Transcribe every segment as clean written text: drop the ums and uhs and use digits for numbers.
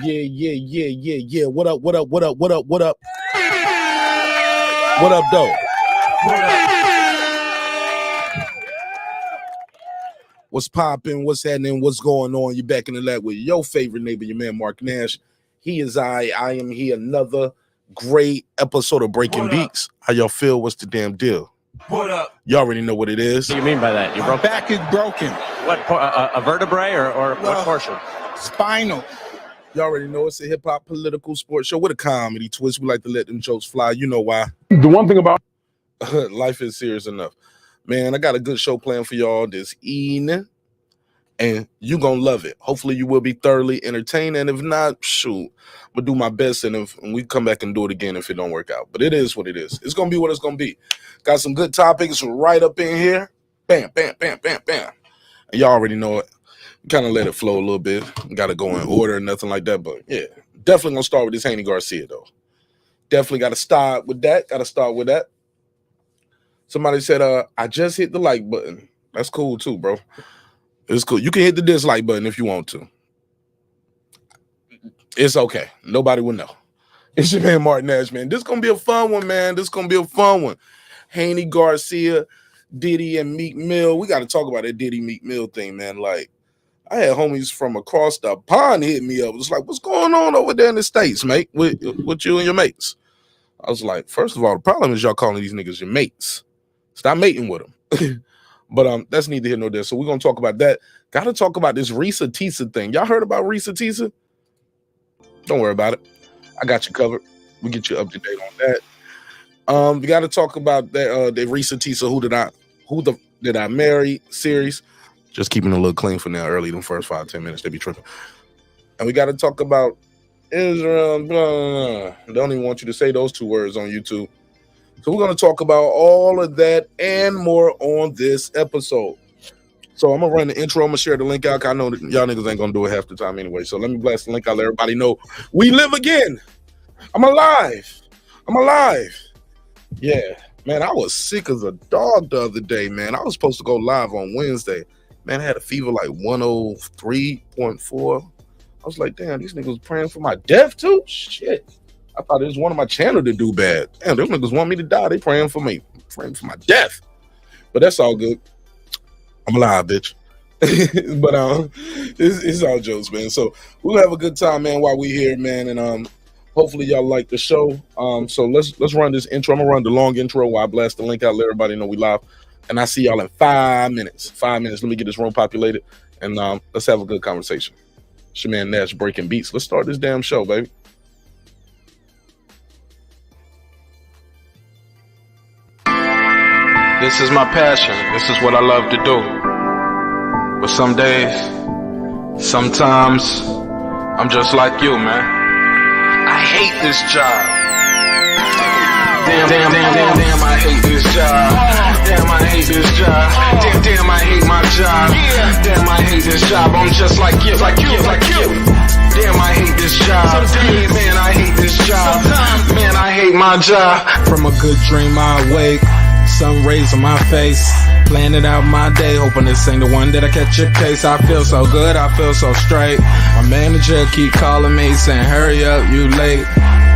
Yeah. What up? What up, though? What's popping? What's happening? What's going on? You're back in the lab with your favorite neighbor, your man, Mark Nash. He is I am he. Another great episode of Breaking Beats. How y'all feel? What's the damn deal? What up? You already know what it is. What do you mean by that? My back is broken. What, a vertebrae or what portion? Spinal. You already know it's a hip-hop political sports show with a comedy twist. We like to let them jokes fly. You know why. The one thing about life is serious enough. Man, I got a good show planned for y'all this evening, and you're going to love it. Hopefully, you will be thoroughly entertained, and if not, shoot, I'm going to do my best, and we come back and do it again if it don't work out. But it is what it is. It's going to be what it's going to be. Got some good topics right up in here. Bam, bam, bam, bam, bam. And y'all already know it. Kind of let it flow a little bit. Got to go in order and nothing like that, but yeah. Definitely going to start with this Haney Garcia, though. Definitely got to start with that. Somebody said, I just hit the like button. That's cool too, bro. It's cool. You can hit the dislike button if you want to. It's okay. Nobody will know. It's your man, Mark Nash, man. This is going to be a fun one, man. Haney Garcia, Diddy and Meek Mill. We got to talk about that Diddy Meek Mill thing, man. Like, I had homies from across the pond hit me up. It was like, what's going on over there in the States, mate, with you and your mates? I was like, first of all, the problem is y'all calling these niggas your mates. Stop mating with them. But that's neither here nor there. So we're going to talk about that. Got to talk about this Reesa Teesa thing. Y'all heard about Reesa Teesa? Don't worry about it. I got you covered. We'll get you up to date on that. We got to talk about that the Reesa Teesa Who Did I Marry series. Just keeping it a little clean for now. Early, the first 5-10 minutes, they be tripping. And we got to talk about Israel. Blah. Don't even want you to say those two words on YouTube. So we're going to talk about all of that and more on this episode. So I'm going to run the intro. I'm going to share the link out. I know that y'all niggas ain't going to do it half the time anyway. So let me blast the link out. Let everybody know we live again. I'm alive. Yeah, man, I was sick as a dog the other day, man. I was supposed to go live on Wednesday. Man, I had a fever like 103.4. I was like, damn, these niggas praying for my death too? Shit. I thought it was one of my channel to do bad. Damn, them niggas want me to die. They praying for me. Praying for my death. But that's all good. I'm alive, bitch. But it's all jokes, man. So we'll have a good time, man, while we here, man. And hopefully y'all like the show. So let's run this intro. I'm gonna run the long intro while I blast the link out, let everybody know we live. And I see y'all in 5 minutes. 5 minutes. Let me get this room populated. And let's have a good conversation. It's your man Nash Breaking Beats. Let's start this damn show, baby. This is my passion. This is what I love to do. But some days, sometimes, I'm just like you, man. I hate this job. Damn, I hate this job. Damn, I hate this job. Damn, I hate my job. Damn, I hate this job. I'm just like you. Damn, I hate this job. Man, I hate this job. Man, I hate my job. From a good dream I wake, sun rays on my face, planning out my day, hoping this ain't the one that I catch a case. I feel so good, I feel so straight. My manager keep calling me saying, hurry up, you late.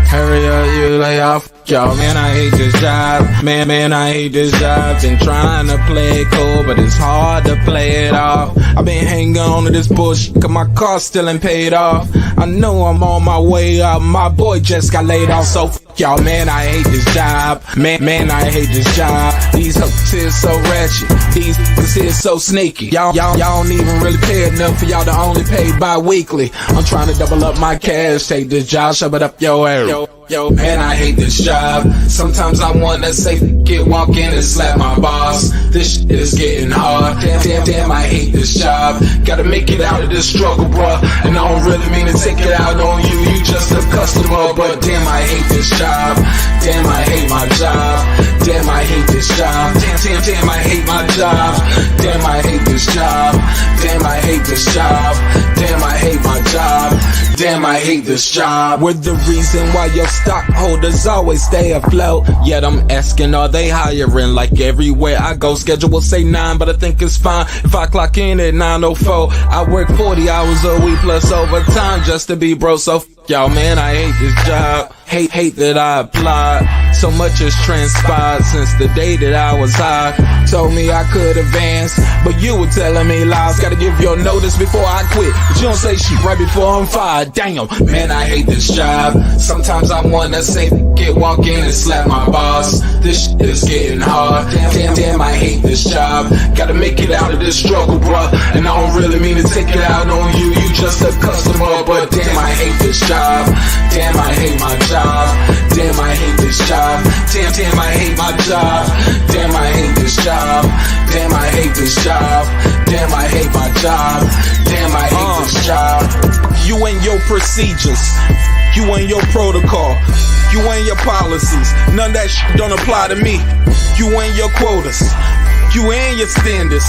Hurry up, you lay off. Y'all, man, I hate this job. Man, I hate this job. Been trying to play it cool, but it's hard to play it off. I've been hanging on to this bullshit, cause my car still ain't paid off. I know I'm on my way up. My boy just got laid off, so y'all, man, I hate this job. Man, I hate this job. These hoes here so ratchet. These niggas here so sneaky. Y'all don't even really pay enough for y'all to only pay bi-weekly. I'm trying to double up my cash. Take this job, shove it up your ass. Yo, man, I hate this job. Sometimes I wanna say, walk in and slap my boss. This shit is getting hard. Damn, I hate this job. Gotta make it out of this struggle, bruh. And I don't really mean to take it out on you. You just a customer, but damn, I hate this job. Damn, I hate my job. Damn, I hate this job. Damn, I hate my job. Damn, I hate this job. Damn, I hate this job. Damn, I hate my job. damn, I hate this job. We're the reason why your stockholders always stay afloat. Yet I'm asking, are they hiring? Like everywhere I go, schedule will say 9, but I think it's fine if I clock in at 9:04. I work 40 hours a week plus overtime just to be bro. So y'all, man, I hate this job. Hate that I applied. So much has transpired since the day that I was high. Told me I could advance, but you were telling me lies. Gotta give your notice before I quit, but you don't say shit right before I'm fired. Damn, man, I hate this job. Sometimes I wanna say get walk in and slap my boss. This shit is getting hard. Damn, I hate this job. Gotta make it out of this struggle, bruh. And I don't really mean to take it out on you. You just a customer, but damn, I hate this job. Damn, I hate my job. Damn, I hate this job. Damn, I hate my job. Damn, I hate this job. Damn, I hate this job. Damn, I hate my job. Damn, I hate this job. You and your procedures, you and your protocol, you and your policies, none of that shit don't apply to me. You and your quotas, you and your standards,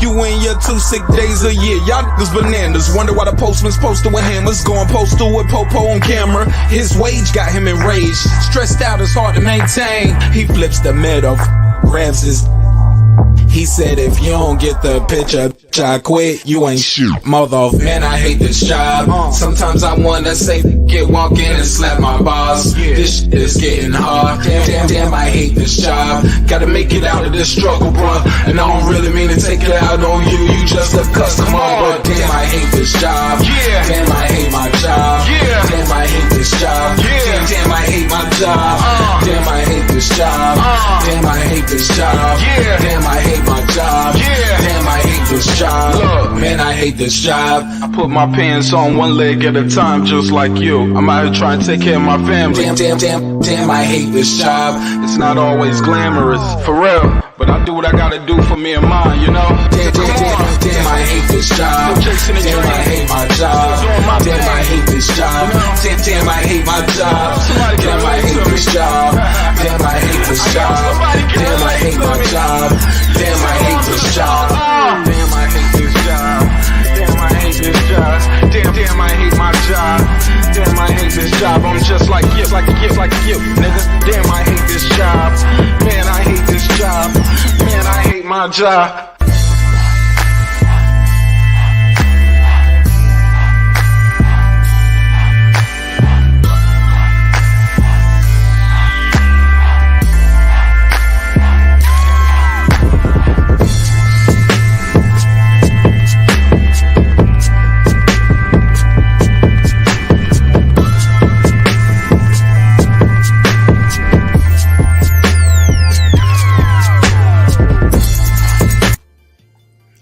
you and your 2 sick days a year. Y'all niggas bananas. Wonder why the postman's posted with hammers, going postal with Popo on camera. His wage got him enraged, stressed out, it's hard to maintain. He flips the middle, grabs his. He said, if you don't get the picture, I quit, you ain't shit, mother. Man, I hate this job. Sometimes I wanna say, get walk in and slap my boss. This shit is getting hard. Damn, I hate this job. Gotta make it out of this struggle, bruh. And I don't really mean to take it out on you. You just a customer, but damn, I hate this job. Damn, I hate my job. Damn, I hate this job. Damn, I hate my job. Damn, I hate this job. Damn, I hate this job. Damn, I hate my job. Damn, I hate this job. Look, man, I hate this job. I put my pants on one leg at a time, just like you. I'm out here trying to take care of my family. Damn, I hate this job. It's not always glamorous, for real, but I do what I gotta do for me and mine, you know? Damn, I hate this job. Damn, I hate my job. Damn, I hate this job. Damn, I hate my job. Damn, I hate this job. Damn, I hate this job. Damn, I hate my job. Damn, I hate this job. Damn, I hate this job. Damn, I hate this job. Damn, I hate my job. Damn, I hate this job. I'm just like you, nigga. Damn, I hate this job. Man, I hate this job. Man, I hate my job.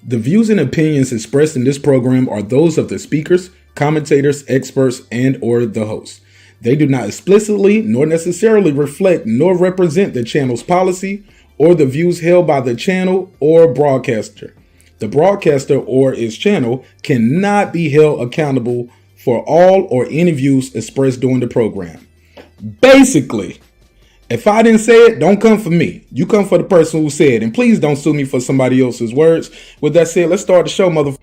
The views and opinions expressed in this program are those of the speakers, commentators, experts, and or the host. They do not explicitly nor necessarily reflect nor represent the channel's policy or the views held by the channel or broadcaster. The broadcaster or its channel cannot be held accountable for all or any views expressed during the program. Basically, if I didn't say it, don't come for me. You come for the person who said it. And please don't sue me for somebody else's words. With that said, let's start the show, motherfucker.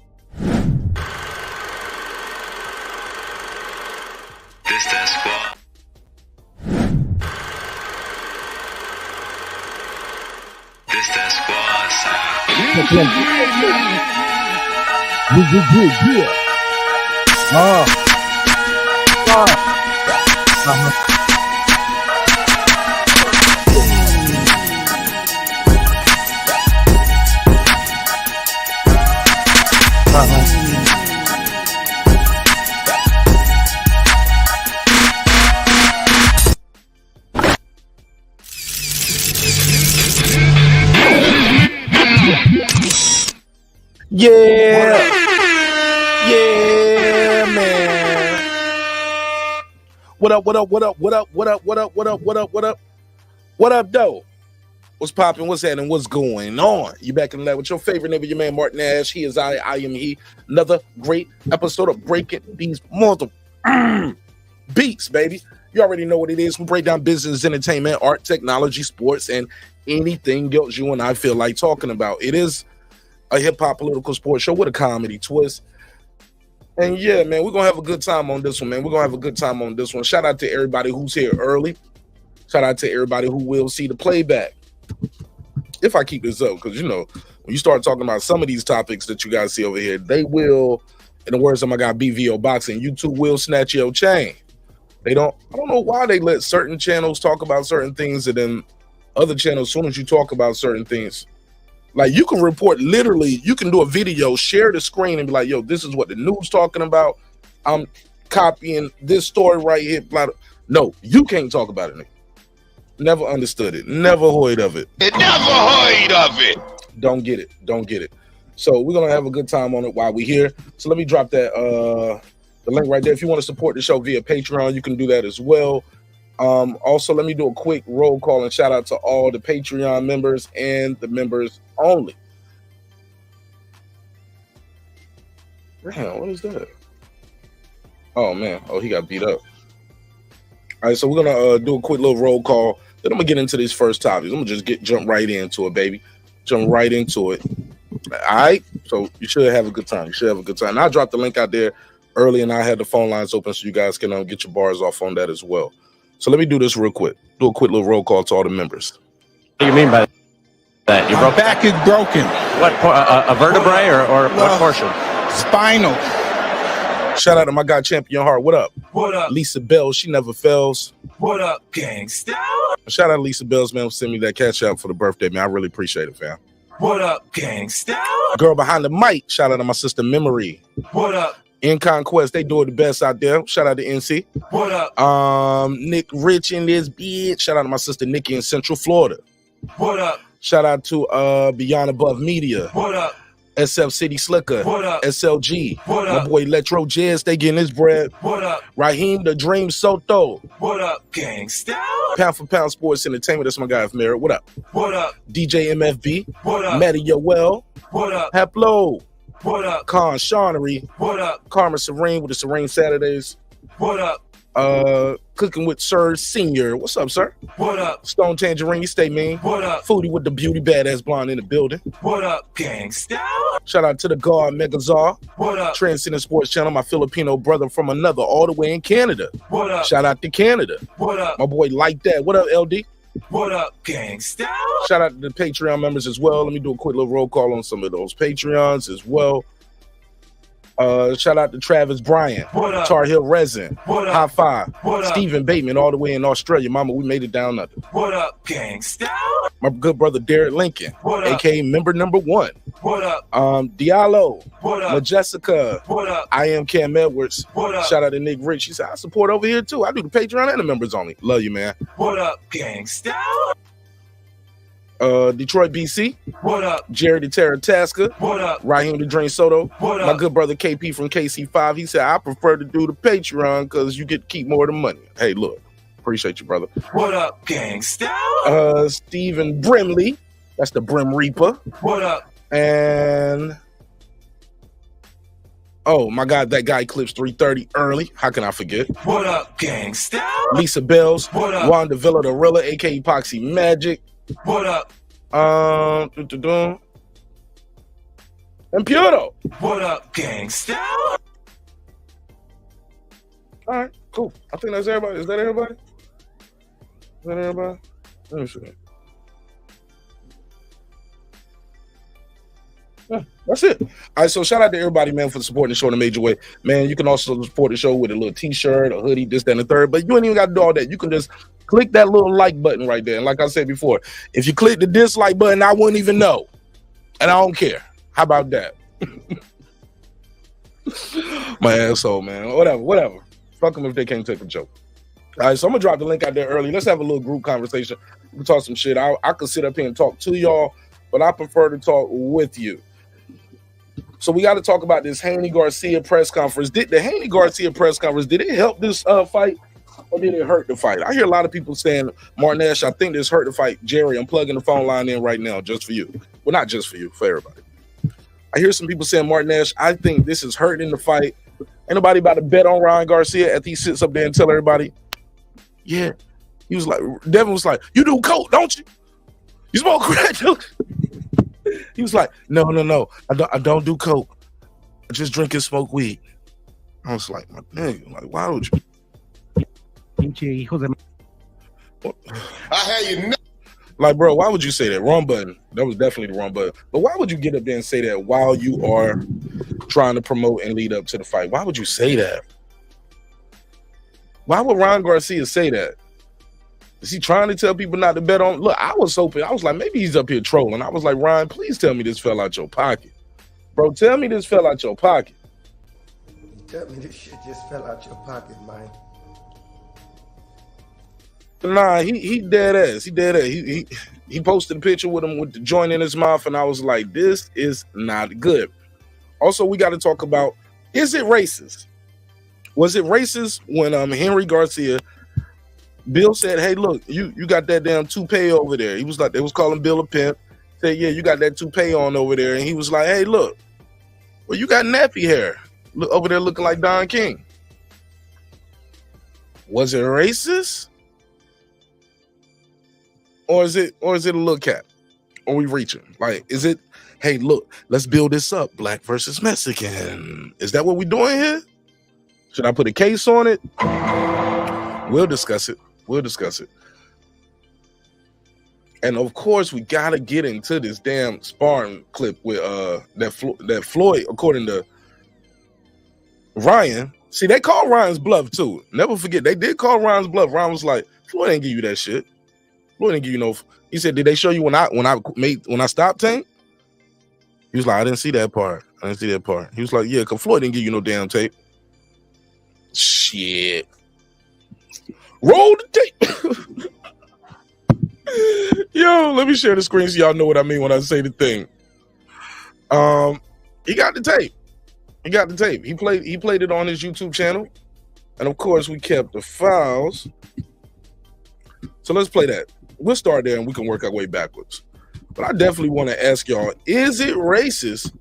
This that squad. This that squad sound. Yeah, man. What up, though? What's popping? What's happening? What's going on? You back in the lab with your favorite neighbor, your man Martin Ash. He is I am he. Another great episode of Breaking These Mother Beats, baby. You already know what it is. We break down business, entertainment, art, technology, sports, and anything else you and I feel like talking about. It is a hip-hop political sports show with a comedy twist. And yeah, man, we're gonna have a good time on this one, man. We're gonna have a good time on this one. Shout out to everybody who's here early. Shout out to everybody who will see the playback. If I keep this up, because you know, when you start talking about some of these topics that you guys see over here, they will, in the words of my guy BVO Boxing, you too will snatch your chain. I don't know why they let certain channels talk about certain things and then other channels, as soon as you talk about certain things, like you can report literally, you can do a video, share the screen and be like, yo, this is what the news talking about. I'm copying this story right here. No, you can't talk about it, nigga. Never understood it. Never heard of it. Never heard of it. Don't get it. Don't get it. So we're gonna have a good time on it while we're here. So let me drop that the link right there. If you want to support the show via Patreon, you can do that as well. Also, let me do a quick roll call and shout out to all the Patreon members and the members only. Damn, what is that? Oh man, oh he got beat up. All right, so we're gonna do a quick little roll call. Then I'm gonna get into these first topics. I'm gonna just jump right into it, baby. Jump right into it. All right, so you should have a good time. You should have a good time. And I dropped the link out there early, and I had the phone lines open so you guys can get your bars off on that as well. So let me do this real quick. Do a quick little roll call to all the members. What do you mean by that? My back is broken. What, a vertebrae or what portion? Spinal. Shout out to my guy Champion Heart. What up? What up? Lisa Bell, she never fails. What up, gangsta? Shout out to Lisa Bells, man, for sending me that cash out for the birthday, man. I really appreciate it, fam. What up, gangsta? Girl behind the mic. Shout out to my sister Memory. What up? In Conquest, they do it the best out there. Shout out to NC. What up? Nick Rich in this bitch. Shout out to my sister Nikki in Central Florida. What up? Shout out to Beyond Above Media. What up? SF City Slicker. What up? SLG. What up? My boy Electro Jazz, they getting his bread. What up? Raheem the Dream Soto. What up, gangsta? Pound for Pound Sports Entertainment. That's my guy of Merit. What up? What up? DJ MFB. What up? Matty Yoel. What up? Haplo. What up? Con Shawnery. What up? Karma Serene with the Serene Saturdays. What up? Cooking with Sir Senior. What's up, sir? What up? Stone Tangerine, stay mean. What up? Foodie with the beauty badass blonde in the building. What up, gangsta? Shout out to the guard Megazar. What up? Transcendent Sports Channel, my Filipino brother from another, all the way in Canada. What up? Shout out to Canada. What up? My boy Like That. What up, LD? What up, gangsta? Shout out to the Patreon members as well. Let me do a quick little roll call on some of those Patreons as well. Shout out to Travis Bryant, What up? Tar Heel Resin, What up? High Five, What up? Stephen Bateman, all the way in Australia. Mama, we made it down under. What up, gangsta? My good brother Derek Lincoln, What up? aka member number 1. What up? Diallo, What up? Majessica, What up? I am Cam Edwards. What up? Shout out to Nick Rich. He said, I support over here too. I do the Patreon and the members only. Love you, man. What up, gangsta? Detroit, BC. What up? Jerry the Terror Tasker. What up? Raheem the Drain Soto. What My up? good brother KP from KC5. He said, I prefer to do the Patreon because you get to keep more of the money. Hey, look. Appreciate you, brother. What up, gangsta? Stephen Brimley. That's the Brim Reaper. What up? And oh my God, that guy clips 330 early. How can I forget? What up, gangsta? Lisa Bells. What up? Wanda Villa the Rilla, aka Epoxy Magic. What up? And Puto. What up, gangsta? All right, cool. I think that's everybody. Is that everybody? Is that everybody? Let me see. Yeah, that's it. All right, so shout out to everybody, man, for supporting the show in a major way. Man, you can also support the show with a little t-shirt, a hoodie, this, that, and the third. But you ain't even got to do all that. You can just click that little like button right there. And like I said before, if you click the dislike button, I wouldn't even know. And I don't care. How about that? My asshole, man. Whatever. Fuck them if they can't take a joke. All right, so I'm going to drop the link out there early. Let's have a little group conversation. We can talk some shit. I could sit up here and talk to y'all, but I prefer to talk with you. So we got to talk about this Haney Garcia press conference. Did the Haney Garcia press conference, did it help this fight or did it hurt the fight? I hear a lot of people saying, Martin Ash, I think this hurt the fight. Jerry, I'm plugging the phone line in right now just for you. Well, not just for you, for everybody. I hear some people saying, Martin Ash, I think this is hurting the fight. Ain't nobody about to bet on Ryan Garcia after he sits up there and tell everybody, yeah. He was like, Devin was like, you do coke, don't you? You smoke crack, don't you? He was like, no. I don't do coke. I just drink and smoke weed. I was like, my nigga, like, why would you? I had you. Like, bro, why would you say that? Wrong button. That was definitely the wrong button. But why would you get up there and say that while you are trying to promote and lead up to the fight? Why would you say that? Why would Ryan Garcia say that? Is he trying to tell people not to bet on? Look, I was hoping. I was like, maybe he's up here trolling. I was like, Ryan, please tell me this fell out your pocket. Bro, tell me this fell out your pocket. Tell me this shit just fell out your pocket, man. Nah, he dead ass. He dead ass. He posted a picture with him with the joint in his mouth, and I was like, this is not good. Also, we got to talk about, is it racist? Was it racist when Haney Garcia, Bill said, hey, look, you got that damn toupee over there. He was like, they was calling Bill a pimp. Said, yeah, you got that toupee on over there. And he was like, hey, look, well, you got nappy hair. Look over there looking like Don King. Was it racist? Or is it a little cap? Are we reaching? Like, is it, hey, look, let's build this up. Black versus Mexican. Is that what we're doing here? Should I put a case on it? We'll discuss it. We'll discuss it. And of course, we gotta get into this damn sparring clip with that Floyd, according to Ryan. See, they call Ryan's bluff too. Never forget, they did call Ryan's bluff. Ryan was like, Floyd ain't give you that shit. Floyd didn't give you no. He said, did they show you when I stopped Tank? He was like, I didn't see that part. I didn't see that part. He was like, yeah, because Floyd didn't give you no damn tape. Shit. Roll the tape. Yo, let me share the screen so y'all know what I mean when I say the thing. He got the tape. He got the tape. He played it on his YouTube channel. And of course, we kept the files. So let's play that. We'll start there and we can work our way backwards. But I definitely want to ask y'all, is it racist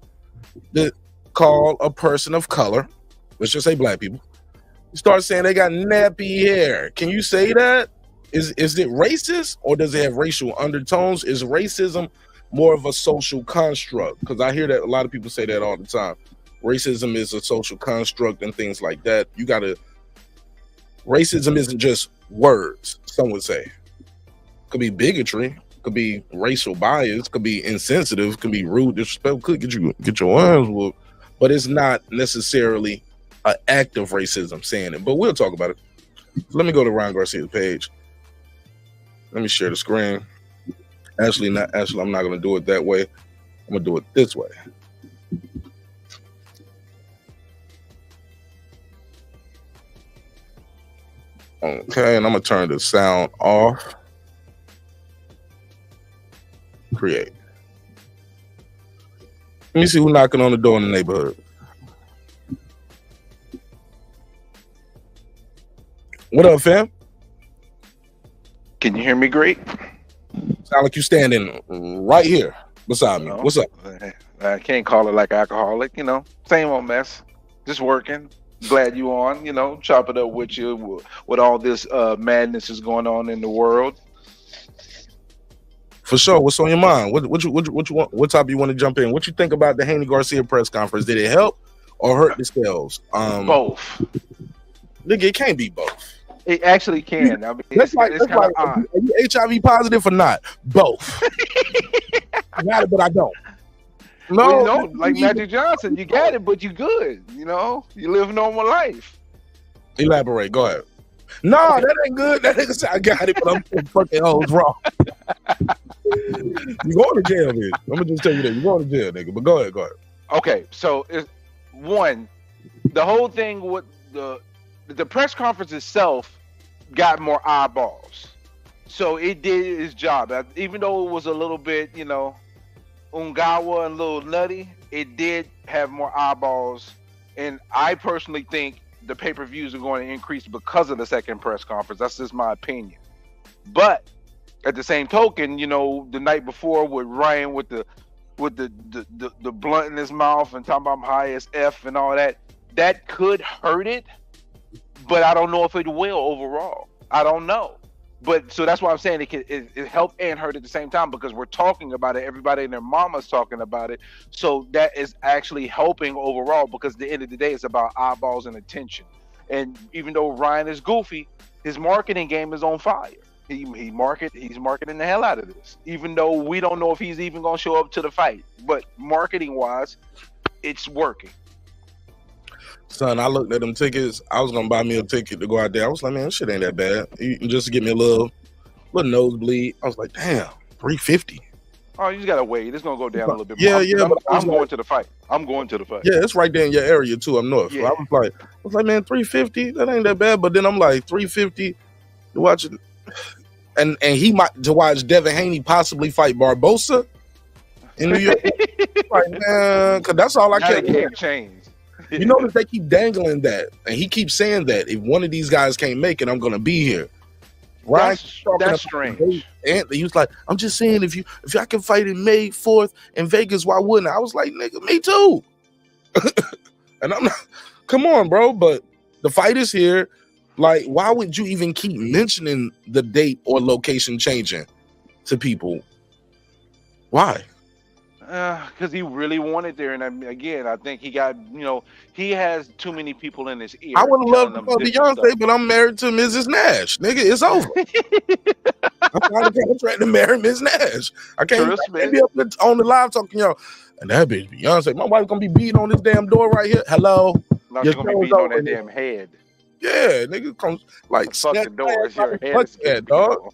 to call a person of color, let's just say black people, you start saying they got nappy hair? Can you say that? Is it racist, or does it have racial undertones? Is racism more of a social construct? Because I hear that a lot of people say that all the time. Racism is a social construct and things like that. Racism isn't just words, some would say. Could be bigotry, could be racial bias, could be insensitive, could be rude, disrespectful, could get your arms whooped, but it's not necessarily an act of racism saying it. But we'll talk about it. So let me go to Ryan Garcia's page. Let me share the screen. Actually, I'm not going to do it that way. I'm going to do it this way. Okay, and I'm going to turn the sound off. Create. Let me see who's knocking on the door in the neighborhood. What up, fam? Can you hear me great? Sound like you standing right here beside me. What's up? I can't call it like alcoholic, same old mess. Just working. Glad you on, chop it up with you with all this madness is going on in the world. For sure. What's on your mind? What you want? What topic you want to jump in? What you think about the Haney Garcia press conference? Did it help or hurt the sales? Both. Nigga, it can't be both. It actually can. I mean, it's kind of odd. Are you HIV positive or not? Both. I got it, but I don't. No, well, like Magic Johnson, you got it, but you good. You live normal life. Elaborate. Go ahead. No, that ain't good. That nigga said I got it, but I'm fucking hoes wrong. You going to jail, man. I'm gonna just tell you that you're going to jail, nigga. But go ahead. Okay, so the whole thing with the press conference itself got more eyeballs, so it did its job. Even though it was a little bit, ungawa and a little nutty, it did have more eyeballs, and I personally think the pay-per-views are going to increase because of the second press conference. That's just my opinion. But at the same token, the night before with Ryan with the blunt in his mouth and talking about I'm high as F and all that could hurt it, but I don't know if it will overall. I don't know. But so that's why I'm saying it helped and hurt at the same time, because we're talking about it. Everybody and their mama's talking about it. So that is actually helping overall, because at the end of the day, it's about eyeballs and attention. And even though Ryan is goofy, his marketing game is on fire. He's marketing the hell out of this, even though we don't know if he's even going to show up to the fight. But marketing wise, it's working. Son, I looked at them tickets. I was gonna buy me a ticket to go out there. I was like, man, this shit ain't that bad. Just to get me a little nosebleed. I was like, damn, $350. Oh, you just gotta wait. It's gonna go down a little bit. Yeah, more. I'm going to the fight. I'm going to the fight. Yeah, it's right there in your area too. I'm north. Yeah. I was like, man, $350. That ain't that bad. But then I'm like, $350 to watch it, and he might to watch Devin Haney possibly fight Barbosa in New York. Like, man, because that's all I can't change. You notice they keep dangling that, and he keeps saying that if one of these guys can't make it, I'm gonna be here. Right? That's strange. And he was like, I'm just saying, if I can fight in May 4th in Vegas, why wouldn't I? I was like, nigga, me too. And I'm not, come on, bro. But the fight is here. Like, why would you even keep mentioning the date or location changing to people? Why? Because he really wanted there, and I think he got, he has too many people in his ear. I would love to go Beyonce, but I'm married to Mrs. Nash. Nigga, it's over. I'm trying to contract to marry Ms. Nash. I can't be up on the live talking, y'all. And that bitch Beyonce, my wife gonna be beating on this damn door right here. Hello. No, she's gonna be beating on that damn head. Yeah, nigga comes like fuck the door. Your head is that dog.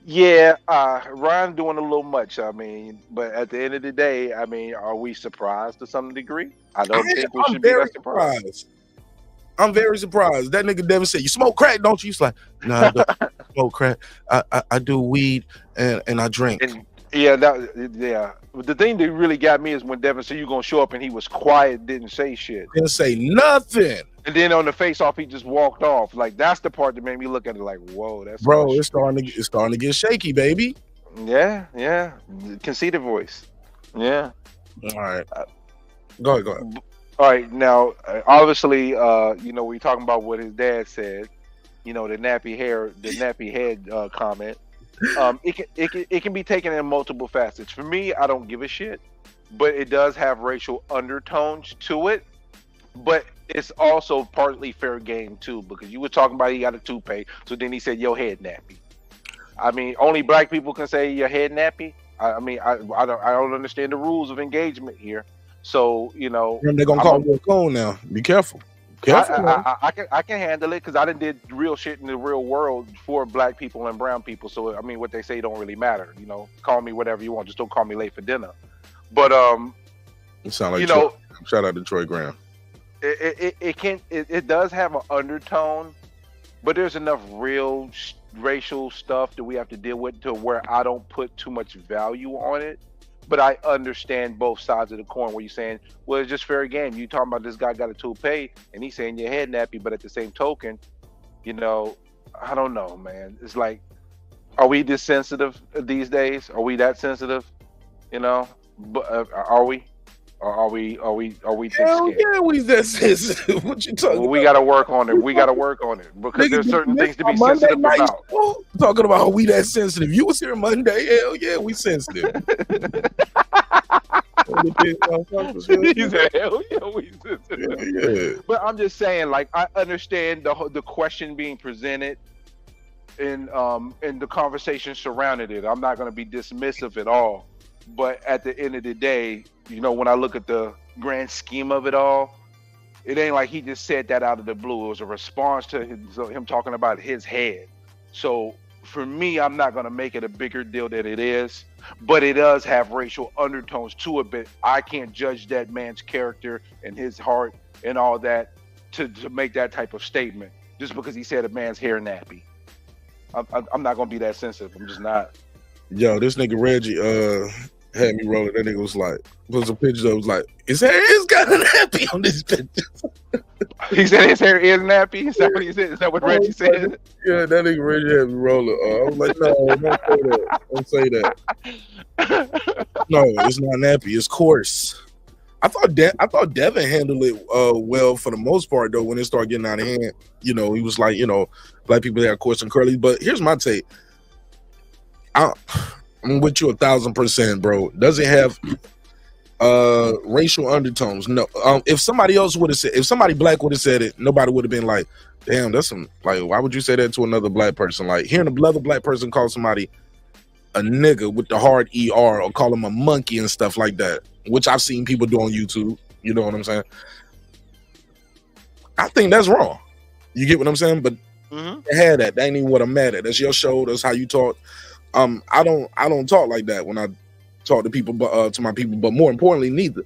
Yeah, Ryan doing a little much. I mean, but at the end of the day, I mean, are we surprised to some degree? I don't think we should be that surprised. I'm very surprised. That nigga Devin said, "You smoke crack, don't you?" He's like, "No, I don't smoke crack. I do weed and I drink." And the thing that really got me is when Devin said you gonna show up and he was quiet, didn't say shit, didn't say nothing. And then on the face off, he just walked off. Like, that's the part that made me look at it like, whoa, that's bro. It's starting to get shaky, baby. Yeah. Conceited voice. Yeah. All right. Go ahead. All right. Now, obviously, we're talking about what his dad said. The nappy head comment. It can be taken in multiple facets. For me, I don't give a shit, but it does have racial undertones to it. But it's also partly fair game too, because you were talking about he got a toupee, so then he said your head nappy. I mean, only black people can say your head nappy. I don't understand the rules of engagement here. So they're gonna call you a coon now. Be careful. I can handle it because I done did real shit in the real world for black people and brown people. So I mean, what they say don't really matter. Call me whatever you want, just don't call me late for dinner. But it sounds like shout out to Troy Graham. It does have an undertone, but there's enough real racial stuff that we have to deal with to where I don't put too much value on it. But I understand both sides of the coin where you're saying, well, it's just fair game. You talking about this guy got a toupee and he's saying your head nappy, but at the same token, I don't know, man. It's like, are we this sensitive these days? Are we that sensitive? But are we? Or are we Hell yeah, we that sensitive. What you talking about? We got to work on it. We got to work on it because there's certain things to be sensitive about. Talking about we that sensitive. You was here Monday. Hell yeah, we sensitive. He said, hell yeah, we sensitive. Yeah. But I'm just saying, like, I understand the question being presented and the conversation surrounding it. I'm not going to be dismissive at all. But at the end of the day, when I look at the grand scheme of it all, it ain't like he just said that out of the blue. It was a response to him talking about his head. So for me, I'm not going to make it a bigger deal than it is, but it does have racial undertones to it. But I can't judge that man's character and his heart and all that to make that type of statement just because he said a man's hair nappy. I'm not going to be that sensitive. I'm just not. Yo, this nigga Reggie had me rolling. That nigga was like, was a picture that was like, his hair is kind of nappy on this picture. He said his hair is nappy? Is that what he said? Is that what Reggie said? Yeah, that nigga Reggie had me rolling. I was like, no, don't say that. No, it's not nappy. It's coarse. I thought Devin handled it well for the most part though. When it started getting out of hand, he was like, black people have coarse and curly. But here's my take. I'm with you 1,000%, bro. Does it have racial undertones? No. If somebody else would have said, if somebody black would have said it, nobody would have been like, damn, that's some, like, why would you say that to another black person? Like, hearing another black person call somebody a nigga with the hard ER or call him a monkey and stuff like that, which I've seen people do on YouTube. You know what I'm saying? I think that's wrong. You get what I'm saying? But they had that. That ain't even what I'm mad at. That's your show. That's how you talk. I don't talk like that when I talk to people, to my people. But more importantly, neither.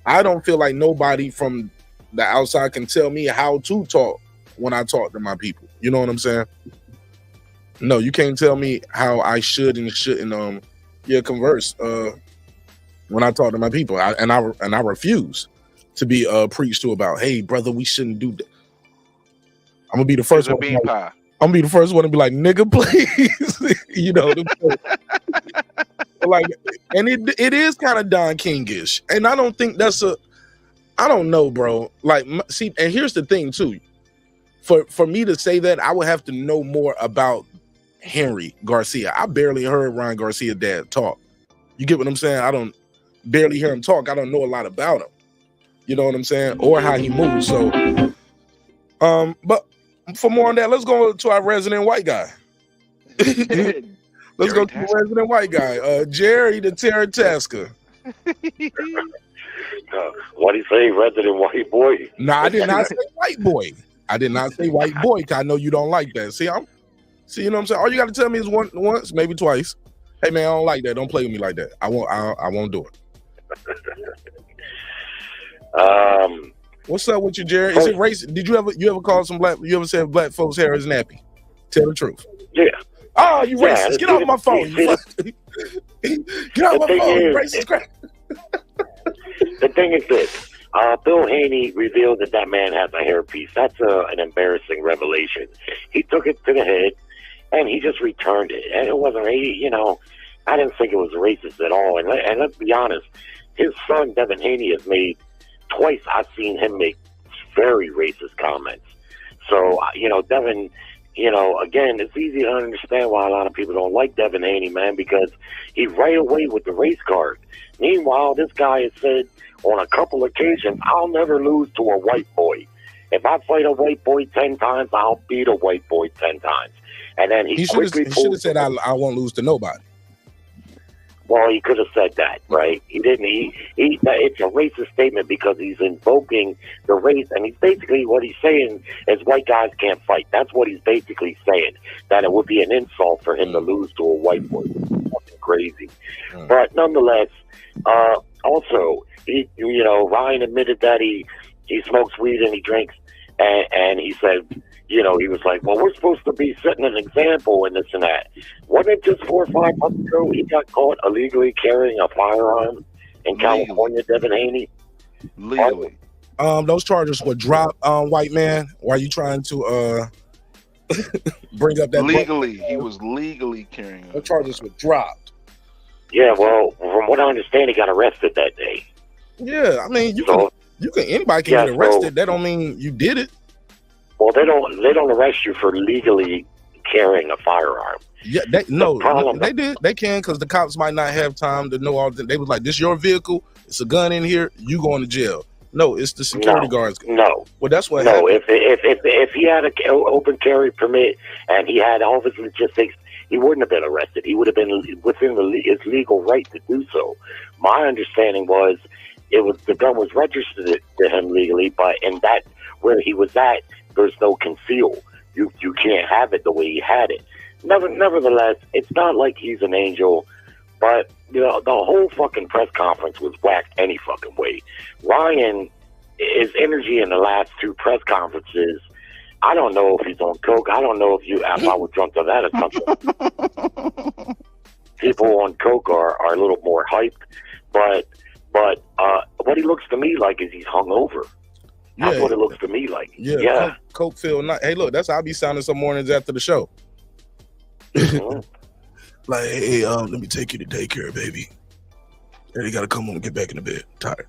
I don't feel like nobody from the outside can tell me how to talk when I talk to my people. You know what I'm saying? No, you can't tell me how I should and shouldn't converse when I talk to my people. I refuse to be preached to about, hey brother, we shouldn't do that. I'm gonna be the first one. I'm gonna be the first one to be like, nigga, please. Like, and it is kind of Don King-ish, and I don't think that's I don't know, bro. Like, see, and here's the thing too. For me to say that, I would have to know more about Haney Garcia. I barely heard Ryan Garcia's dad talk. You get what I'm saying? I don't barely hear him talk. I don't know a lot about him. You know what I'm saying? Or how he moves. So, but for more on that, let's go to our resident white guy. Let's go to the resident white guy, Jerry the Terror Tasker. What do you say, resident white boy? No, I did not say white boy. I did not say white boy. Cause I know you don't like that. See, you know what I'm saying? All you got to tell me is once, maybe twice. Hey man, I don't like that. Don't play with me like that. I won't do it. What's up with you, Jerry? Is it racist? Did you ever call some black? You ever said black folks' hair is nappy? Tell the truth. Yeah. Oh, you racist! Get off my phone. Get off my phone. You racist crap. The thing is this. Bill Haney revealed that man has a hairpiece. That's an embarrassing revelation. He took it to the head, and he just returned it. And it wasn't, I didn't think it was racist at all. And let's be honest, his son, Devin Haney, has made twice, I've seen him make very racist comments. So, Devin, again, it's easy to understand why a lot of people don't like Devin Haney, man, because he right away with the race card. Meanwhile, this guy has said on a couple occasions, I'll never lose to a white boy. If I fight a white boy 10 times, I'll beat a white boy 10 times. And then he should have said, I won't lose to nobody. Well, he could have said that, right? He didn't. It's a racist statement because he's invoking the race, and he's basically, what he's saying is white guys can't fight. That's what he's basically saying, that it would be an insult for him to lose to a white boy. Something crazy. But nonetheless, also, Ryan admitted that he smokes weed and he drinks, and he said, he was like, well, we're supposed to be setting an example and this and that. Wasn't it just 4 or 5 months ago he got caught illegally carrying a firearm in California, Devin Haney? Legally. Those charges were dropped, white man. Why are you trying to bring up that? Legally, he was legally carrying. Those charges were dropped. Yeah, well, from what I understand, he got arrested that day. Yeah, I mean, anybody can get arrested. That don't mean you did it. Well, they don't arrest you for legally carrying a firearm. Yeah, they did. They can, because the cops might not have time to know all. They was like, "This your vehicle. It's a gun in here. You going to jail." No, it's the security guards. No. Well, that's what happened. If he had an open carry permit and he had all of his logistics, he wouldn't have been arrested. He would have been within his legal right to do so. My understanding was the gun was registered to him legally, but in that where he was at, there's no conceal. You can't have it the way he had it. Nevertheless, it's not like he's an angel, but the whole fucking press conference was whacked any fucking way. Ryan, his energy in the last 2 press conferences, I don't know if he's on coke. I don't know if I was drunk to that or something. People on coke are a little more hyped, but what he looks to me like is he's hungover. That's what it looks to me like. Yeah. Coke feel nice. Hey, look, that's how I be sounding some mornings after the show. Like, hey, let me take you to daycare, baby. And you gotta come home and get back in the bed. Tired.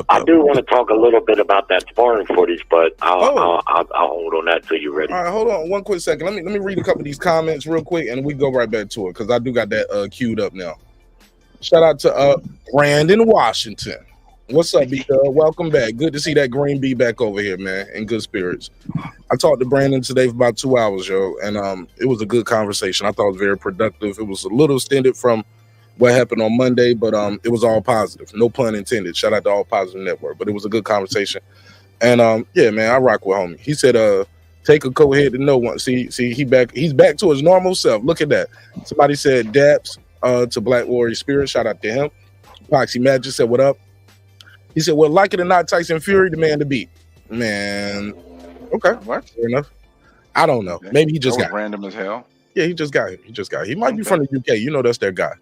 I do want to talk a little bit about that sparring footage, but I'll hold on that till you're ready. All right, hold on one quick second. Let me read a couple of these comments real quick, and we go right back to it because I do got that queued up now. Shout out to Brandon Washington. What's up, B? Welcome back. Good to see that Green Bee back over here, man, in good spirits. I talked to Brandon today for about 2 hours, yo, and it was a good conversation. I thought it was very productive. It was a little extended from what happened on Monday, but it was all positive. No pun intended. Shout out to All Positive Network, but it was a good conversation. And yeah, man, I rock with homie. He said, take a co-head to no one. See, he's back to his normal self. Look at that. Somebody said daps to Black Warrior Spirit. Shout out to him. Poxy Magic said, what up? He said, well, like it or not, Tyson Fury, the man to beat. Man, okay. What? Fair enough. I don't know. Maybe he just got random as hell. Yeah, he just got it. He might be from the UK. You know that's their guy.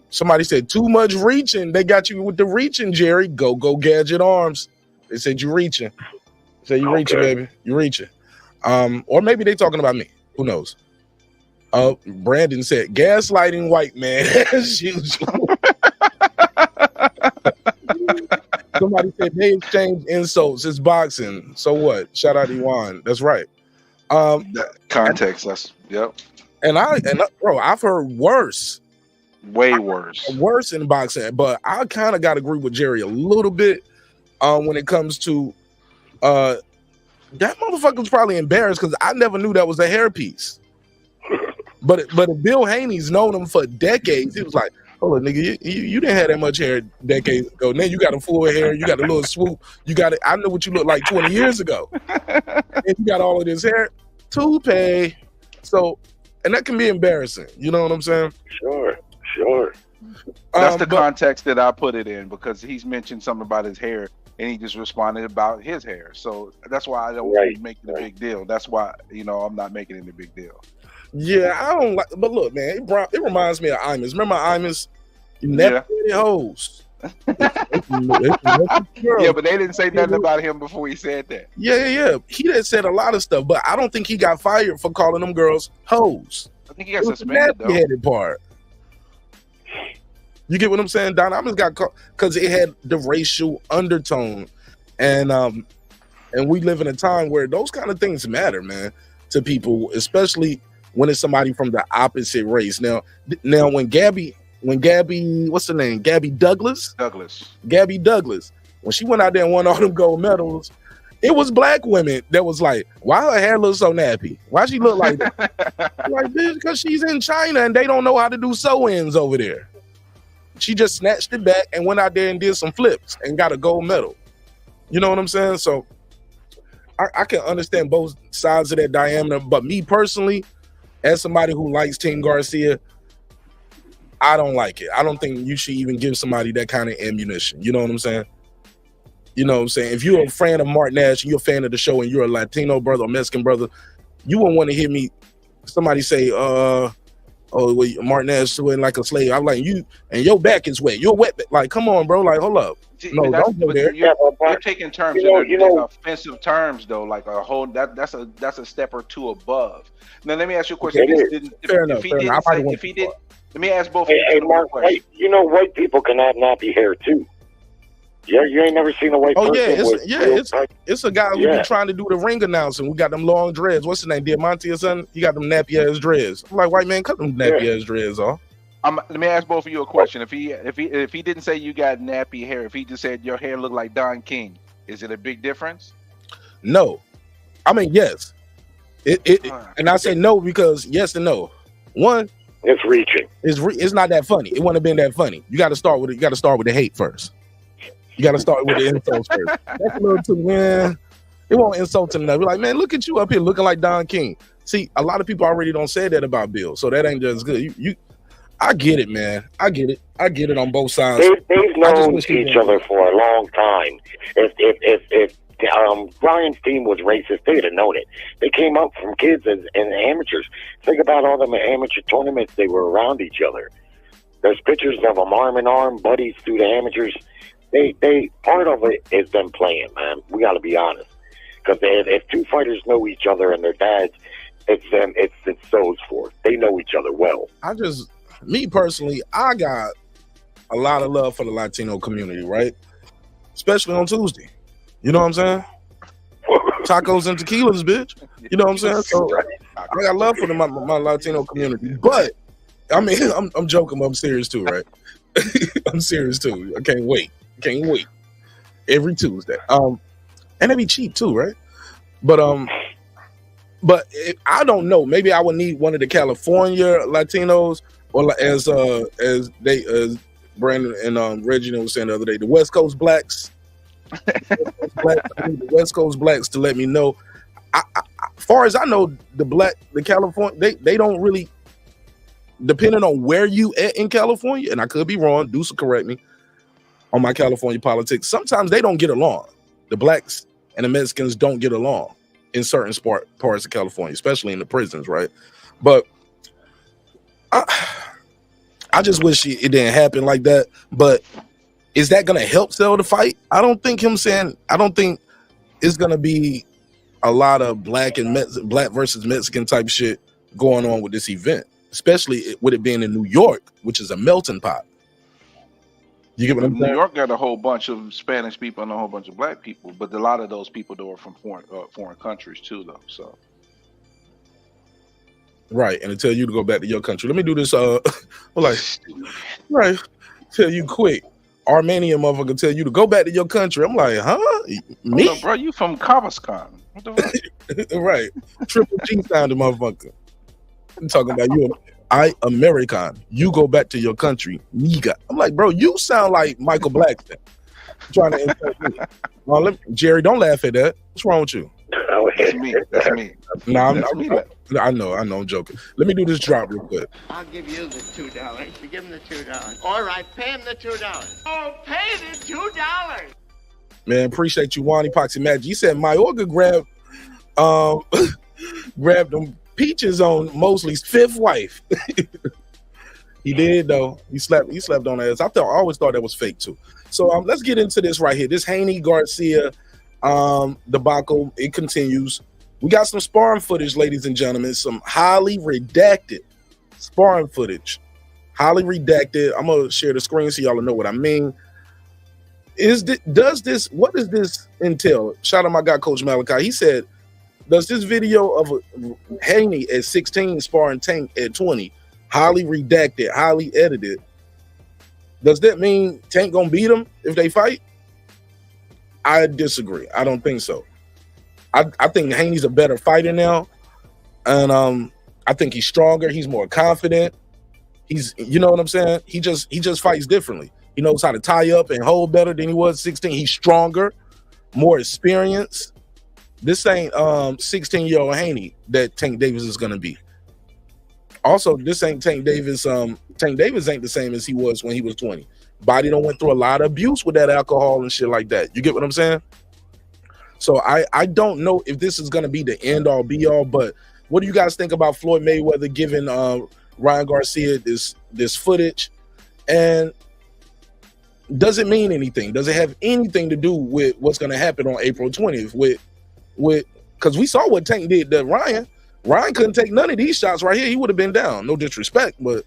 Somebody said too much reaching. They got you with the reaching, Jerry. Go gadget arms. They said you reaching. Say you reaching, baby. You reaching. Or maybe they talking about me. Who knows? Brandon said gaslighting white man as usual. Somebody said they exchange insults. It's boxing. So what? Shout out Iwan. That's right. Context. That's yep. And bro, I've heard worse. Way worse in boxing, but I kind of got to agree with Jerry a little bit when it comes to that motherfucker was probably embarrassed because I never knew that was a hairpiece. But Bill Haney's known him for decades. He was like, hold on, nigga, you didn't have that much hair decades ago. Now you got a full hair, you got a little swoop, you got it. I know what you looked like 20 years ago. And you got all of this hair, toupee. So, and that can be embarrassing. You know what I'm saying? Sure. That's the context that I put it in because he's mentioned something about his hair and he just responded about his hair. So that's why I don't make it a big deal. That's why, I'm not making it a big deal. Yeah, I don't like, but look, man, it reminds me of Imus. Remember Imus? You never get hoes. Yeah, but they didn't say nothing about him before he said that. Yeah. He done said a lot of stuff, but I don't think he got fired for calling them girls hoes. I think he got suspended though. Headed part. You get what I'm saying? Don Imus got caught because it had the racial undertone, and we live in a time where those kind of things matter, man, to people, especially when it's somebody from the opposite race. Now when Gabby, what's her name? Gabby Douglas, when she went out there and won all them gold medals, it was black women that was like, why her hair look so nappy? Why she look like that? Like, bitch, because she's in China and they don't know how to do sew-ins over there. She just snatched it back and went out there and did some flips and got a gold medal. You know what I'm saying? So I can understand both sides of that diameter, but me personally, as somebody who likes Team Garcia, I don't like it. I don't think you should even give somebody that kind of ammunition. You know what I'm saying? If you're a fan of Martin Nash, you're a fan of the show, and you're a Latino brother or Mexican brother, you wouldn't want to hear somebody say, Martin Nash sweating like a slave. I'm like, you and your back is wet. You're wet. Like, come on, bro. Like, hold up. No, don't go there. You're taking terms in offensive terms, though. Like a whole that's a step or two above. Now, let me ask you a question. Let me ask both of you. Hey, Mark, white people can have nappy hair too. Yeah, you ain't never seen a white person. It's a guy who be trying to do the ring announcing. We got them long dreads. What's his name? Diamante or something? He got them nappy ass dreads. I'm like, white man, cut them nappy ass dreads off. Let me ask both of you a question. If he didn't say you got nappy hair, if he just said your hair looked like Don King, is it a big difference? No. I mean, yes. And I say no because yes and no. One, it's reaching. It's not that funny. It wouldn't have been that funny. You got to start with the hate first. You got to start with the insults first. That's a little too, man. It won't insult him enough. We're like, man, look at you up here looking like Don King. See, a lot of people already don't say that about Bill, so that ain't just good. I get it, man. I get it on both sides. They've known each other for a long time. If Brian's team was racist, they'd have known it. They came up from kids and amateurs. Think about all them amateur tournaments. They were around each other. There's pictures of them arm in arm, buddies through the amateurs. They part of it is them playing, man. We got to be honest, because if two fighters know each other and their dads, it's them. It's those four. They know each other well. Me personally, I got a lot of love for the Latino community, right? especially on Tuesday. You know what I'm saying? Tacos and tequilas, bitch. You know what I'm saying? So I got love for my Latino community, but I mean, I'm joking, but I'm serious too, right? I'm serious too. I can't wait. Every Tuesday. And they be cheap too, right? But I don't know. Maybe I would need one of the California Latinos, or as Brandon and Reggie was saying the other day, the West Coast blacks. The West Coast blacks to let me know. As far as I know, the California, they don't really, depending on where you at in California, and I could be wrong, Deuce will correct me on my California politics. Sometimes they don't get along. The blacks and the Mexicans don't get along in certain parts of California, especially in the prisons, right? But I just wish it didn't happen like that. But is that going to help sell the fight? I don't think it's going to be a lot of black versus Mexican type shit going on with this event, especially with it being in New York, which is a melting pot. You get what I'm saying? New York got a whole bunch of Spanish people and a whole bunch of black people, but a lot of those people though are from foreign countries too, though. So right, and to tell you to go back to your country. Let me do this. Right, tell you quick. Armenian motherfucker tell you to go back to your country. I'm like, huh? Me? Hold up, bro, you from Kazakhstan? What the fuck? Right, triple G sounded motherfucker. I'm talking about you. I American. You go back to your country, nigga. I'm like, bro, you sound like Michael Blackson. Trying to insult me. Well, Jerry, don't laugh at that. What's wrong with you? That's me. Nah, I know, I'm joking. Let me do this drop real quick. I'll give you the $2. You give him the $2. All right, pay him the $2. Oh, pay the $2. Man, appreciate you, Wani Poxy Magic. You said Mayorga grabbed them peaches on Mosley's fifth wife. He did though. He slept on her ass. I always thought that was fake too. So let's get into this right here. This Haney Garcia debacle. It continues. We got some sparring footage, ladies and gentlemen. Some highly redacted sparring footage. Highly redacted. I'm gonna share the screen so y'all know what I mean. What does this entail? Shout out my guy, Coach Malachi. He said, does this video of Haney at 16 sparring Tank at 20, highly redacted, highly edited, does that mean Tank gonna beat him if they fight? I disagree. I don't think so. I think Haney's a better fighter now, and I think he's stronger. He's more confident. You know what I'm saying? He just fights differently. He knows how to tie up and hold better than he was 16. He's stronger, more experienced. This ain't 16-year-old Haney that Tank Davis is gonna be. Also, this ain't Tank Davis. Tank Davis ain't the same as he was when he was 20. Body done went through a lot of abuse with that alcohol and shit like that. You get what I'm saying? So I don't know if this is gonna be the end all be all, but what do you guys think about Floyd Mayweather giving Ryan Garcia this footage? And does it mean anything? Does it have anything to do with what's gonna happen on April 20th? Because we saw what Tank did to Ryan. Ryan couldn't take none of these shots right here. He would have been down. No disrespect, but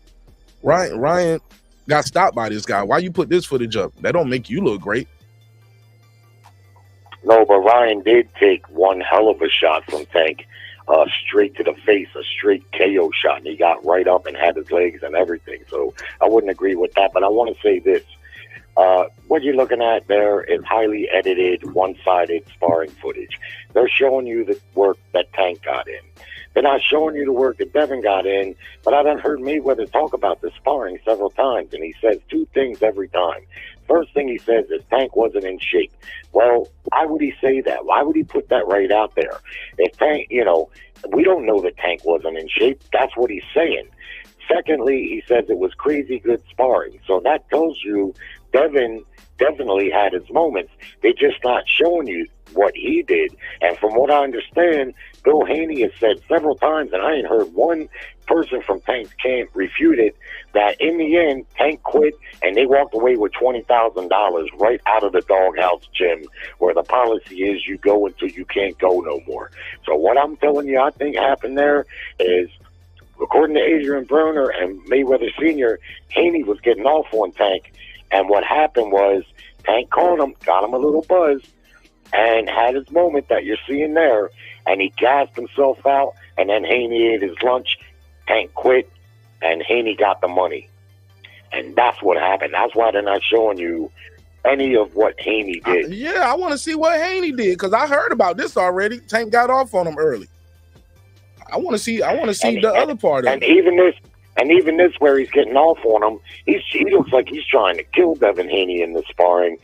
Ryan got stopped by this guy. Why you put this footage up? That don't make you look great. No, but Ryan did take one hell of a shot from Tank, straight to the face, a straight KO shot, and he got right up and had his legs and everything. So I wouldn't agree with that, but I want to say this. What you're looking at there is highly edited, one-sided sparring footage. They're showing you the work that Tank got in. They're not showing you the work that Devin got in, but I done heard Mayweather talk about the sparring several times, and he says two things every time. First thing he says is Tank wasn't in shape. Well, why would he say that? Why would he put that right out there? If Tank, we don't know that Tank wasn't in shape. That's what he's saying. Secondly, he says it was crazy good sparring. So that tells you Devin definitely had his moments. They're just not showing you what he did. And from what I understand, Bill Haney has said several times, and I ain't heard one person from Tank's camp refute it, that in the end, Tank quit and they walked away with $20,000 right out of the doghouse gym, where the policy is you go until you can't go no more. So what I'm telling you, I think happened there is, according to Adrian Broner and Mayweather Sr., Haney was getting off on Tank, and what happened was Tank caught him, got him a little buzz, and had his moment that you're seeing there, and he gassed himself out, and then Haney ate his lunch, Tank quit, and Haney got the money. And that's what happened. That's why they're not showing you any of what Haney did. Yeah, I want to see what Haney did because I heard about this already. Tank got off on him early. I want to see the other part of it. Even this where he's getting off on him, he looks like he's trying to kill Devin Haney in the sparring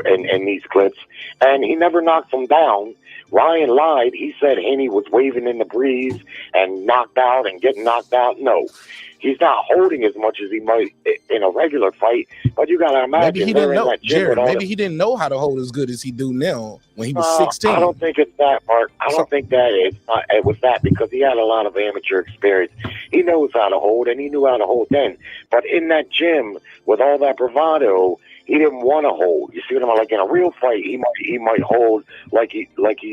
in these clips, and he never knocks him down. Ryan lied. He said Haney was waving in the breeze and knocked out and getting knocked out. No, he's not holding as much as he might in a regular fight. But you got to imagine maybe he didn't know, Jared. Maybe he didn't know how to hold as good as he do now when he was 16. I don't think it's that, Mark. I don't think that it was that because he had a lot of amateur experience. He knows how to hold, and he knew how to hold then. But in that gym with all that bravado, he didn't want to hold. You see what I mean? Like in a real fight, he might hold like he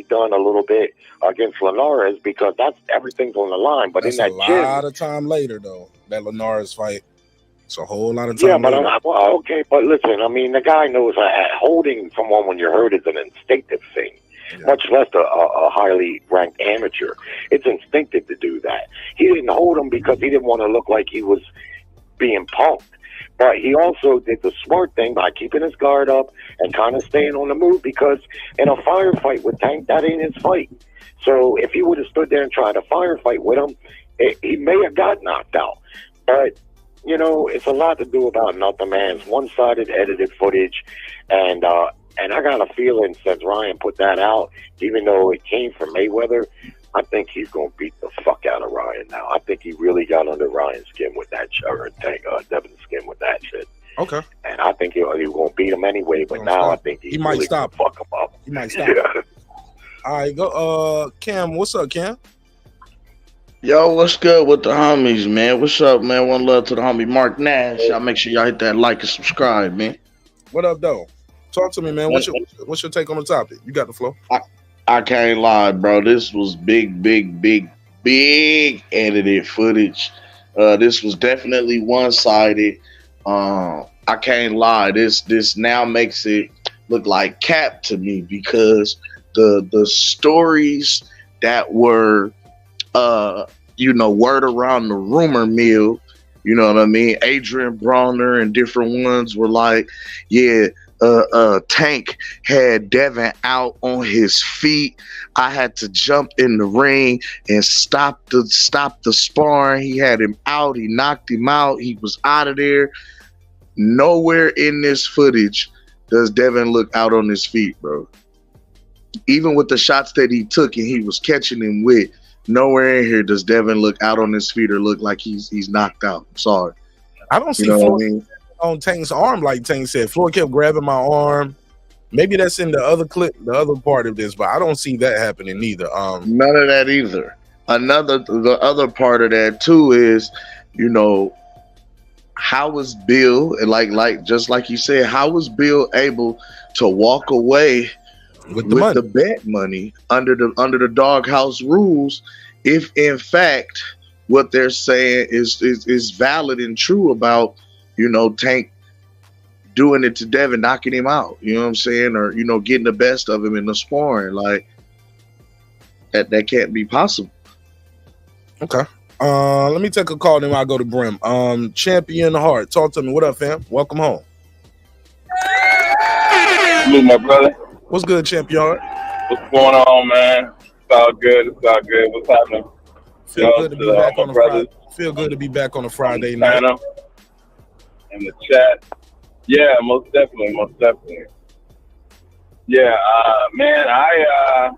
done a little bit against Linares because everything's on the line. But that's in that a gym, lot of time later though, that Linares fight. It's a whole lot of time. Yeah, but later. Okay, but listen, I mean, the guy knows holding someone when you're hurt is an instinctive thing. Yeah. Much less a highly ranked amateur. It's instinctive to do that. He didn't hold him because he didn't want to look like he was being punked. But he also did the smart thing by keeping his guard up and kind of staying on the move because in a firefight with Tank, that ain't his fight. So if he would have stood there and tried a firefight with him, he may have got knocked out. But, you know, it's a lot to do about nothing, man. It's one-sided edited footage. And I got a feeling since Ryan put that out, even though it came from Mayweather, I think he's going to beat the fuck out of Ryan now. I think he really got under Ryan's skin with that, or Devin's skin with that shit. Okay. And I think he won't beat him anyway, but now I think he might really stop. Fuck him up. He might stop. Yeah. All right, go. Cam, what's up, Cam? Yo, what's good with the homies, man? What's up, man? One love to the homie Mark Nash. Y'all make sure y'all hit that like and subscribe, man. What up, though? Talk to me, man. What's your take on the topic? You got the flow. I can't lie, bro. This was big edited footage. This was definitely one-sided. I can't lie. This now makes it look like cap to me because the stories that were word around the rumor mill, you know what I mean? Adrian Bronner and different ones were like, Tank had Devin out on his feet. I had to jump in the ring and stop the sparring. He had him out. He knocked him out. He was out of there. Nowhere in this footage does Devin look out on his feet, bro. Even with the shots that he took and he was catching him with, nowhere in here does Devin look out on his feet or look like he's knocked out. I'm sorry. I don't see Floyd on Tank's arm like Tank said. Floyd kept grabbing my arm. Maybe that's in the other clip, the other part of this, but I don't see that happening either. None of that either. The other part of that too is, how was Bill, and like just like you said, how was Bill able to walk away with the bet money under the doghouse rules if in fact what they're saying is valid and true about Tank doing it to Devin, knocking him out, you know what I'm saying, or getting the best of him in the sparring, like that can't be possible. Okay. Let me take a call, then I'll go to Brim. Champion Heart, talk to me. What up, fam? Welcome home. Hello, my brother. What's good, Champion Heart? What's going on, man? It's all good. What's happening? Feel good to be back on a Friday. Feel good to be back on a Friday night. In the chat. Yeah, most definitely. Yeah, man, I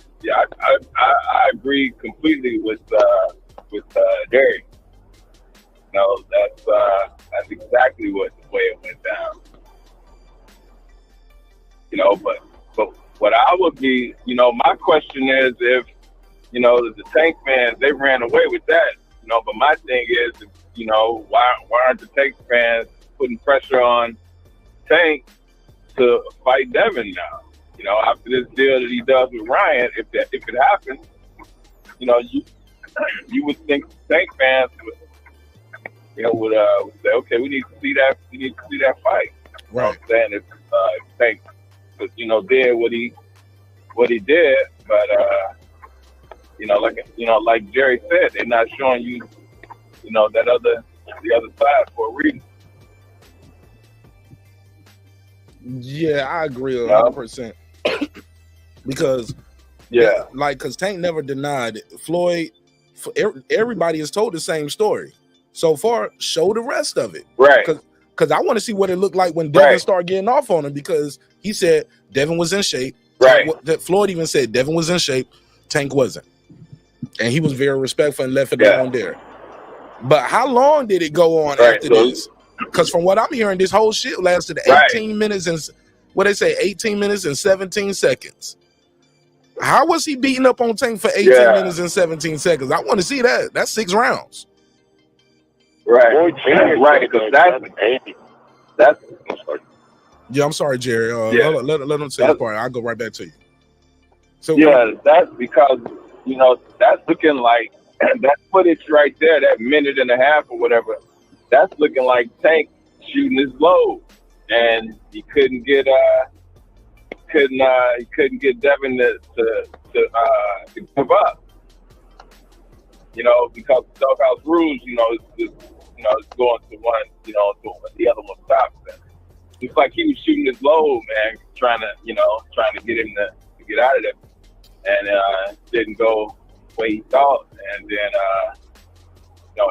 agree completely with Derek. That's exactly the way it went down. But what I would be, my question is if, the Tank fans, they ran away with that, but my thing is, why aren't the Tank fans putting pressure on Tank to fight Devin now? After this deal that he does with Ryan, if it happens, you would think Tank fans would say, okay, we need to see that fight. Right. Saying if Tank did what he did, but like Jerry said, they're not showing you, the other side for a reason. Yeah, I agree 100%. Because because Tank never denied it. Floyd, everybody has told the same story so far. Show the rest of it, right? Because I want to see what it looked like when Devin started getting off on him, because he said Devin was in shape. Right. That Floyd even said Devin was in shape, Tank wasn't, and he was very respectful and left it alone there. But how long did it go on after this? Because from what I'm hearing, this whole shit lasted 18 minutes and 18 minutes and 17 seconds. How was he beating up on Tank for 18 minutes and 17 seconds? I want to see that. That's 6 rounds. Right. Right. That's yeah, I'm sorry, Jerry. Let him say the part. I'll go right back to you. So that's because that's looking like that footage right there, that minute and a half or whatever. That's looking like Tank shooting his load, and he couldn't get Devin to give up. Because the doghouse rules, it's going to one, to the other one stops. It's like he was shooting his load, man, trying to get him to get out of there, and didn't go the way he thought. And then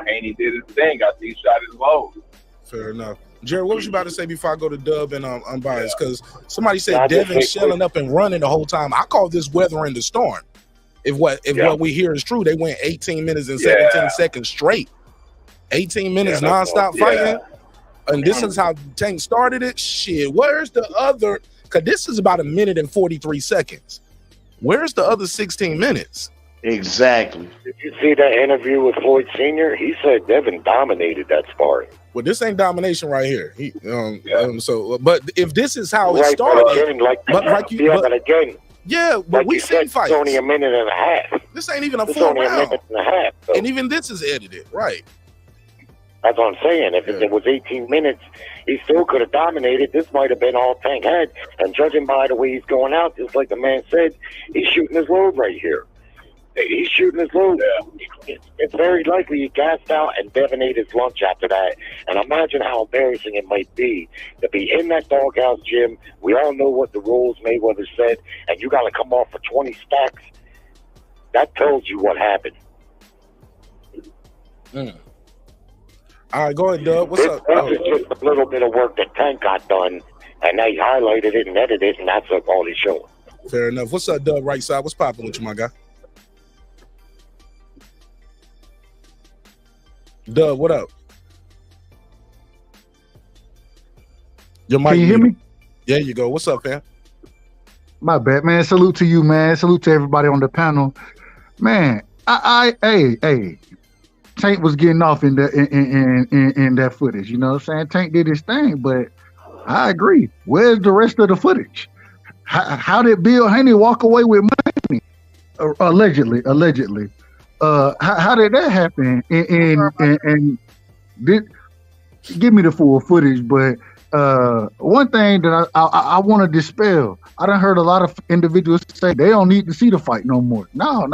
Haney did his thing. I think he shot his load. Fair enough. Jerry, what was you about to say before I go to Dub and Unbiased? Because somebody said Devin shelling up and running the whole time. I call this weathering the storm. If what we hear is true, they went 18 minutes and 17 seconds straight. 18 minutes nonstop fighting. And this is how Tank started it. Shit, where's the other? Because this is about 1 minute and 43 seconds. Where's the other 16 minutes? Exactly. Did you see that interview with Floyd Sr.? He said Devin dominated that sparring. Well, this ain't domination right here. But if this is how it started, but we seen fights. It's only 1.5 minutes. This ain't even a full round. And even this is edited, right? That's what I'm saying. If it was 18 minutes, he still could have dominated. This might have been all Tank had. And judging by the way he's going out, just like the man said, he's shooting his load right here. He's shooting his load. It's very likely he gassed out and Devin ate his lunch after that. And imagine how embarrassing it might be to be in that doghouse gym. We all know what the rules Mayweather said, and you got to come off for 20 stacks. That tells you what happened. All right, go ahead, Doug. What's up? This is just a little bit of work that Tank got done, and they highlighted it and edited it, and that's all he's showing. Fair enough. What's up, Doug? Right side. What's popping with you, my guy? Doug, what up? Can you hear me? There you go. What's up, fam? My bad, man. Salute to you, man. Salute to everybody on the panel, man. Hey. Tank was getting off in that footage. You know what I'm saying? Tank did his thing, but I agree. Where's the rest of the footage? How did Bill Haney walk away with money? Allegedly. How did that happen? And give me the full footage. But one thing that I want to dispel, I done heard a lot of individuals say they don't need to see the fight no more. No.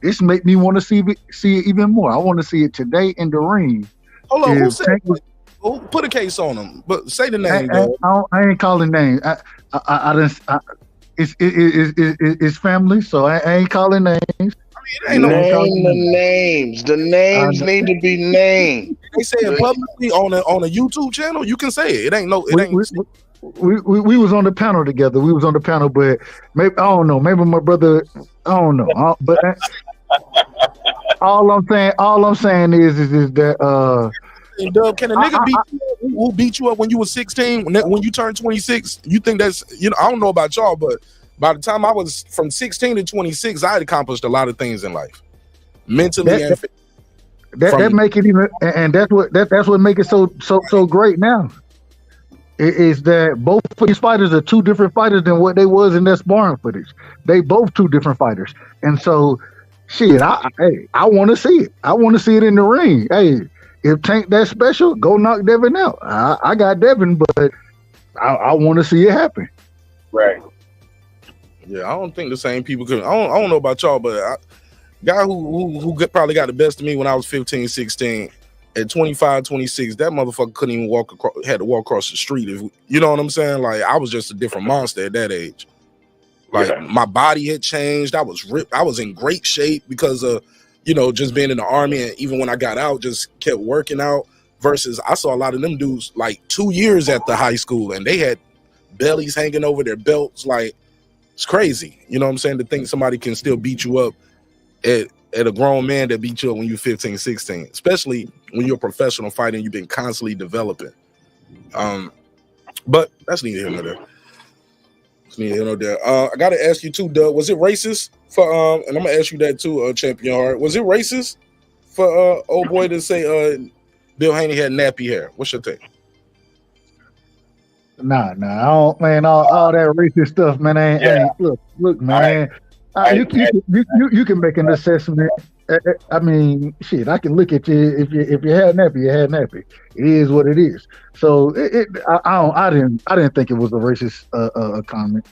This make me want to see it even more. I want to see it today in the ring. Hold on, who said? Who put a case on him? But say the name. I ain't calling names. It's family, so I ain't calling names. Name the names. The names need to be named. They say it publicly on a YouTube channel. You can say it. It ain't. We was on the panel together. We was on the panel, but maybe I don't know. Maybe my brother. I don't know. But all I'm saying is that. And Doug, can a nigga who beat you up when you were 16, when you turned 26? You think that's I don't know about y'all, but by the time I was from 16 to 26, I had accomplished a lot of things in life, mentally and physically. That make it even, and that's what make it so great now. Is that both of these fighters are two different fighters than what they was in that sparring footage. They both two different fighters, and so shit. I want to see it. I want to see it in the ring. Hey, if Tank that special, go knock Devin out. I got Devin, but I want to see it happen. Right. Yeah, I don't think the same people could. I don't know about y'all, but guy who probably got the best of me when I was 15, 16, at 25, 26, that motherfucker couldn't even walk across, had to walk across the street. If you know what I'm saying? Like, I was just a different monster at that age. Like, my body had changed. I was ripped. I was in great shape because of, you know, just being in the Army, and even when I got out, just kept working out. Versus, I saw a lot of them dudes like 2 years at the high school, and they had bellies hanging over their belts. Like, it's crazy. You know what I'm saying? To think somebody can still beat you up at a grown man that beat you up when you're 15, 16, especially when you're a professional fighter and you've been constantly developing. But that's neither here nor there. It's neither here nor there. I got to ask you too, Doug, was it racist for, and I'm going to ask you that too, Champion Heart, was it racist for old boy to say Bill Haney had nappy hair? What's your take? Nah, I don't, man. All that racist stuff, man. Look, man. You can make an assessment. I mean, shit. I can look at you. If you had nappy, you had nappy. It is what it is. So I didn't think it was a racist comment.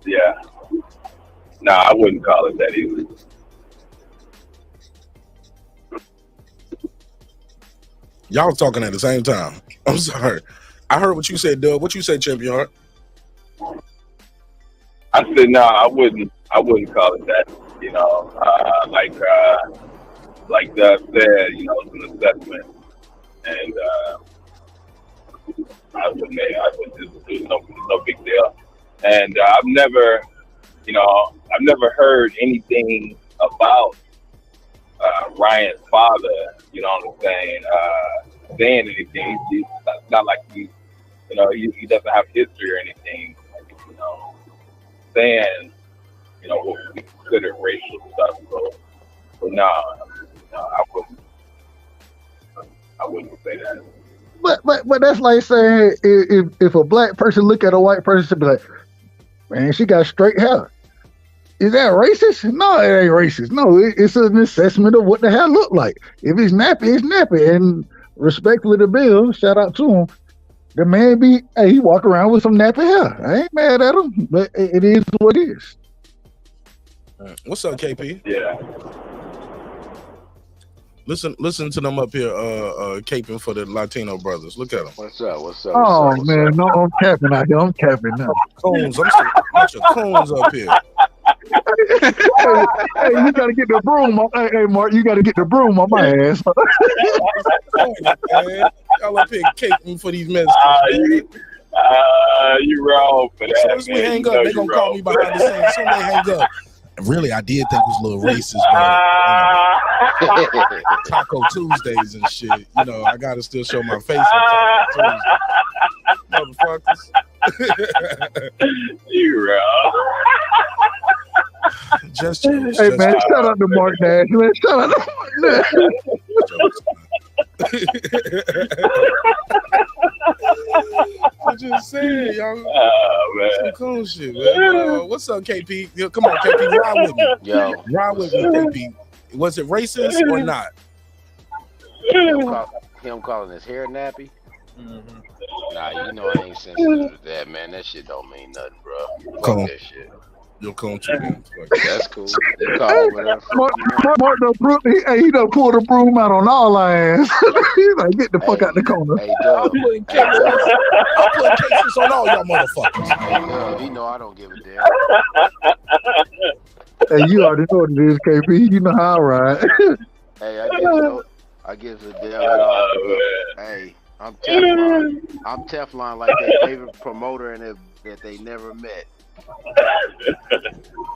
Yeah. No, I wouldn't call it that either. Y'all talking at the same time. I'm sorry. I heard what you said, Doug. What you said, Champion Heart? I said no. I wouldn't call it that. You know, like Doug said, you know, it's an assessment, and I wouldn't just do no big deal. And I've never heard anything about Ryan's father. You know what I'm saying? Saying anything. He's not like he doesn't have history or anything. Like, you know, saying, you know, what we consider racial stuff. So no, I wouldn't say that. But that's like saying if a black person look at a white person and be like, man, she got straight hair. Is that racist? No, it ain't racist. No, it's an assessment of what the hair look like. If it's nappy, it's nappy. And respectfully to Bill, shout out to him. The man he walk around with some nappy hair. I ain't mad at him, but it is what it is. What's up, KP? Yeah. Listen to them up here, caping for the Latino brothers. Look at them. What's up? Oh man, no, I'm capping out here. I'm capping now. Cones, I'm seeing a bunch of cones up here. Hey, you gotta get the broom. Hey, Mark, you gotta get the broom on my ass. Y'all up here caping for these messages. You wrong for that. As soon as we hang up, they gonna call me behind the scenes. As soon as they hang up. Really, I did think it was a little racist, but Taco Tuesdays and shit. You know, I gotta still show my face on Taco Tuesdays. Motherfuckers. You wrong. Just hey man, shout out to Mark Nash. Man, shout out to Mark Nash. I'm just saying, y'all. Oh, man. Some cool shit, man. What's up, KP? Yo, come on, KP, ride with me. Yo, ride with me, KP. Was it racist or not? Him calling his hair nappy? Mm-hmm. Nah, you know I ain't sensitive to that, man. That shit don't mean nothing, bro. Fuck that shit. You'll come to me. That's cool. Mark he done pulled the broom out on all our ass. He's like, get the fuck out the corner. Hey, Doug. I'm putting cases on all y'all motherfuckers. Hey, Doug, you know I don't give a damn. Hey, you already know what it is, KP. You know how I ride. Hey, I give a damn at all. Hey, I'm Teflon. I'm Teflon like their favorite promoter and that they never met.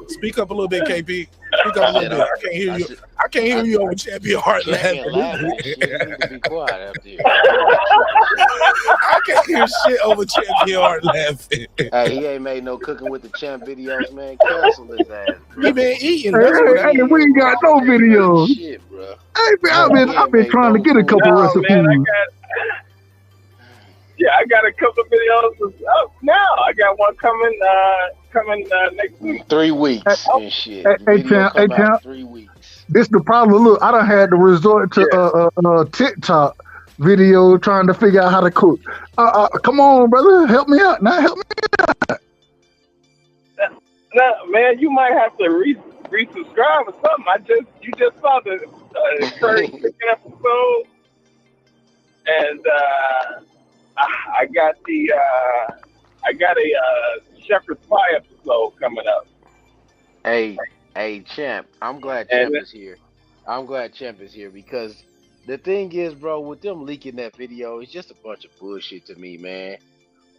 Speak up a little bit, KP. Speak up a little bit. I can't hear you. I can't hear you over Champion Heart laughing. You need to be quiet after you. I can't hear shit over Champion Heart laughing. Hey, he ain't made no cooking with the champ videos, man. Cancel his ass, bro. He been eating. Hey, we ain't got no videos. Shit, bro. Hey, I've been trying to get a couple recipes. Man, I got a couple of videos up now. I got one coming next week. 3 weeks and shit. Hey, Champ. 3 weeks. This the problem. Look, I done had to resort to TikTok video trying to figure out how to cook. Come on, brother, help me out. Now help me out. No, man, you might have to resubscribe or something. You just saw the Curry episode, and I got a Shepherd's Pie episode coming up. Hey, Champ, I'm glad Champ is here. I'm glad Champ is here because the thing is, bro, with them leaking that video, it's just a bunch of bullshit to me, man.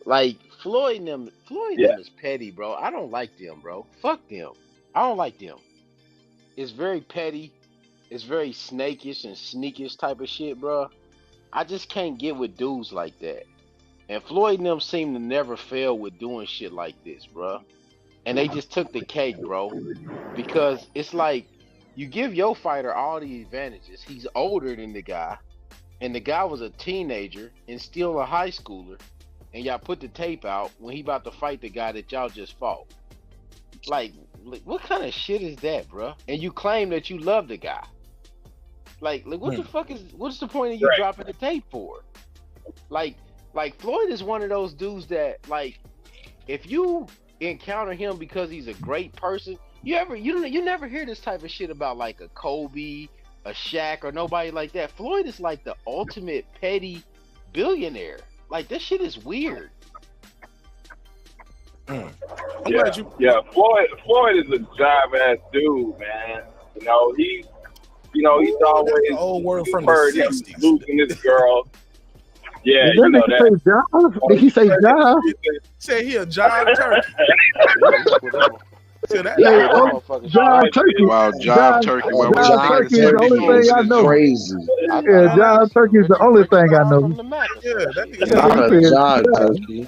Like Floyd and them is petty, bro. I don't like them, bro. Fuck them. I don't like them. It's very petty. It's very snakish and sneakish type of shit, bro. I just can't get with dudes like that. And Floyd and them seem to never fail with doing shit like this, bro. And they just took the cake, bro. Because it's like you give your fighter all the advantages. He's older than the guy. And the guy was a teenager and still a high schooler. And y'all put the tape out when he about to fight the guy that y'all just fought. Like what kind of shit is that, bro? And you claim that you love the guy. Like what the fuck what's the point of you dropping the tape for? Like Floyd is one of those dudes that, like, if you encounter him because he's a great person, you never hear this type of shit about like a Kobe, a Shaq, or nobody like that. Floyd is like the ultimate petty billionaire. Like, this shit is weird. Yeah, Floyd is a jive ass dude, man. He's always the old word from heard the him 60s. losing this girl. Yeah, Did that. Did he say jive? Say he a jive turkey. Jive turkey. Wow, jive turkey. Wow, Jive turkey is the only thing I know. Crazy. Yeah, jive turkey is the only thing I know. Yeah, that nigga Not a jive turkey.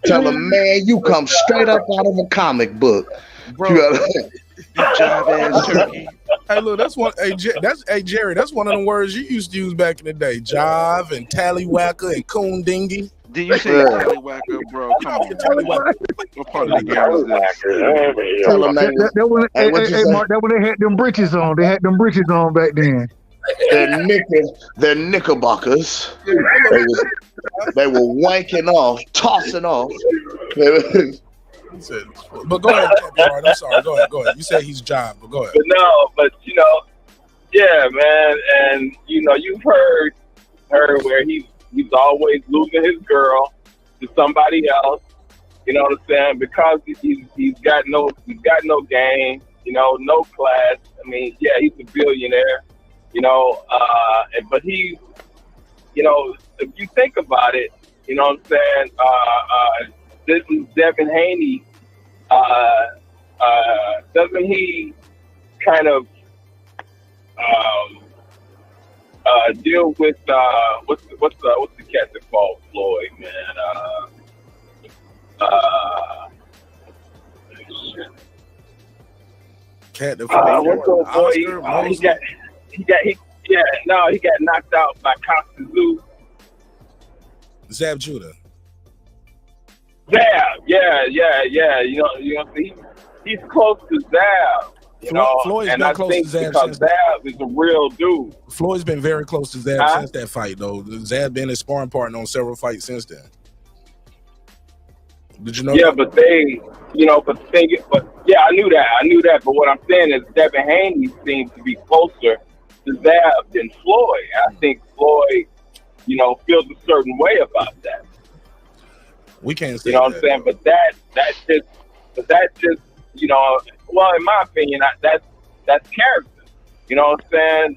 Tell him, man, you come straight up out of a comic book, bro. Jive ass turkey. Hey, look, that's one. Hey, Jerry, that's one of the words you used to use back in the day. Jive and tallywhacker and coon dingy. Did you say tallywhacker, bro? Come on. What part of the game is this? Tell him Mark, that when they had them britches on. They had them britches on back then. They're knickerbockers. They were wanking off, tossing off. But go ahead, Bart. I'm sorry. Go ahead. You say he's jive, but go ahead. Yeah, man, and you've heard where he's always losing his girl to somebody else. You know what I'm saying? Because he's got no game, no class. I mean, yeah, he's a billionaire, but he, if you think about it, you know what I'm saying? This is Devin Haney. Doesn't he kind of deal with what's the cat that fought Floyd, man? Cat that fought Floyd. He got knocked out by Costa Zab Judah. Zab, yeah. He's close to Zab. Floyd's and been I close think to Zab because Zab is a real dude. Floyd's been very close to Zab since that fight, though. Zab been his sparring partner on several fights since then. Did you know? Yeah, that? but I knew that. But what I'm saying is Devin Haney seems to be closer to Zab than Floyd. I think Floyd, feels a certain way about that. We can't say what I'm saying? But that's just, well, in my opinion, that's character. You know what I'm saying?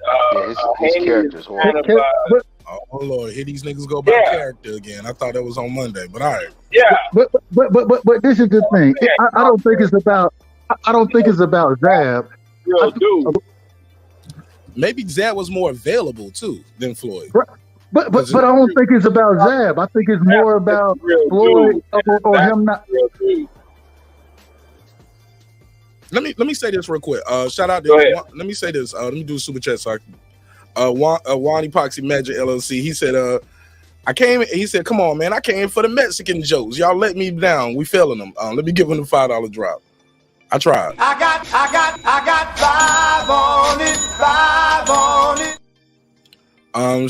His character's kind of, oh Lord, here these niggas go by character again. I thought that was on Monday, but all right. Yeah. But this is the thing. I don't think it's about. I don't think it's about Zab. Real dude. Maybe Zab was more available too than Floyd. But I don't think it's about Zab. I think it's more about Floyd or him not. Let me say this real quick. Shout out to let me say this. Let me do a super chat so I can. Juan Epoxy Magic LLC. He said, he said, come on, man, I came for the Mexican jokes. Y'all let me down. We failing them. Let me give him the $5 drop. I tried. I got 5 on it.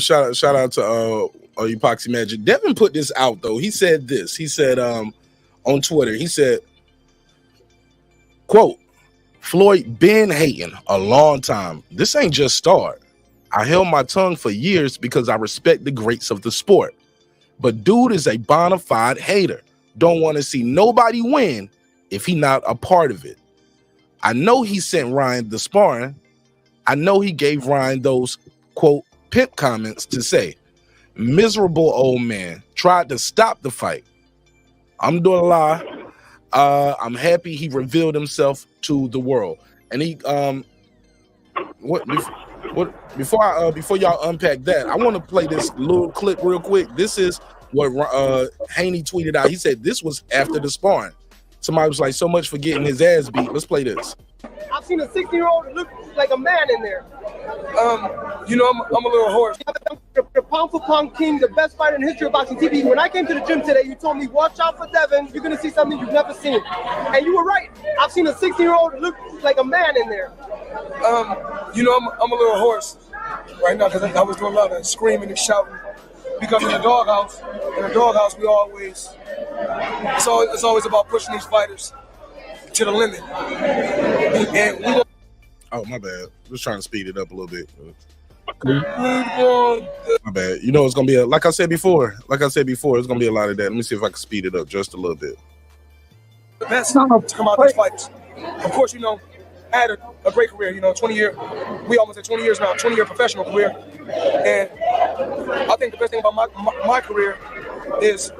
Shout out to Oh, Epoxy Magic. Devin put this out though. He said this. He said on Twitter. He said, "Quote: Floyd been hating a long time. This ain't just start. I held my tongue for years because I respect the greats of the sport. But dude is a bona fide hater. Don't want to see nobody win if he not a part of it. I know he sent Ryan the sparring. I know he gave Ryan those, quote, pimp comments to say, miserable old man, tried to stop the fight. I'm doing a lie. I'm happy he revealed himself to the world." And he before y'all unpack that, I want to play this little clip real quick. This is what Haney tweeted out. He said this was after the sparring. Somebody was like, "So much for getting his ass beat." Let's play this. I've seen a 16-year-old look like a man in there. I'm a little hoarse. The pound for pound king, the best fighter in the history of boxing TV. When I came to the gym today, you told me, watch out for Devin. You're going to see something you've never seen. And you were right. I've seen a 16-year-old look like a man in there. I'm a little hoarse right now because I was doing a lot of screaming and shouting. Because in the doghouse, we always, it's always about pushing these fighters to the limit. And oh, my bad. Just trying to speed it up a little bit. My bad. You know, it's gonna be like I said before. It's gonna be a lot of that. Let me see if I can speed it up just a little bit. The best to come out these fights. Of course, I had a great career. 20-year. We almost at 20 years now. 20-year professional career. And I think the best thing about my career is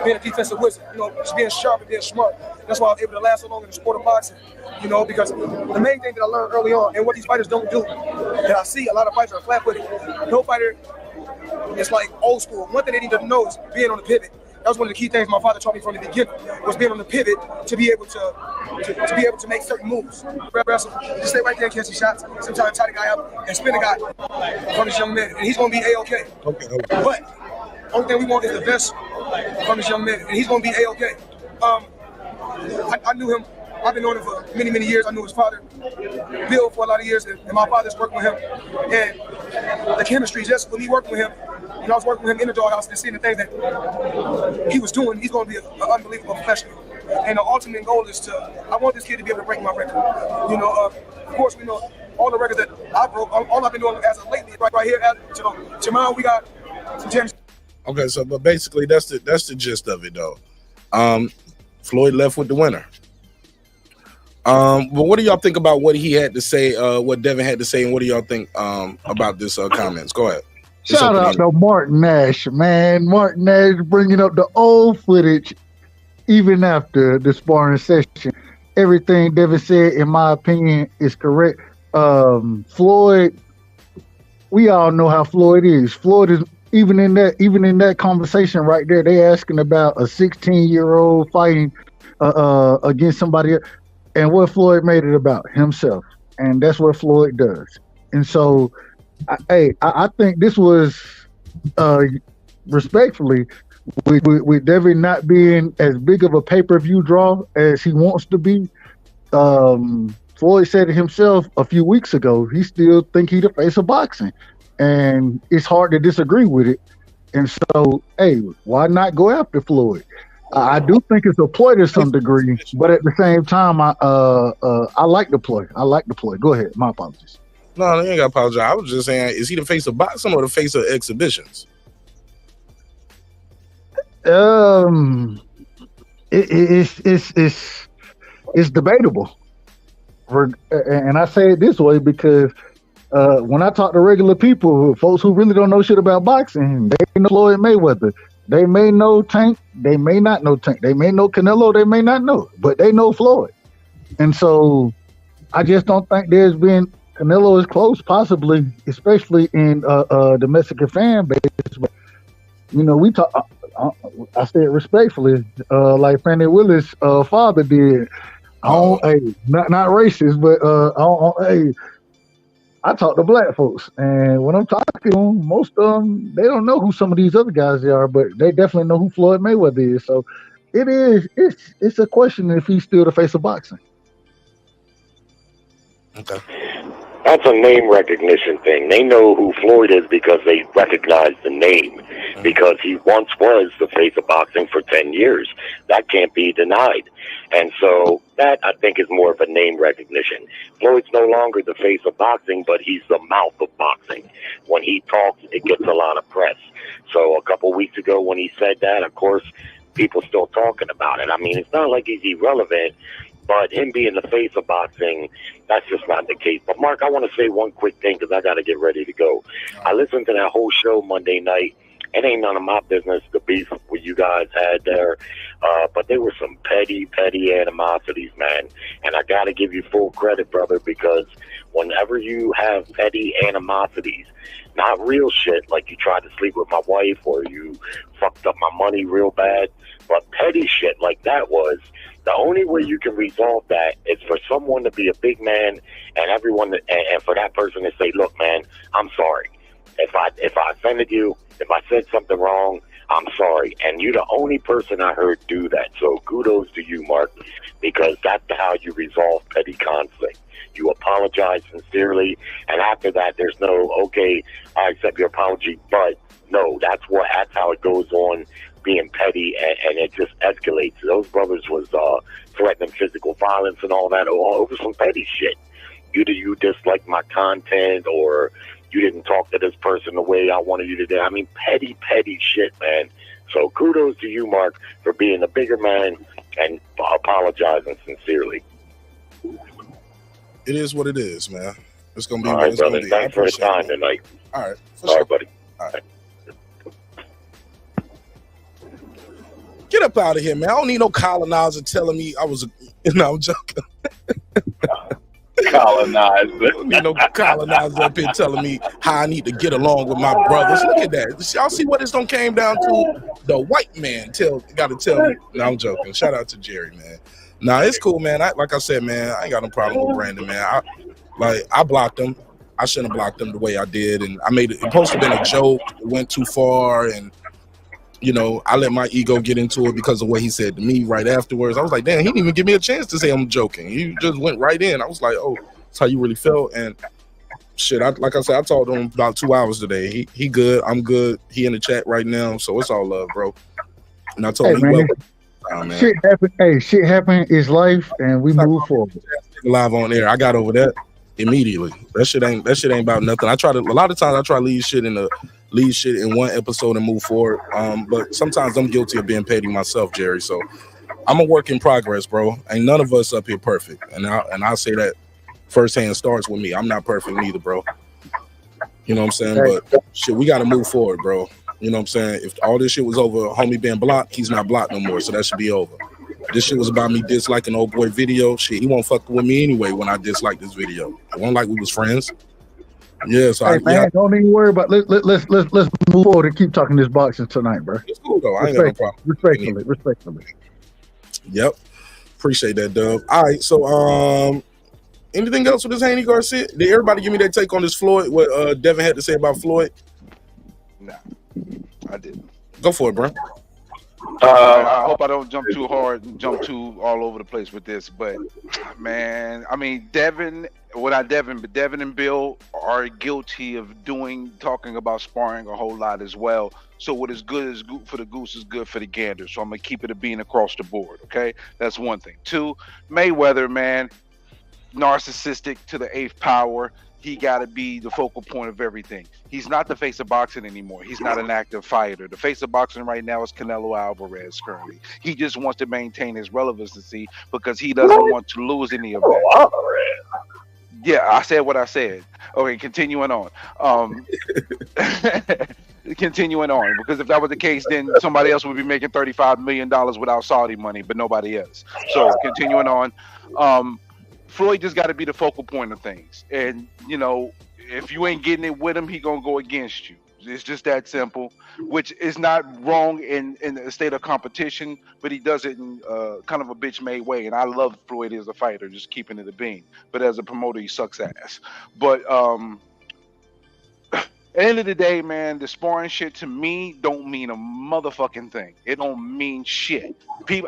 being a defensive wizard. Just being sharp and being smart. That's why I was able to last so long in the sport of boxing. Because the main thing that I learned early on, and what these fighters don't do, that I see a lot of fighters are flat-footed. No fighter is like old school. One thing they need to know is being on the pivot. That was one of the key things my father taught me from the beginning, was being on the pivot to be able to make certain moves. Wrestle, just stay right there and catch the shots. Sometimes tie the guy up and spin the guy from this young man, and he's going to be A-okay. Okay. But only thing we want is the best from this young man, and he's going to be A-okay. I knew him. I've been knowing him for many, many years. I knew his father, Bill, for a lot of years, and my father's working with him. And the chemistry, just with me working with him, I was working with him in the doghouse and seeing the things that he was doing. He's going to be an unbelievable professional. And the ultimate goal is I want this kid to be able to break my record. Of course, we know all the records that I broke. All I've been doing as of lately, right here, tomorrow we got some championships. Okay, so but basically that's the gist of it though. Floyd left with the winner. But what do y'all think about what he had to say, what Devin had to say, and what do y'all think about this comments? Go ahead. Shout out to Martin Nash, man. Martin Nash bringing up the old footage even after the sparring session. Everything Devin said, in my opinion, is correct. Floyd, we all know how Floyd is. Floyd is even in that conversation right there. They asking about a 16-year-old fighting against somebody else. And what Floyd made it about himself, and that's what Floyd does. And so, I think this was, respectfully, with Devin not being as big of a pay-per-view draw as he wants to be. Floyd said it himself a few weeks ago. He still think he the face of boxing, and it's hard to disagree with it. And so, why not go after Floyd? I do think it's a ploy to some degree, but at the same time, I like the ploy. Go ahead. My apologies. No, you ain't got to apologize. I was just saying, is he the face of boxing or the face of exhibitions? It's debatable, and I say it this way because when I talk to regular people, folks who really don't know shit about boxing, they know Floyd Mayweather. They may know Tank, they may not know Tank. They may know Canelo, they may not know, but they know Floyd. And so I just don't think there's been, Canelo is close, possibly, especially in the Mexican fan base. But, we talk, I say it respectfully, like Fannie Willis' father did. Not racist, but I talk to black folks, and when I'm talking to them, most of them, they don't know who some of these other guys are, but they definitely know who Floyd Mayweather is. So it's a question if he's still the face of boxing. Okay. That's a name recognition thing. They know who Floyd is because they recognize the name, because he once was the face of boxing for 10 years. That can't be denied. And so that, I think, is more of a name recognition. Floyd's no longer the face of boxing, but he's the mouth of boxing. When he talks, it gets a lot of press. So a couple weeks ago when he said that, of course, people still talking about it. I mean, it's not like he's irrelevant, but him being the face of boxing, that's just not the case. But, Mark, I want to say one quick thing because I got to get ready to go. I listened to that whole show Monday night. It ain't none of my business, the beef what you guys had there. But there were some petty animosities, man. And I got to give you full credit, brother, because whenever you have petty animosities, not real shit like you tried to sleep with my wife or you fucked up my money real bad, but petty shit like that was, the only way you can resolve that is for someone to be a big man and everyone, and for that person to say, look, man, I'm sorry. If I offended you, if I said something wrong, I'm sorry. And you're the only person I heard do that. So kudos to you, Mark, because that's how you resolve petty conflict. You apologize sincerely, and after that, there's no, okay, I accept your apology, but no, that's how it goes on, being petty, and it just escalates. Those brothers was threatening physical violence and all that over some petty shit. You disliked my content, or you didn't talk to this person the way I wanted you to do. I mean, petty shit, man. So kudos to you, Mark, for being a bigger man and apologizing sincerely. It is what it is, man. It's gonna be all what right, it's brother. gonna be. Thanks for the time tonight. All right, all right, buddy. All right. Get up out of here, man. I don't need no colonizer telling me I was I'm joking. Colonizer. I don't need no colonizer up here telling me how I need to get along with my brothers. Look at that. Y'all see what this don't came down to? The white man got to tell me. No, I'm joking. Shout out to Jerry, man. Nah, it's cool, man. Like I said, man, I ain't got no problem with Brandon, man. I blocked him. I shouldn't have blocked him the way I did, and I made it. It supposed to have been a joke. It went too far, and I let my ego get into it because of what he said to me right afterwards. I was like, damn, he didn't even give me a chance to say I'm joking. He just went right in. I was like, oh, that's how you really felt. And shit, like I said, I talked to him about 2 hours today. He good. I'm good. He in the chat right now, so it's all love, bro. And I told him, man, man. Shit happen. Hey, shit happen. It's life, and we move forward. Live on air. I got over that immediately. That shit ain't about nothing. A lot of times I try to leave shit in one episode and move forward. But sometimes I'm guilty of being petty myself, Jerry. So I'm a work in progress, bro. Ain't none of us up here perfect. And I say that firsthand. Starts with me. I'm not perfect neither, bro. You know what I'm saying? But shit, we gotta move forward, bro. You know what I'm saying? If all this shit was over, homie being blocked, he's not blocked no more. So that should be over. This shit was about me disliking old boy video. Shit, he won't fuck with me anyway when I dislike this video. It wasn't like we was friends. Yeah, so don't even worry about. Let's move forward and keep talking this boxing tonight, bro. It's cool though. I ain't got no problem. Respectfully. Yep. Appreciate that, Dub. All right, so anything else with this Haney Garcia? Did everybody give me their take on this Floyd? What Devin had to say about Floyd? Nah, I didn't. Go for it, bro. I hope I don't jump too hard and jump too all over the place with this, but man, I mean, Devin and Bill are guilty of talking about sparring a whole lot as well. So what is good for the goose is good for the gander. So I'm gonna keep it a bean across the board. Okay, that's one thing. Two, Mayweather, man, narcissistic to the eighth power. He got to be the focal point of everything. He's not the face of boxing anymore. He's not an active fighter. The face of boxing right now is Canelo Alvarez currently. He just wants to maintain his relevancy because he doesn't want to lose any of that. Yeah, I said what I said. Okay, continuing on. Continuing on, because if that was the case, then somebody else would be making $35 million without Saudi money, but nobody else. So continuing on. Floyd just got to be the focal point of things. And, if you ain't getting it with him, he going to go against you. It's just that simple, which is not wrong in a state of competition, but he does it in kind of a bitch-made way. And I love Floyd as a fighter, just keeping it a bean. But as a promoter, he sucks ass. But At the end of the day, man, the sparring shit to me don't mean a motherfucking thing. It don't mean shit.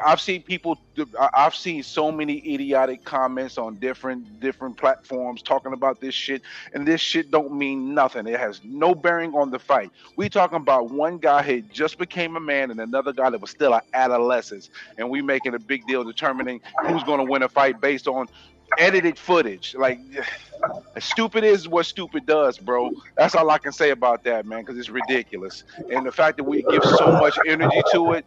I've seen so many idiotic comments on different platforms talking about this shit, and this shit don't mean nothing. It has no bearing on the fight. We talking about one guy who just became a man and another guy that was still an adolescent, and we making a big deal determining who's going to win a fight based on edited footage. Like, as stupid is what stupid does, bro. That's all I can say about that, man, because it's ridiculous. And the fact that we give so much energy to it,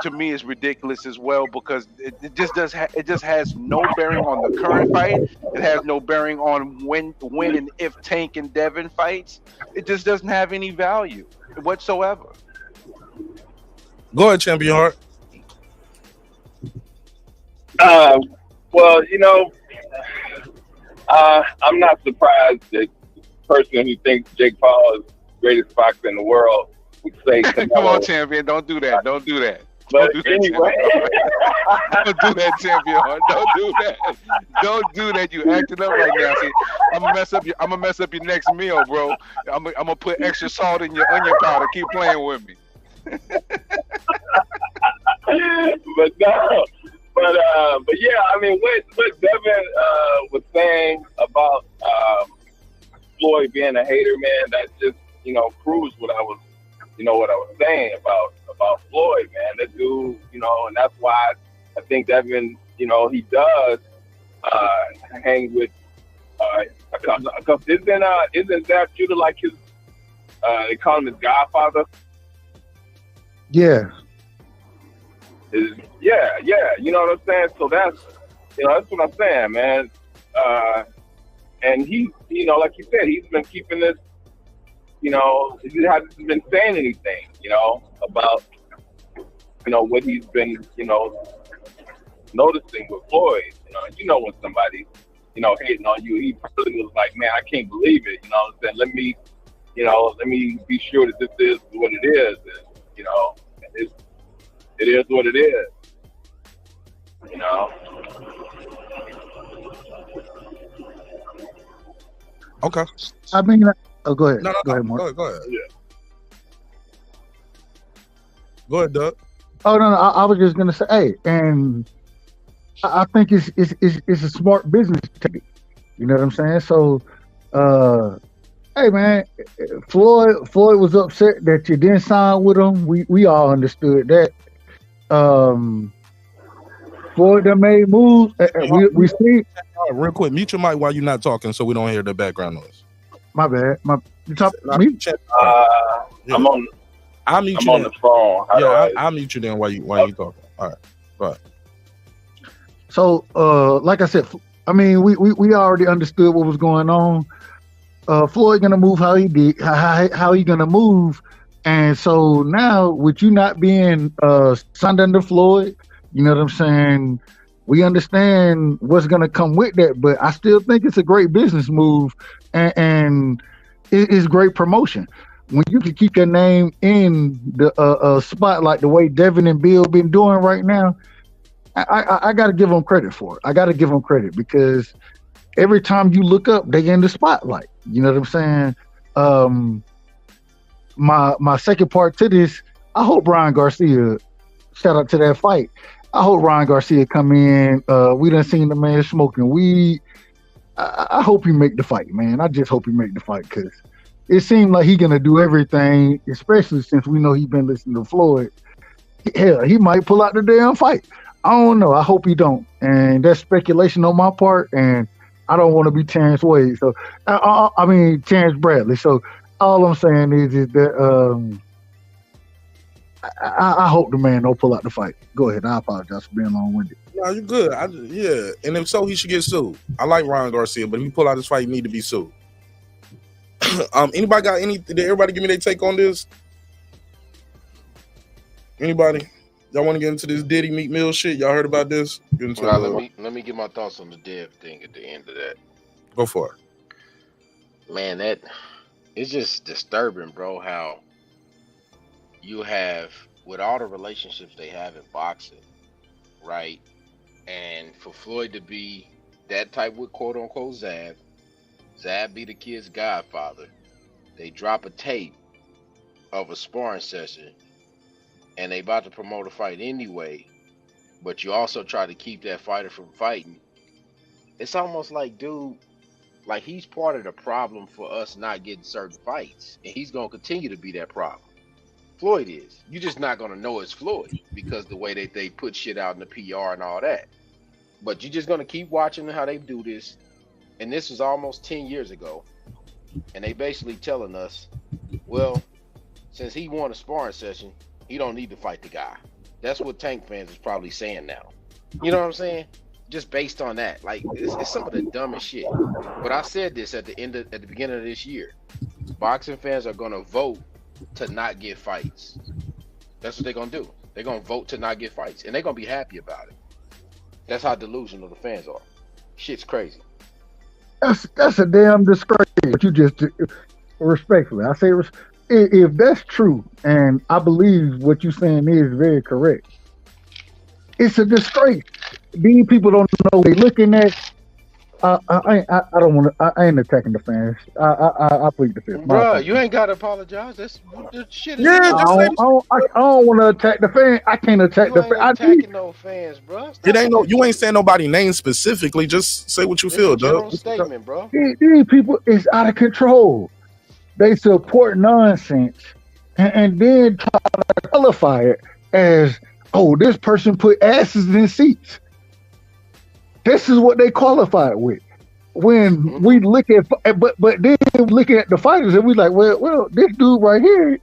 to me, is ridiculous as well, because it just has no bearing on the current fight. It has no bearing on when and if Tank and Devin fights. It just doesn't have any value whatsoever. Go ahead, Champion Heart. Well, I'm not surprised that the person who thinks Jake Paul is the greatest boxer in the world would say Canelo. Come on, Champion, don't do that. Don't do that. But Don't do anyway, that, don't do that, Champion Heart. Don't do that. Don't do that. You acting up right now. See, I'm gonna mess up your next meal, bro. I'm gonna put extra salt in your onion powder. Keep playing with me. but no. But yeah, I mean, what Devin was saying about Floyd being a hater, man, that just proves what I was saying about Floyd, man. That dude, and that's why I think Devin, he does hang with because isn't that Judah like his they call him his godfather? Yeah. Yeah, you know what I'm saying? So that's what I'm saying, man. And he, like you said, he's been keeping this, he hasn't been saying anything, about, what he's been, noticing with Floyd. When somebody, hating on you, he really was like, man, I can't believe it. You know what I'm saying? Let me be sure that this is what it is. And, it is what it is. Okay. I mean, go ahead. No, go ahead, Mark. Go ahead. Yeah. Go ahead, Doug. Oh no, I was just gonna say, hey, and I think it's a smart business take. You know what I'm saying? So, hey man, Floyd was upset that you didn't sign with him. We all understood that. Floyd that made moves. We see. Real quick, mute your mic while you're not talking, so we don't hear the background noise. My bad. You talk me? I'll mute you on the phone. I'll mute you then while you talking. All right. Right. So, like I said, I mean, we already understood what was going on. Floyd gonna move how he did, how he gonna move, and so now with you not being signed under Floyd, you know what I'm saying? We understand what's gonna come with that, but I still think it's a great business move, and it is great promotion. When you can keep your name in the spotlight the way Devin and Bill been doing right now, I got to give them credit for it. I got to give them credit because every time you look up, they in the spotlight. You know what I'm saying? My second part to this, I hope Ryan Garcia, shout out to that fight. I hope Ryan Garcia come in. We done seen the man smoking weed. I hope he make the fight, man. I just hope he make the fight because it seemed like he gonna do everything, especially since we know he been listening to Floyd. Hell, he might pull out the damn fight. I don't know. I hope he don't. And that's speculation on my part. And I don't want to be Terence Wade. So I mean Terence Bradley. So all I'm saying is that I hope the man don't pull out the fight. Go ahead. I apologize for being long-winded. No, you're good. Yeah. And if so, he should get sued. I like Ryan Garcia, but if he pull out this fight, he need to be sued. Anybody got any? Did everybody give me their take on this? Anybody? Y'all want to get into this Diddy Meek Mill shit? Y'all heard about this? Well, let me get my thoughts on the Dev thing at the end of that. Go for it. Man, that it's just disturbing, bro, how you have, with all the relationships they have in boxing, right? And for Floyd to be that type with quote unquote Zab be the kid's godfather, they drop a tape of a sparring session and they about to promote a fight anyway, but you also try to keep that fighter from fighting, it's almost like, dude, like he's part of the problem for us not getting certain fights, and he's gonna continue to be that problem. Floyd is. You're just not gonna know it's Floyd because the way that they put shit out in the PR and all that. But you're just gonna keep watching how they do this, and this was almost 10 years ago, and they basically telling us, well, since he won a sparring session, he don't need to fight the guy. That's what Tank fans is probably saying now. You know what I'm saying? Just based on that, like it's some of the dumbest shit. But I said this at the beginning of this year. Boxing fans are gonna vote to not get fights. That's what they're gonna do. They're gonna vote to not get fights, and they're gonna be happy about it. That's how delusional the fans are. Shit's crazy. That's a damn disgrace. But you just respectfully, I say, if that's true, and I believe what you're saying is very correct, it's a disgrace. These people don't know what they're looking at. I don't want to. I ain't attacking the fans. I plead the fifth. Bro, you ain't gotta apologize. That's the shit. Yeah, I don't want to attack the fan. I can't attack the fan. Attacking no fans, bro. It ain't no. You ain't saying nobody name specifically. Just say what you feel, dog. Statement, bro. These people is out of control. They support nonsense and then try to qualify it as, oh, this person put asses in seats. This is what they qualify it with. When we look at, but then looking at the fighters, and we like, well, this dude right here,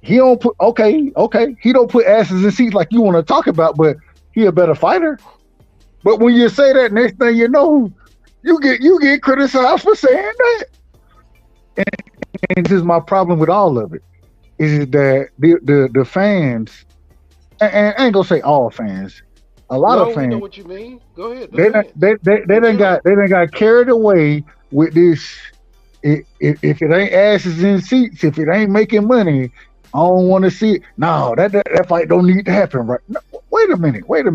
he don't put he don't put asses in seats like you want to talk about, but he a better fighter. But when you say that, next thing you know, you get criticized for saying that. And this is my problem with all of it, is that the fans, and I ain't gonna say all fans, a lot of fans. Know what you mean? Go ahead. They done got carried away with this. If it ain't asses in seats, if it ain't making money, I don't want to see it. No, that fight don't need to happen, right? No, wait a minute. I'm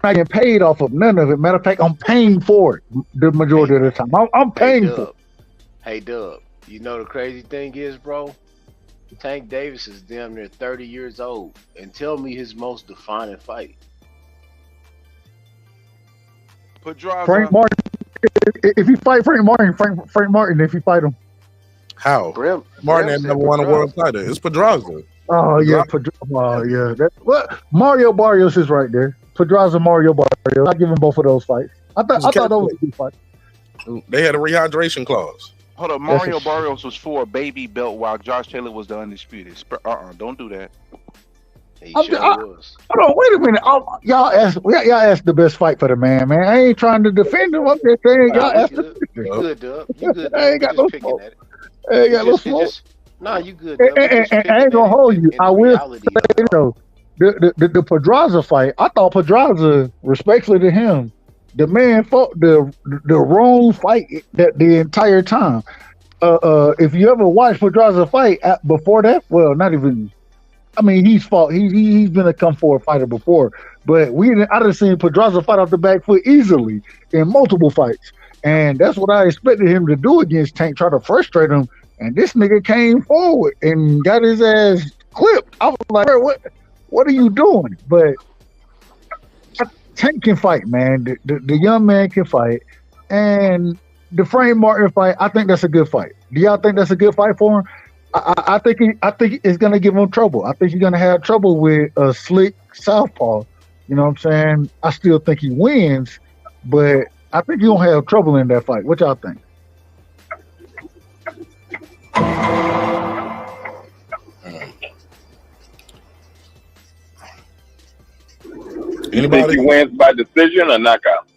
not getting paid off of none of it. Matter of fact, I'm paying for it the majority of the time. I'm paying for it. Hey, Dub, you know the crazy thing is, bro? Tank Davis is damn near 30 years old. And tell me his most defining fight. Frank Martin. If you fight Frank Martin, if you fight him. How? Martin had never won a world title. It's Pedraza. Oh, yeah. What? Mario Barrios is right there. Pedraza, Mario Barrios. I give him both of those fights. I thought those were good fights. They had a rehydration clause. Hold up, Mario Barrios was for a baby belt while Josh Taylor was the undisputed. Don't do that. Hold on, wait a minute. Y'all asked the best fight for the man. I ain't trying to defend him. I'm just saying y'all asked the You good, Dub. You good. I ain't got no smoke. I ain't got no smoke. Nah, you good. And I ain't gonna hold you. I will say, the Pedraza fight, I thought Pedraza, respectfully to him, the man fought the wrong fight that the entire time. If you ever watched Pedraza fight before that, well, not even. I mean, he's fought. He's been a come forward fighter before, but I done seen Pedraza fight off the back foot easily in multiple fights, and that's what I expected him to do against Tank, try to frustrate him. And this nigga came forward and got his ass clipped. I was like, what are you doing? But Tank can fight, man. The young man can fight. And the Frank Martin fight, I think that's a good fight. Do y'all think that's a good fight for him? I think it's gonna give him trouble. I think he's gonna have trouble with a slick southpaw. You know what I'm saying? I still think he wins, but I think he'll have trouble in that fight. What y'all think? You think he wins by decision or knockout?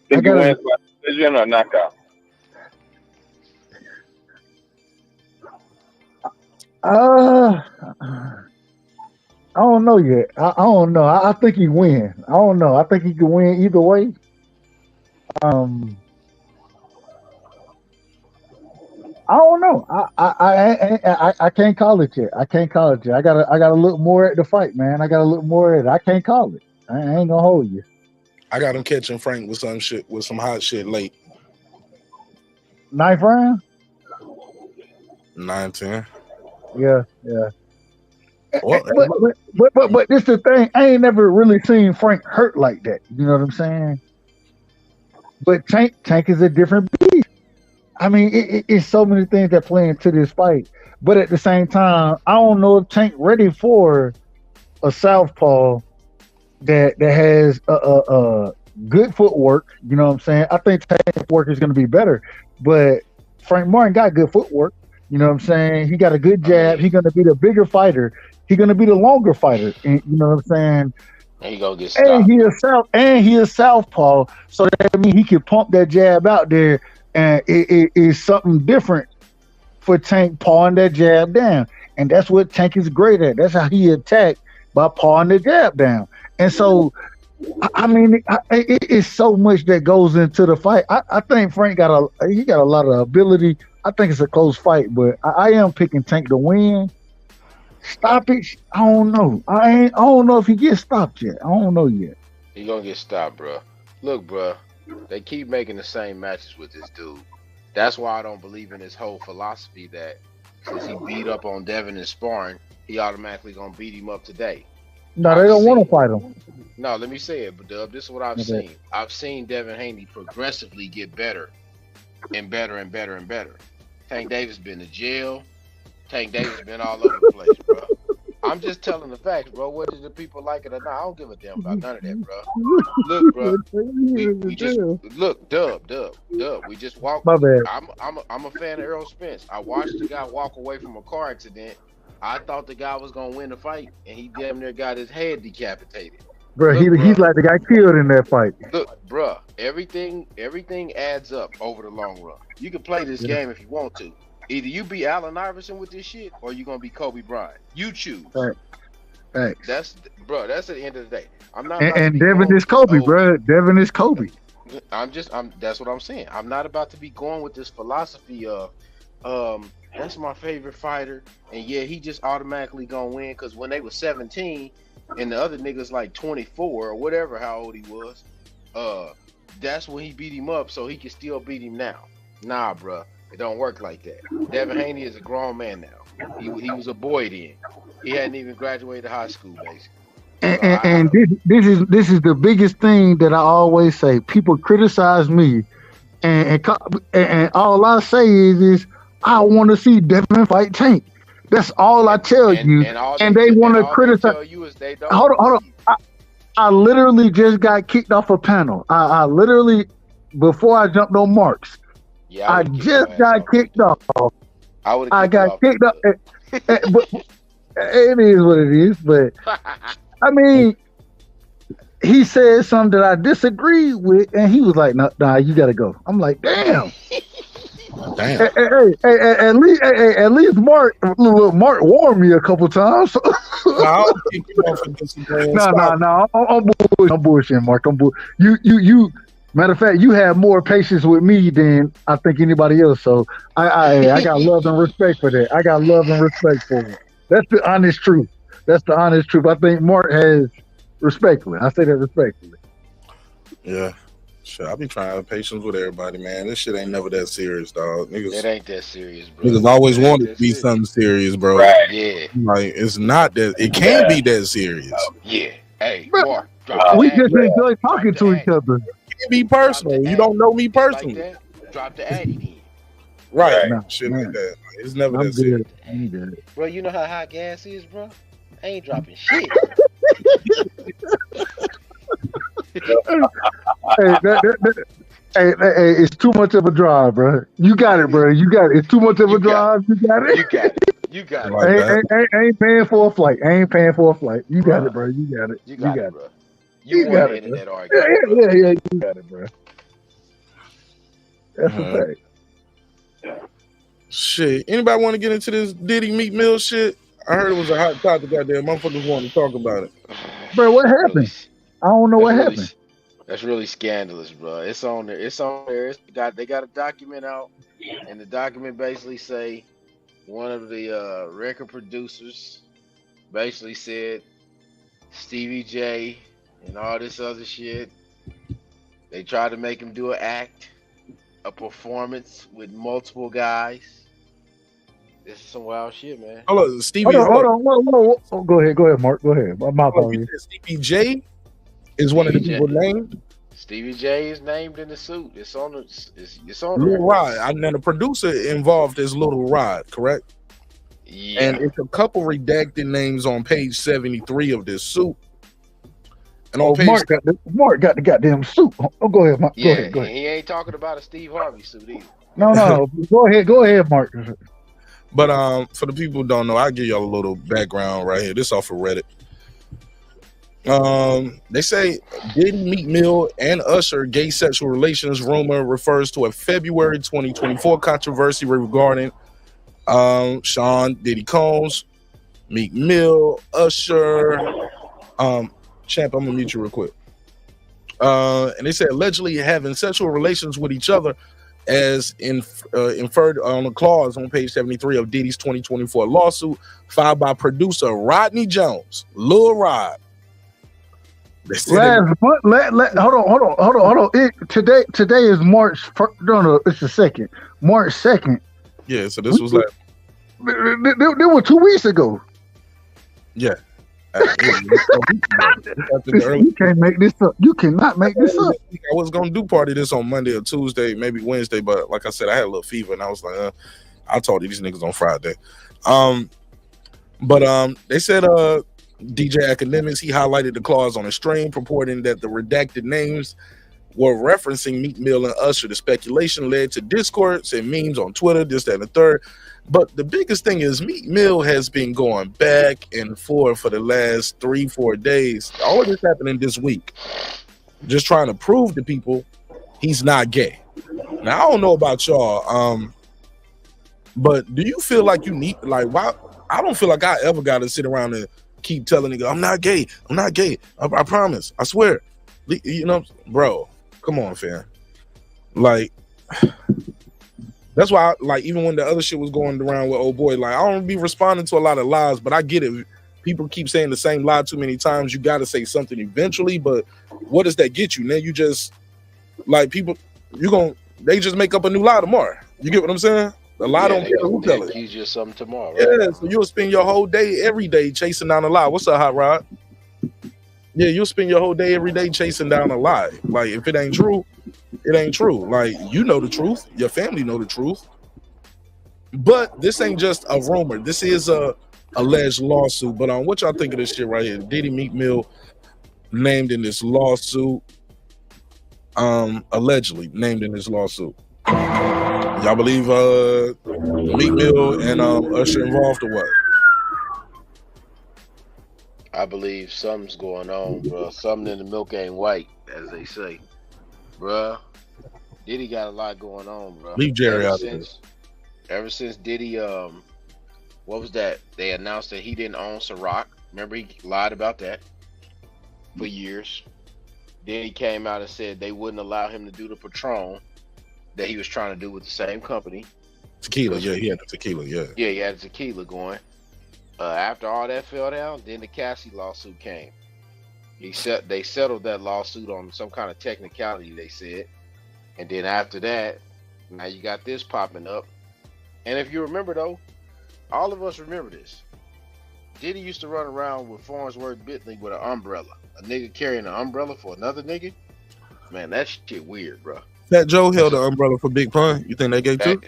Think he wins by decision or knockout? I don't know yet. I don't know. I think he win. I don't know. I think he can win either way. I don't know. I can't call it yet. I gotta look more at the fight, man. I gotta look more at it. I can't call it. I ain't gonna hold you. I got him catching Frank with some hot shit late. Ninth round. 9-10. Yeah, yeah. Well, But this the thing. I ain't never really seen Frank hurt like that. You know what I'm saying? But Tank is a different beast. I mean, it's so many things that play into this fight. But at the same time, I don't know if Tank ready for a southpaw that has a good footwork. You know what I'm saying? I think Tank's footwork is going to be better. But Frank Martin got good footwork. You know what I'm saying? He got a good jab. He's going to be the bigger fighter. He's going to be the longer fighter. And, you know what I'm saying? And he gonna get stopped. And he is southpaw, so that means he can pump that jab out there, and it is something different for Tank pawing that jab down, and that's what Tank is great at. That's how he attacked, by pawing the jab down. And so, I mean, it's so much that goes into the fight. I think Frank got a lot of ability. I think it's a close fight, but I am picking Tank to win. Stoppage, I don't know. I don't know if he gets stopped yet. I don't know yet. He gonna get stopped, bro. Look, bro, they keep making the same matches with this dude. That's why I don't believe in this whole philosophy that since he beat up on Devin in sparring, he automatically gonna beat him up today. No, they don't want to fight him. No, let me say it, but Dub, this is what I've seen. I've seen Devin Haney progressively get better and better and better and better. Tank Davis been to jail. Tank Davis been all over the place, bro. I'm just telling the facts, bro. Whether the people like it or not, I don't give a damn about none of that, bro. Look, bro. We just look, Dub. We just walked. My bad. I'm a fan of Errol Spence. I watched the guy walk away from a car accident. I thought the guy was gonna win the fight, and he damn near got his head decapitated. Bro, he's like the guy killed in that fight. Look, bro. Everything adds up over the long run. You can play this game if you want to. Either you be Allen Iverson with this shit, or you gonna be Kobe Bryant. You choose. Right. That's at the end of the day. I'm not. And Devin is Kobe, bro. Devin is Kobe. That's what I'm saying. I'm not about to be going with this philosophy of, that's my favorite fighter, and yeah, he just automatically gonna win because when they was 17, and the other niggas like 24 or whatever, how old he was, that's when he beat him up, so he can still beat him now. Nah, bro. It don't work like that. Devin Haney is a grown man now. He was a boy then. He hadn't even graduated high school, basically. And this is the biggest thing that I always say. People criticize me, and all I say is I want to see Devin fight Tank. That's all I tell you. And they want to criticize. Hold on. I literally just got kicked off a panel. I literally, before I jumped on Marks. Yeah, I just got kicked off. I got kicked off. But it is what it is. But I mean, he said something that I disagreed with, and he was like, "Nah, you gotta go." I'm like, "Damn." Damn. At least Mark warned me a couple times. I'll kick you off of this. No. I'm bullshitting, Mark. You. Matter of fact, you have more patience with me than I think anybody else. So I got love and respect for that. I got love and respect for it. That's the honest truth. I think Mark has respectfully. I say that respectfully. Yeah. Shit, I be trying to have patience with everybody, man. This shit ain't never that serious, dog. Niggas, it ain't that serious, bro. Niggas always want it to be something serious, bro. Right. Yeah. Like, it's not that. It can't be that serious. Yeah. Hey, bro, Mark. We just enjoy talking to each other. Be personal. You don't know me personally. Like drop the addy then. Right. Shit like that. It's never that serious. I'm good. Bro, you know how hot gas is, bro? I ain't dropping shit. Hey, it's too much of a drive, bro. You got it, bro. You got it. It's too much of a drive. You got it. You got it. Like I ain't paying for a flight. You got it, bro. You got it. You got it, bro. You got it, in that argument. Yeah. You got it, bro. That's a fact. Shit. Anybody want to get into this Diddy Meek Mill shit? I heard it was a hot topic out there. Motherfuckers want to talk about it. Bro, what happened? I don't know what happened. That's really scandalous, bro. It's on there. They got a document out, and the document basically say one of the record producers basically said Stevie J and all this other shit. They tried to make him do an act a performance with multiple guys. This is some wild shit, man. Hold on, Stevie. Hold on. Oh, go ahead, Mark. Go ahead. My apologies. Stevie J is one of the people named. Stevie J is named in the suit. It's on the. It's on. Lil Rod, and then the producer involved is Little Rod, correct? Yeah. And it's a couple redacted names on page 73 of this suit. And on page Mark got the goddamn suit. Oh, go ahead, Mark. Yeah, Go ahead. he ain't talking about a Steve Harvey suit either. No. Go ahead, Mark. But for the people who don't know, I'll give y'all a little background right here. This off of Reddit. They say Diddy, Meek Mill, and Usher gay sexual relations rumor refers to a February 2024 controversy regarding Sean Diddy Combs, Meek Mill, Usher. Champ, I'm gonna mute you real quick. And they said allegedly having sexual relations with each other, as inferred on a clause on page 73 of Diddy's 2024 lawsuit filed by producer Rodney Jones, Lil Rod. Hold on. Today is March. No, it's the 2nd. March 2nd. Yeah, so this was like. They were 2 weeks ago. Yeah. You can't make this up. You cannot make this up. I was gonna do part of this on Monday or Tuesday, maybe Wednesday, but like I said, I had a little fever, and I was like, I'll talk to these niggas on Friday. But they said DJ Academics, he highlighted the clause on a stream purporting that the redacted names were referencing Meek Mill and Usher. The speculation led to discourse and memes on Twitter, this, that, and the third. But the biggest thing is Meek Mill has been going back and forth for the last 3-4 days. All of this happening this week. Just trying to prove to people he's not gay. Now, I don't know about y'all, but do you feel like you need, like, why? I don't feel like I ever got to sit around and keep telling nigga, I'm not gay. I promise. I swear. You know, bro, come on, fam. Like, that's why, like, even when the other shit was going around with old boy, like, I don't be responding to a lot of lies, but I get it. People keep saying the same lie too many times. You got to say something eventually, but what does that get you? Then you just, like, people, they just make up a new lie tomorrow. You get what I'm saying? The lie don't care who tell it. Accuse you of something tomorrow. Right? Yeah, so you'll spend your whole day, every day, chasing down a lie. What's up, Hot Rod? Yeah, you'll spend your whole day, every day, chasing down a lie. Like, if it ain't true, it ain't true. Like, you know the truth. Your family know the truth. But this ain't just a rumor. This is a alleged lawsuit. But what y'all think of this shit right here? Diddy, Meek Mill named in this lawsuit. Allegedly named in this lawsuit. Y'all believe Meek Mill and Usher involved or what? I believe something's going on, bro. Something in the milk ain't white, as they say. Bruh, Diddy got a lot going on, bro. Leave Jerry out of this. Ever since Diddy, what was that? They announced that he didn't own Ciroc. Remember, he lied about that for years. Then he came out and said they wouldn't allow him to do the Patron that he was trying to do with the same company. Tequila, yeah, he had the tequila, yeah. Yeah, he had the tequila going. After all that fell down, then the Cassie lawsuit came. They settled that lawsuit on some kind of technicality, they said. And then after that, now you got this popping up. And if you remember, though, all of us remember this. Diddy used to run around with Farnsworth Bentley with an umbrella. A nigga carrying an umbrella for another nigga? Man, that shit weird, bro. Fat Joe held the umbrella for Big Pun. You think they gave too?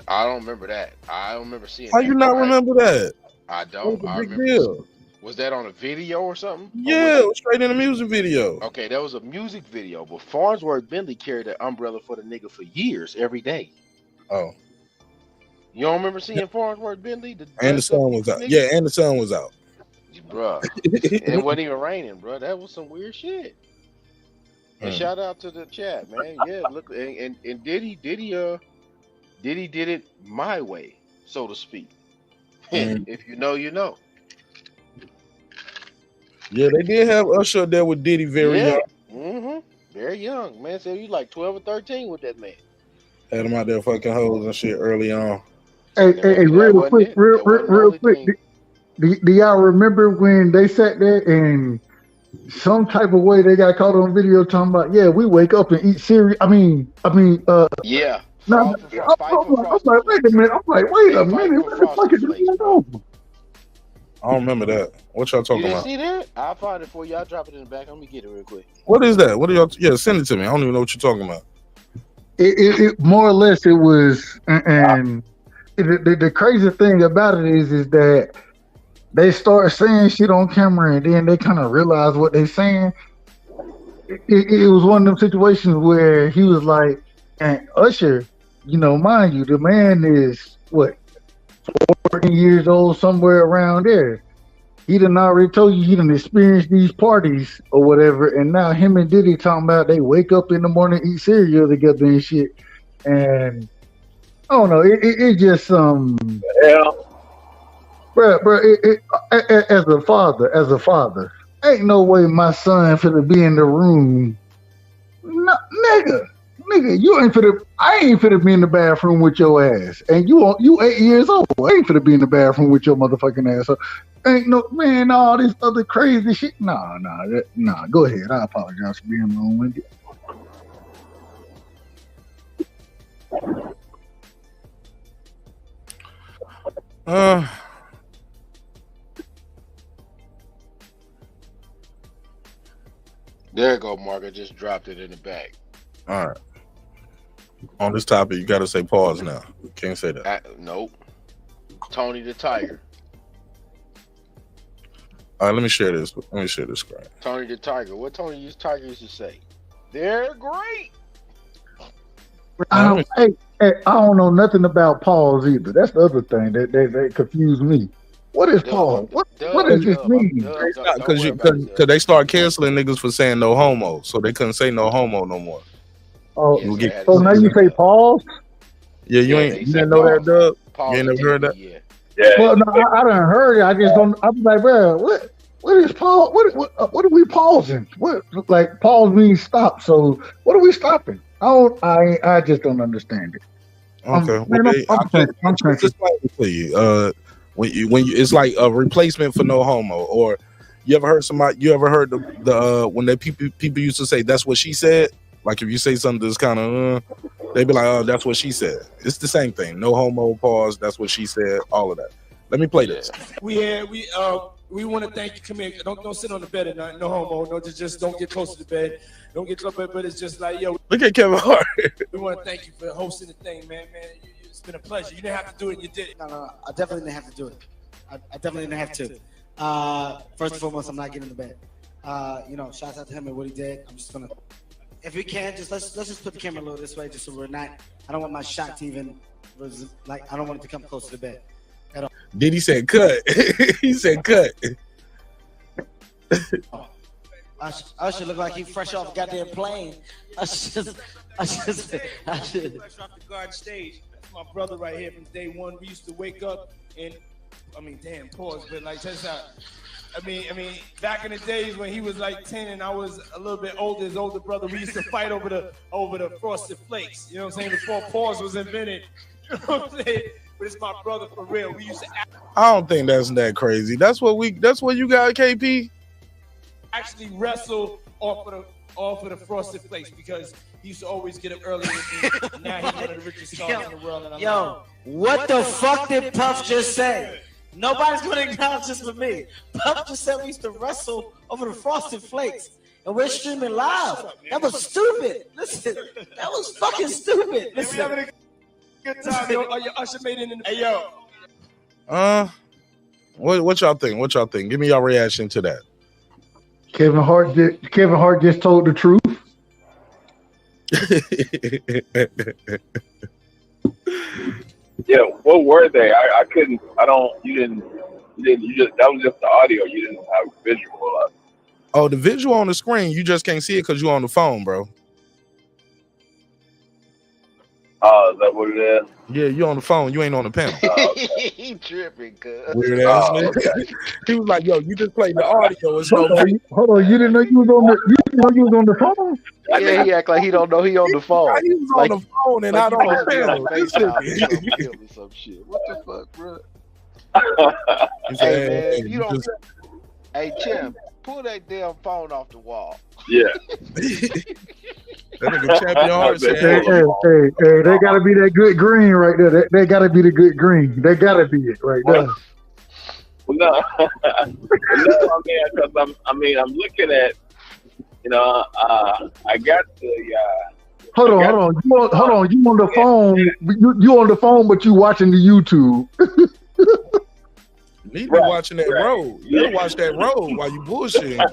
I don't remember that. I don't remember seeing How that. you not remember that? I don't. That was a big remember. deal. Was that on a video or something? Yeah, it was straight in a music video. Okay, that was a music video. But Farnsworth Bentley carried an umbrella for the nigga for years, every day. Oh. You don't remember seeing Farnsworth Bentley? And the sun was out. Yeah, and the sun was out. Bruh. And it wasn't even raining, bro. That was some weird shit. And shout out to the chat, man. Yeah, look, and Diddy did it my way, so to speak. If you know, you know. Yeah, they did have Usher there with Diddy very young. Very young, man. So you like 12 or 13 with that man. Had him out there fucking hoes and shit early on. Hey, real quick. Do y'all remember when they sat there and some type of way they got caught on video talking about, yeah, we wake up and eat cereal? Yeah, No, I'm like, wait a minute. I'm like, wait a minute. What the fuck is going on? I don't remember that. What y'all talking You didn't about? see that? I'll find it for you. I'll drop it in the back. Let me get it real quick. What is that? What are y'all? Yeah, send it to me. I don't even know what you're talking about. It more or less it was, and the crazy thing about it is that they start saying shit on camera, and then they kind of realize what they're saying. It was one of them situations where he was like, and Usher, you know, mind you, the man is what, 14 years old, somewhere around there. He done already told you he done experienced these parties or whatever, and now him and Diddy talking about they wake up in the morning, eat cereal together and shit. And I don't know, it just bro, as a father, ain't no way my son finna be in the room. No, nigga, you ain't finna. I ain't finna be in the bathroom with your ass, and you 8 years old. I ain't finna be in the bathroom with your motherfucking ass. So, ain't no man, all this other crazy shit. Nah. Go ahead. I apologize for being long-winded. There you go, Mark. I just dropped it in the bag. All right. On this topic, you got to say pause now. You can't say that. Nope. Tony the Tiger. All right, let me share this. Let me share this screen. Tony the Tiger. What Tony the Tiger used to say? They're great. I don't know nothing about pause either. That's the other thing that confused me. What is pause? What does this mean? Because they start canceling niggas for saying no homo, so they couldn't say no homo no more. Oh, so now you say pause? Yeah, you didn't know that, Doug? You ain't never heard that? Yeah. Well, no, I done heard it. I just don't. I'm like, bro, what is pause? What are we pausing? What, like, pause means stop. So what are we stopping? I just don't understand it. Okay, I'm trying to explain it to you. When you, it's like a replacement for no homo. Or you ever heard somebody? You ever heard the when they people used to say that's what she said? Like if you say something that's kind of, they be like, oh, that's what she said. It's the same thing. No homo, pause. That's what she said. All of that. Let me play this. We want to thank you. Come here. Don't sit on the bed at night. No homo. No, just don't get close to the bed. Don't get close. But it's just like, yo. Look at Kevin Hart. We want to thank you for hosting the thing, man. It's been a pleasure. You didn't have to do it. You did it. No. I definitely didn't have to do it. I definitely didn't have to. First and foremost, I'm not getting in the bed. Shouts out to him and what he did. I'm just gonna, if we can, let's just put the camera a little this way, just so we're not. I don't want my shot to even I don't want it to come close to the bed at all. Diddy said cut. He said cut. I should look like he fresh off goddamn plane. I should. Fresh off the garden stage. That's my brother right here from day one. We used to wake up and, pause, but like that's how. Back in the days when he was like 10 and I was a little bit older, his older brother, we used to fight over the frosted flakes. You know what I'm saying? Before pause was invented. You know what I'm saying? But it's my brother for real. We used to I don't think that's that crazy. That's what you got, KP. Actually wrestle off of the frosted flakes because he used to always get up early with me. Now he's one of the richest stars in the world. And what the fuck did Puff just say? Nobody's going to acknowledge this with me. Puff just said we used to wrestle over the frosted flakes, and we're streaming live. That was stupid. Listen, that was fucking stupid. Listen. We having a good time, yo. Your Usher made it in the... Hey, yo. What y'all think? What y'all think? Give me y'all reaction to that. Kevin Hart just told the truth. Yeah, what were they? I couldn't. You just that was just the audio. You didn't have visual of it. Oh, the visual on the screen, you just can't see it because you're on the phone, bro. Oh, is that what it is? Yeah, you on the phone. You ain't on the panel. He tripping, cuz. Weird ass nigga. He was like, "Yo, you just played the audio." It's hold on, you didn't know you was on the phone? Yeah, he act like he don't know he on the phone. He was on the phone and not on the panel. Some shit. What the fuck, bro? Hey man, you don't. Hey, Chim, pull that damn phone off the wall. Yeah. That nigga champion heart said, Hey, they gotta be that good green right there. They gotta be the good green. They gotta be it right there. Well, no, no, because I'm looking at, I got the. Hold on. You on the phone? You on the phone, but you watching the YouTube. You need to be watching that road. You gotta watch that road while you bullshitting.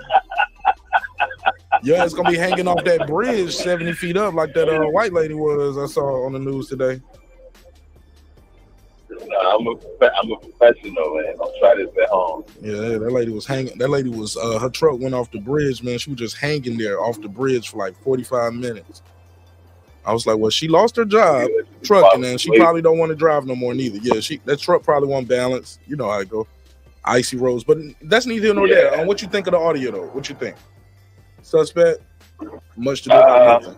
Your ass gonna be hanging off that bridge 70 feet up like that white lady was I saw on the news today. I'm a professional, man. I'll try this at home. Yeah, that lady was hanging. That lady was her truck went off the bridge, man. She was just hanging there off the bridge for like 45 minutes. I was like, well, she lost her job trucking, and she probably don't want to drive no more neither. Yeah, that truck probably won't balance. You know how it go. Icy roads, but that's neither here nor there. What you think of the audio though? What you think? Suspect? Much to do about nothing.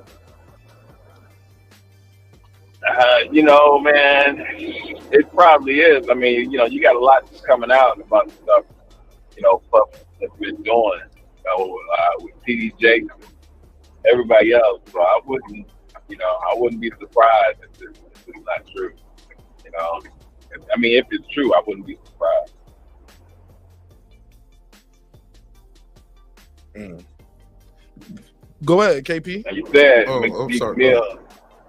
Man, it probably is. I mean, you got a lot that's coming out about the stuff, Puff has been doing, with TDJ, everybody else. So I wouldn't be surprised if it's not true. I mean, if it's true, I wouldn't be surprised. Go ahead, KP. Now you said sorry. Mill.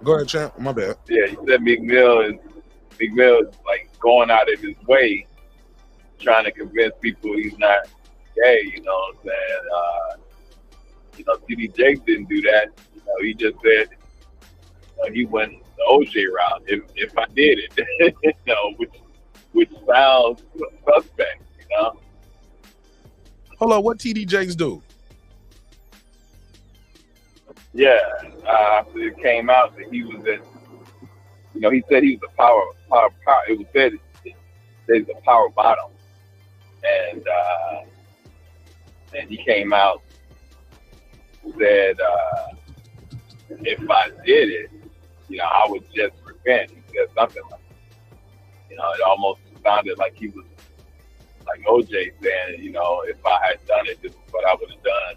Go ahead, champ. My bad. Yeah, you said Meek Mill is like going out of his way, trying to convince people he's not gay. You know what I'm saying? TD didn't do that. He just said he went the OJ route. If I did it, which sounds suspect. Hold on, what TD Jakes do? Yeah, after it came out that he was at, he said he was a power. It was said he's a power bottom, and he came out said if I did it, I would just repent. He said something like, it almost sounded like he was like OJ saying, if I had done it, this is what I would have done,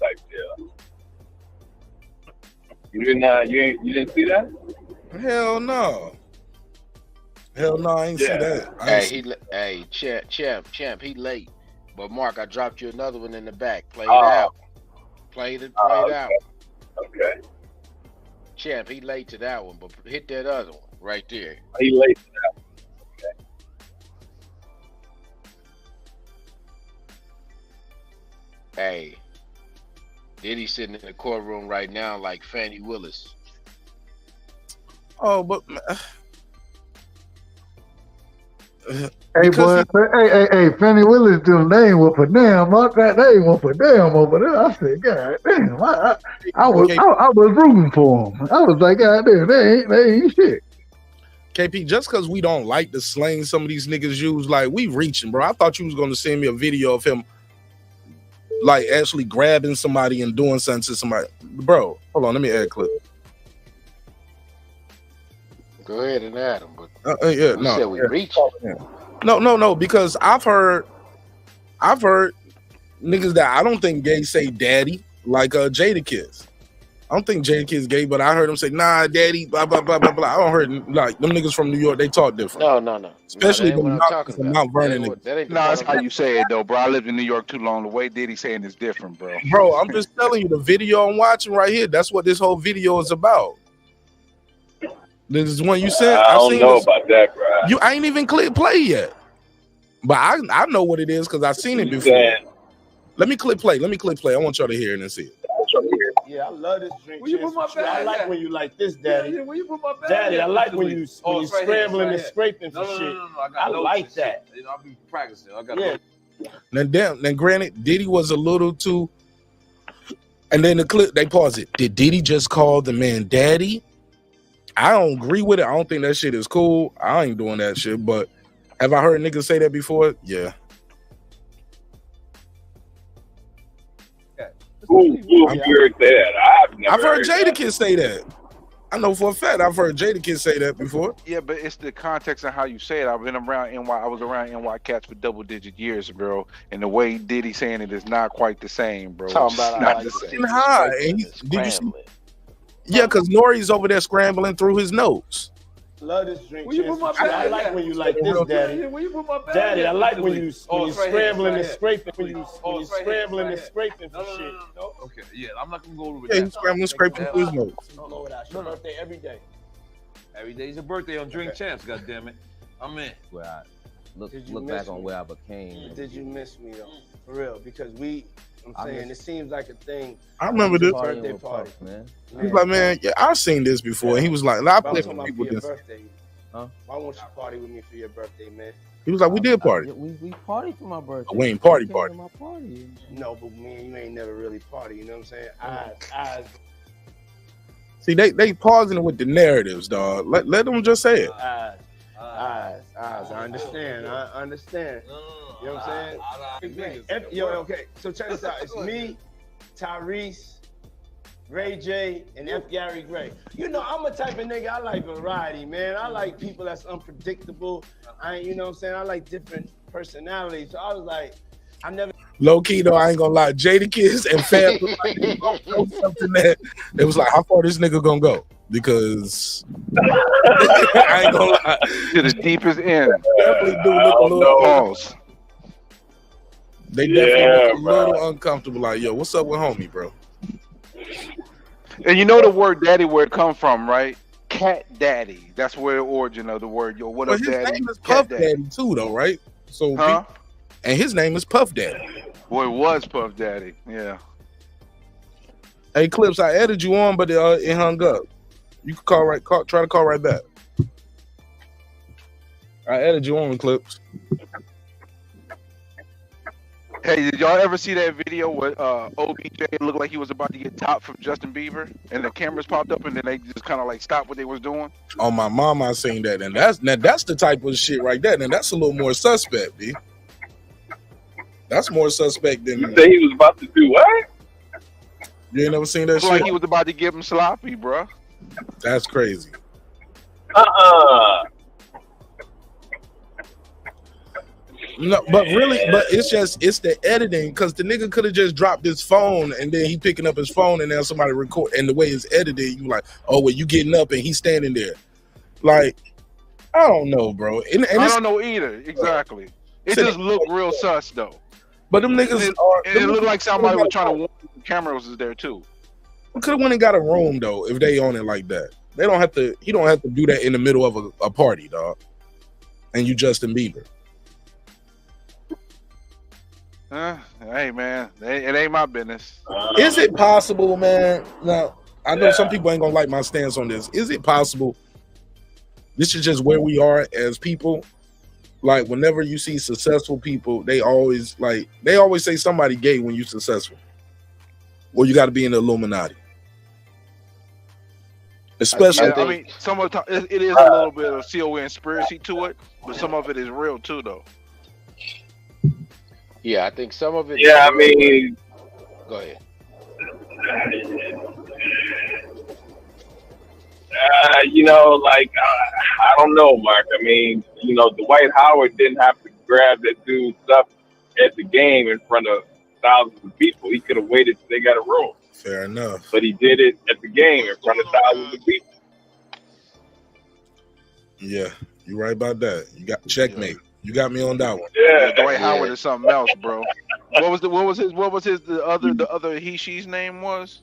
type deal. You didn't see that? Hell no. I ain't see that. Champ, he late. But Mark, I dropped you another one in the back. Play it out. Play it out. Okay. Champ, he late to that one, but hit that other one right there. He late to that one. Okay. Hey, Diddy sitting in the courtroom right now like Fannie Willis. Oh, but hey, boy, hey, Fannie Willis doing they ain't whoop a damn up that they ain't whoop a damn over there. I said, God damn, I was rooting for him. I was like, God damn, they ain't shit. KP, just because we don't like the slang some of these niggas use, like we reaching, bro. I thought you was gonna send me a video of him like actually grabbing somebody and doing something to somebody. Bro, hold on, let me add a clip. Go ahead and add him, but yeah, we no, said we reach. Yeah. No, because I've heard niggas that I don't think gay say daddy, like Jadakiss. I don't think Jadakiss gay, but I heard him say, nah, daddy, blah, blah, blah, blah, blah. I don't heard, like, them niggas from New York, they talk different. No. Especially the Mount Vernon niggas. No, that's how you say it, though, bro. I lived in New York too long. The way Diddy saying is different, bro. Bro, I'm just telling you, the video I'm watching right here, that's what this whole video is about. This is one you sent. I don't know about that, bro. I ain't even click play yet. But I know what it is because I've seen it before. Let me click play. I want y'all to hear it and see it. Yeah, I love this drink. Where you put my bag? I like when you like this, Daddy. Yeah, where you put my bag? Daddy, I like when you scrambling and scraping for shit. No. I like that. I'll be practicing. I got Now, granted, Diddy was a little too. And then the clip, they pause it. Did Diddy just call the man daddy? I don't agree with it. I don't think that shit is cool. I ain't doing that shit. But have I heard niggas say that before? Yeah. Who heard that? I've heard Jadakiss say that. I know for a fact I've heard Jadakiss say that before. Yeah, but it's the context and how you say it. I've been around NY. I was around NY cats for double-digit years, bro. And the way Diddy saying it is not quite the same, bro. Talking about It's not how the you same. High. And did you see? Yeah, because Nori's over there scrambling through his nose. Love this drink. Will you put my I like when you like this, Daddy. Will you put my bag Daddy, I in? like when you Oh, scrambling and here. scraping. When you Oh, it's right here, scrambling it's and right scraping No, for no, shit. no. Okay, yeah, I'm not gonna go over Yeah, that. he's scrambling, scraping through his nose. No, it's your birthday every day. Every day's your birthday on Drink Champs, goddammit. I'm in. Where I look Did you back miss on me? where I became. Did you miss me though? For real, because I'm saying it seems like a thing. I remember this. Birthday party, man. He's like, man, yeah, I've seen this before. And he was like, I play for for people this. birthday. Huh? Why won't you party with me for your birthday, man? He was like, we did party. We partied for my birthday. We ain't party. My party. No, but me and you ain't never really party. You know what I'm saying? Eyes. See, they pausing it with the narratives, dog. Let them just say it. Eyes. I understand. You know what I'm saying? Okay. So check this out. It's me, Tyrese, Ray J, and F. Gary Gray. You know, I'm a type of nigga, I like variety, man. I like people that's unpredictable. You know what I'm saying? I like different personalities. So I was like, I never. Low key though, I ain't gonna lie. Jadakiss and Fab was like, something that it was like, how far this nigga gonna go? Because I ain't gonna lie. To the deepest end. Definitely do look a little pause. They definitely look a little uncomfortable. Like, yo, what's up with homie, bro? And you know the word daddy, where it come from, right? Cat daddy. That's where the origin of the word. Yo, what up, his daddy? name is Puff Daddy too, though, right? So, and his name is Puff Daddy. Well, it was Puff Daddy. Yeah. Hey, Clips, I added you on, but it hung up. You can try to call right back. I added you on, Clips. Hey, did y'all ever see that video where OBJ looked like he was about to get topped from Justin Bieber, and the cameras popped up, and then they just kind of like stopped what they was doing? On my mom, I seen that, and that's the type of shit right there. And that's a little more suspect, B. That's more suspect than. You say he was about to do what? You ain't never seen that shit? Like he was about to give him sloppy, bro. That's crazy. No, but really, it's the editing, because the nigga could have just dropped his phone and then he picking up his phone and then somebody record, and the way it's edited, you like, oh, well, you getting up and he's standing there. Like, I don't know, bro. And I don't know either. Exactly. It just looked real sus though. But them niggas it looked like somebody was trying to warn the cameras was there too. We could have went and got a room though if they own it like that. They don't have to. He don't have to do that in the middle of a party, dog. And you Justin Bieber. Hey man, it ain't my business. Is it possible, man? Now I know some people ain't gonna like my stance on this. Is it possible? This is just where we are as people. Like whenever you see successful people, they always say somebody gay when you're successful, or you got to be in the Illuminati. Especially, I mean, some of the time it is a little bit of COA conspiracy to it, but some of it is real too, though. Yeah, I think some of it. Yeah, I mean, go ahead. You know, like, I don't know, Mark. I mean, you know, Dwight Howard didn't have to grab that dude's stuff at the game in front of thousands of people. He could have waited till they got a room. Fair enough. But he did it at the game in front of thousands of people. Yeah, you're right about that. You got checkmate. You got me on that one. Yeah, Dwight Howard is something else, bro. What was his the other he she's name was?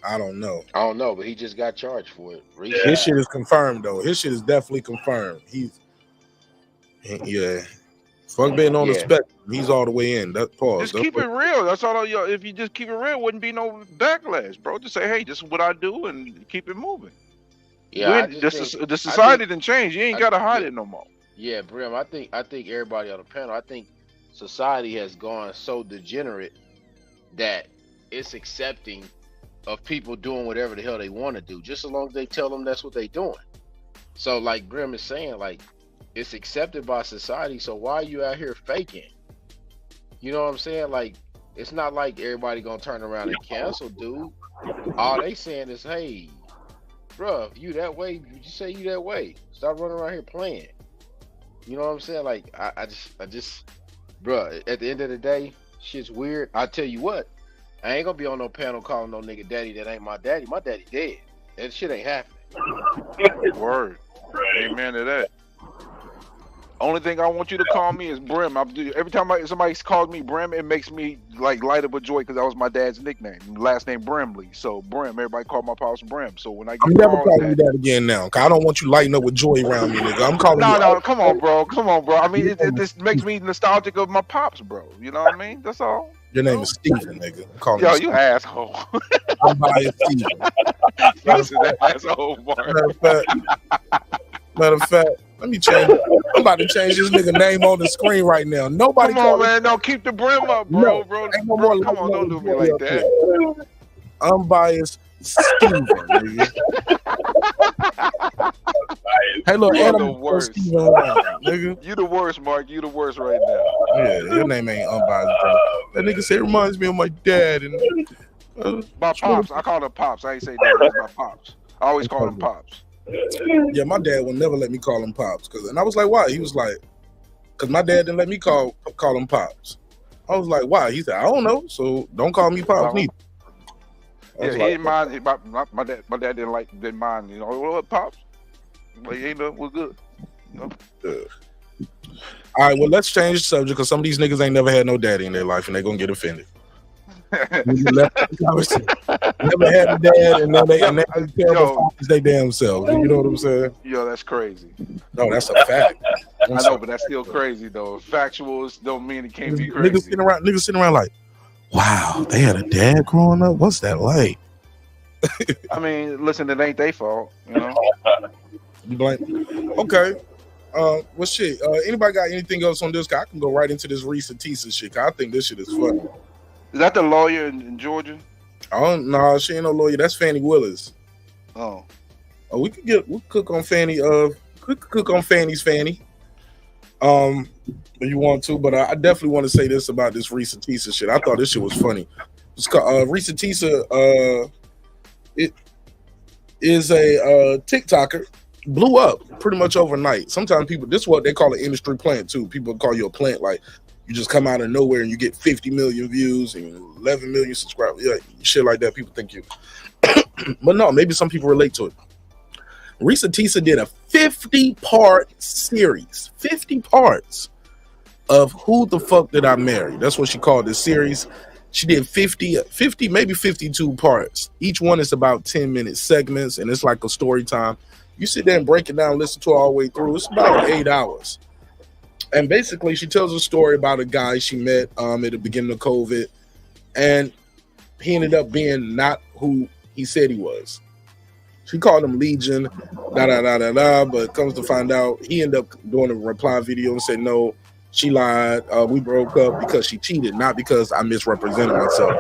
I don't know. I don't know, but he just got charged for it. Yeah. His shit is confirmed though. His shit is definitely confirmed. Fuck being on the spectrum. He's all the way in. That pause. Just keep it real. That's all. If you just keep it real, wouldn't be no backlash, bro. Just say, hey, this is what I do, and keep it moving. Yeah, the society didn't change. You ain't gotta hide it no more. Yeah, Brim. I think everybody on the panel. I think society has gone so degenerate that it's accepting of people doing whatever the hell they want to do, just as long as they tell them that's what they doing. So, like Brim is saying, like, it's accepted by society. So why are you out here faking? You know what I'm saying? Like, it's not like everybody gonna turn around and cancel, dude. All they saying is, hey, bro, if you that way, you say you that way. Stop running around here playing. You know what I'm saying? Like, I just, bro, at the end of the day, shit's weird. I tell you what, I ain't gonna be on no panel calling no nigga daddy that ain't my daddy. My daddy dead. That shit ain't happening. Word. Amen to that. Only thing I want you to call me is Brim. Every time somebody calls me Brim, it makes me like light up with joy because that was my dad's nickname. Last name Brimley. So Brim, everybody call my pops Brim. So when I get I'm never calling you that again now. Cause I don't want you lighting up with joy around me, nigga. I'm calling you. No, come on, bro. I mean, it just makes me nostalgic of my pops, bro. You know what I mean? That's all. Your name is Steven, nigga. I'm calling Yo, you you asshole. I'm biased Steven. That asshole, Mark. Matter of fact, let me change. I'm about to change this nigga name on the screen right now. Nobody Come on, man. No, keep the Brim up, bro. No, bro, ain't no bro more come on, don't do me like that. Unbiased Steven, nigga. Hey, look, You're the Adam, worst. Steven around, nigga. You the worst, Mark. You the worst right now. Yeah, your name ain't unbiased, bro. That nigga said it reminds me of my dad and My pops. I call him pops. I ain't say that. It's my pops. I always call him pops. Yeah, my dad would never let me call him pops, and I was like, why? He was like, because my dad didn't let me call him pops. I was like, why? He said, I don't know, so don't call me pops neither. Yeah, he didn't mind. My dad didn't mind. You know what, pops? But you know, we're good. You know? Yeah. All right, well, let's change the subject because some of these niggas ain't never had no daddy in their life and they're gonna get offended. Never had a dad, and now they terrible they damn selves. You know what I'm saying? Yo, that's crazy. No, that's a fact. I know, but that's still crazy though. Factuals don't mean it can't be crazy. Niggas sitting around like, wow, they had a dad growing up. What's that like? I mean, listen, it ain't their fault, you know. You blame? Okay. Well, shit. Anybody got anything else on this? I can go right into this Reesa Teesa shit. I think this shit is funny. Is that the lawyer in Georgia? Oh no, she ain't no lawyer. That's Fannie Willis. Oh, we cook on Fannie. Cook on Fannie's Fannie. If you want to, but I definitely want to say this about this Reesa Teesa shit. I thought this shit was funny. It's called Reesa Teesa. It is a TikToker. Blew up pretty much overnight. Sometimes people, this is what they call an industry plant too. People call you a plant, like you just come out of nowhere and you get 50 million views and 11 million subscribers. Yeah, shit like that. People think you. But no, maybe some people relate to it. Reesa Teesa did a 50-part series, 50 parts of Who the Fuck Did I Marry? That's what she called this series. She did 50, maybe 52 parts. Each one is about 10-minute segments, and it's like a story time. You sit there and break it down, listen to it all the way through. It's about 8 hours. And basically, she tells a story about a guy she met at the beginning of COVID, and he ended up being not who he said he was. She called him Legion, but comes to find out, he ended up doing a reply video and said, no, she lied. We broke up because she cheated, not because I misrepresented myself.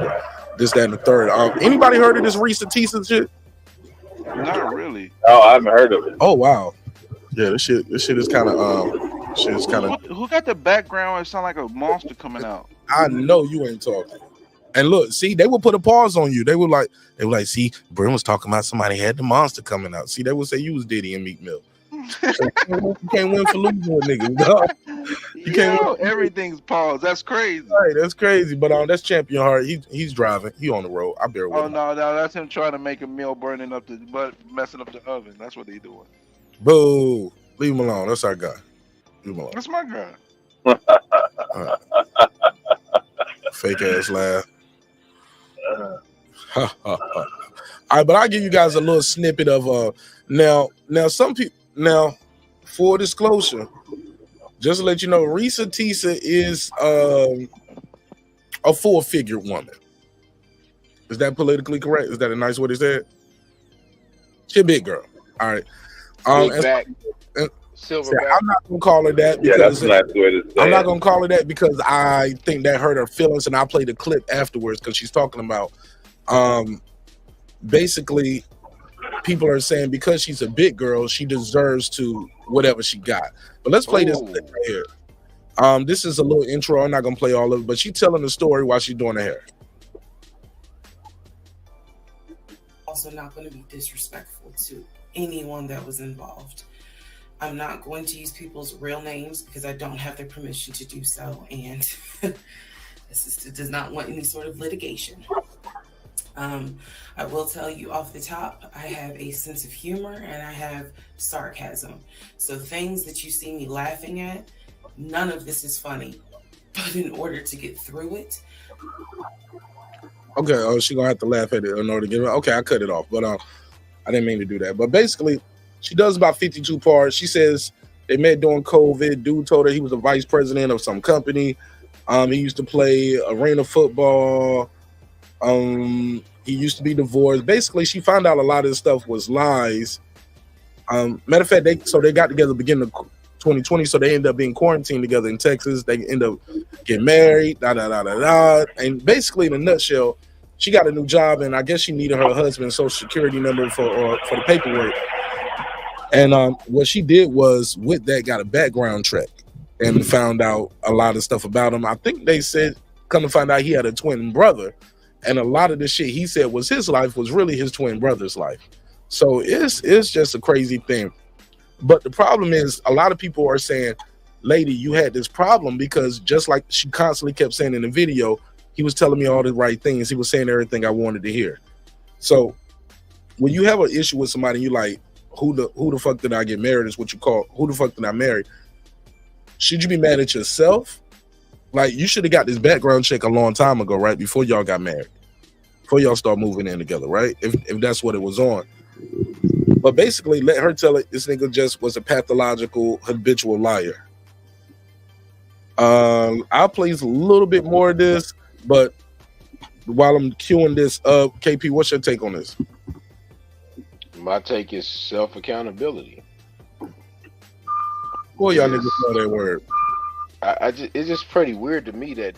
This, that, and the third. Anybody heard of this Reesa Teesa shit? Not really. Oh, I haven't heard of it. Oh wow. Yeah, this shit is kind of Who got the background? It sound like a monster coming out. I know you ain't talking. And look, see, they will put a pause on you. They were like, see, Brim was talking about somebody had the monster coming out. See, they would say you was Diddy and Meek Mill. You can't win for losing with niggas. No. You can't win. Everything's paused. That's crazy. Right, that's crazy. But that's Champion Heart. He's driving. He on the road. I bear with him. No, that's him trying to make a meal, burning up messing up the oven. That's what they doing. Boo. Leave him alone. That's our guy. Leave him alone. That's my guy. Right. Fake ass laugh. All right, but I'll give you guys a little snippet of now some people, now full disclosure, just to let you know, Reesa Teesa is a full-figure woman. Is that politically correct? Is that a nice way to say it? She a big girl. All right. Silverback. I'm not gonna call her that because that's a nice way to say I'm not gonna call her that because I think that hurt her feelings, and I'll play the clip afterwards because she's talking about basically people are saying because she's a big girl, she deserves to whatever she got. But let's play this clip right here. This is a little intro. I'm not gonna play all of it, but she's telling the story while she's doing her hair. also not going to be disrespectful to anyone that was involved. I'm not going to use people's real names because I don't have their permission to do so, and this does not want any sort of litigation. I will tell you off the top, I have a sense of humor and I have sarcasm. So things that you see me laughing at, none of this is funny. But in order to get through it, okay, oh, she gonna have to laugh at it in order to get it. Okay, I cut it off, but I didn't mean to do that. But basically, she does about 52 parts. She says they met during COVID. Dude told her he was a vice president of some company. He used to play arena football. He used to be divorced. Basically, she found out a lot of this stuff was lies. Matter of fact, they got together beginning of 2020, so they ended up being quarantined together in Texas. They ended up getting married, and basically, in a nutshell, she got a new job, and I guess she needed her husband's social security number for the paperwork. And what she did was, with that, got a background check and found out a lot of stuff about him. I think they said, come to find out, he had a twin brother, and a lot of the shit he said was his life was really his twin brother's life. So it's just a crazy thing. But the problem is, a lot of people are saying, lady, you had this problem because just like she constantly kept saying in the video, he was telling me all the right things. He was saying everything I wanted to hear. So when you have an issue with somebody, you like, who the fuck did I get married is what you call, who the fuck did I marry? Should you be mad at yourself? Like, you should have got this background check a long time ago, right? Before y'all got married. Before y'all start moving in together, right? If that's what it was on. But basically, let her tell it, this nigga just was a pathological, habitual liar. I'll play a little bit more of this, but while I'm queuing this up, KP, what's your take on this? My take is self-accountability. Boy, y'all niggas know that word. It's just pretty weird to me that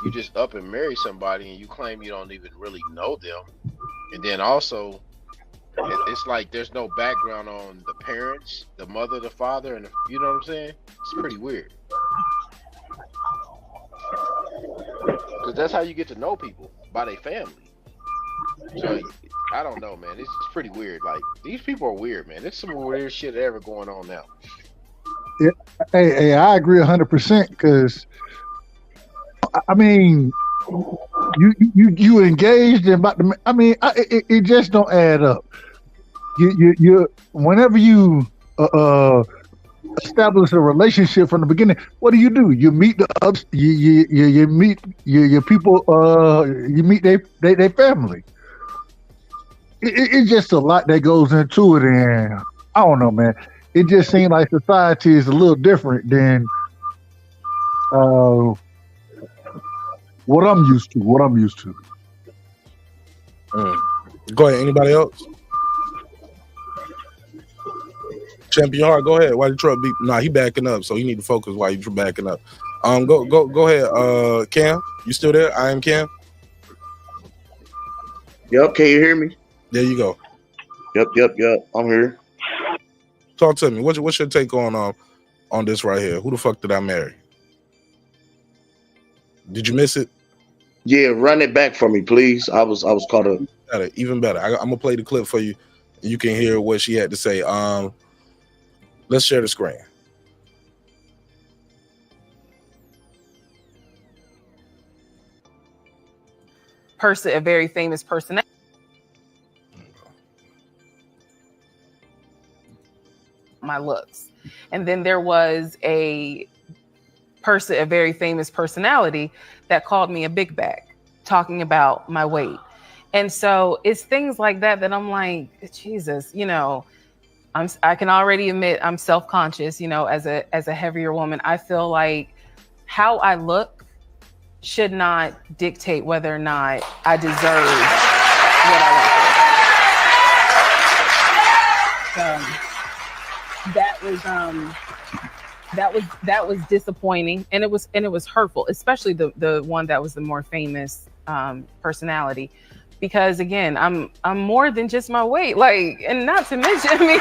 you just up and marry somebody and you claim you don't even really know them. And then also, it's like there's no background on the parents, the mother, the father, and you know what I'm saying? It's pretty weird. Because that's how you get to know people, by their family. So I don't know, man. It's pretty weird. Like, these people are weird, man. There's some weird shit ever going on now. Yeah, hey, I agree 100% because I mean, you engaged in about the. I mean, it just don't add up. You whenever you establish a relationship from the beginning, what do? You meet the others. You meet your people. You meet their family. It's just a lot that goes into it, and I don't know, man. It just seems like society is a little different than what I'm used to. Go ahead. Anybody else? Champion Hart, go ahead. Why the truck beep? Nah, he backing up, so you need to focus while you backing up. Go ahead. Cam, you still there? I am Cam. Yep. Can you hear me? There you go. Yep. I'm here. Talk to me. What's your take on this right here? Who the fuck did I marry? Did you miss it? Yeah, run it back for me, please. I was caught up. Even better. I'm gonna play the clip for you. You can hear what she had to say. Let's share the screen. A very famous person. My looks. And then there was a very famous personality that called me a big bag, talking about my weight. And so it's things like that I'm like, Jesus, I can already admit I'm self-conscious, as a heavier woman. I feel like how I look should not dictate whether or not I deserve what I want. That was disappointing, and it was hurtful, especially the one that was the more famous personality, because again, I'm more than just my weight, like, and not to mention, I mean,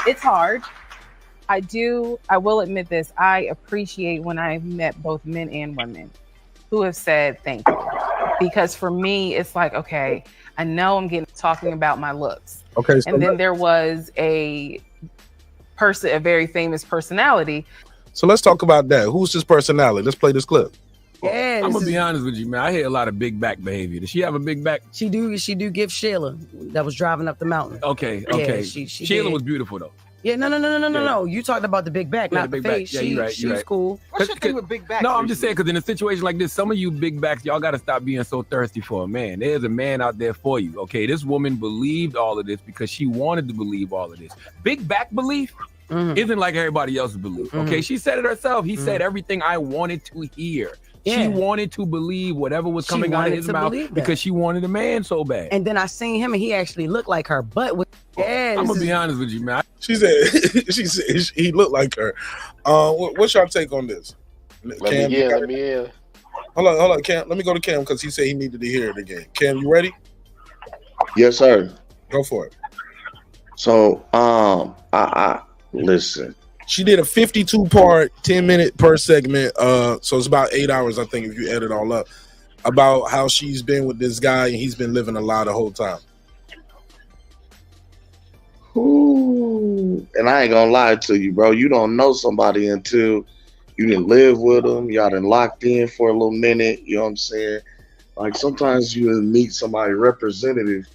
it's hard. I will admit this. I appreciate when I've met both men and women who have said thank you. because for me, it's like, okay, I know I'm talking about my looks. Okay. So and then there was a very famous personality. So let's talk about that. Who's this personality? Let's play this clip. Yeah, I'm gonna be honest with you, man. I hear a lot of big back behavior. Does she have a big back? She do give Sheila that was driving up the mountain. Okay. Yeah, she Sheila did. was beautiful though. Yeah, no. You talked about the big back, not the big face. back. Yeah, you're right. She was cool. What's your thing with big back? No, I'm just saying because in a situation like this, some of you big backs, y'all got to stop being so thirsty for a man. There's a man out there for you. Okay, this woman believed all of this because she wanted to believe all of this. Big back belief isn't like everybody else's belief. Okay, she said it herself. He said everything I wanted to hear. Yeah. She wanted to believe whatever was coming out of his mouth because she wanted a man so bad. And then I seen him and he actually looked like her. But I'm gonna be honest with you, man. She said he looked like her. What's your take on this? Let me in. Hold on, Cam. Let me go to Cam because he said he needed to hear it again. Cam, you ready? Yes, sir. Go for it. So, I listen. She did a 52-part, 10-minute per segment. So it's about 8 hours, I think, if you add it all up, about how she's been with this guy and he's been living a lie the whole time. Ooh. And I ain't gonna lie to you, bro. You don't know somebody until you didn't live with them. Y'all done locked in for a little minute. You know what I'm saying? Like sometimes you meet somebody representative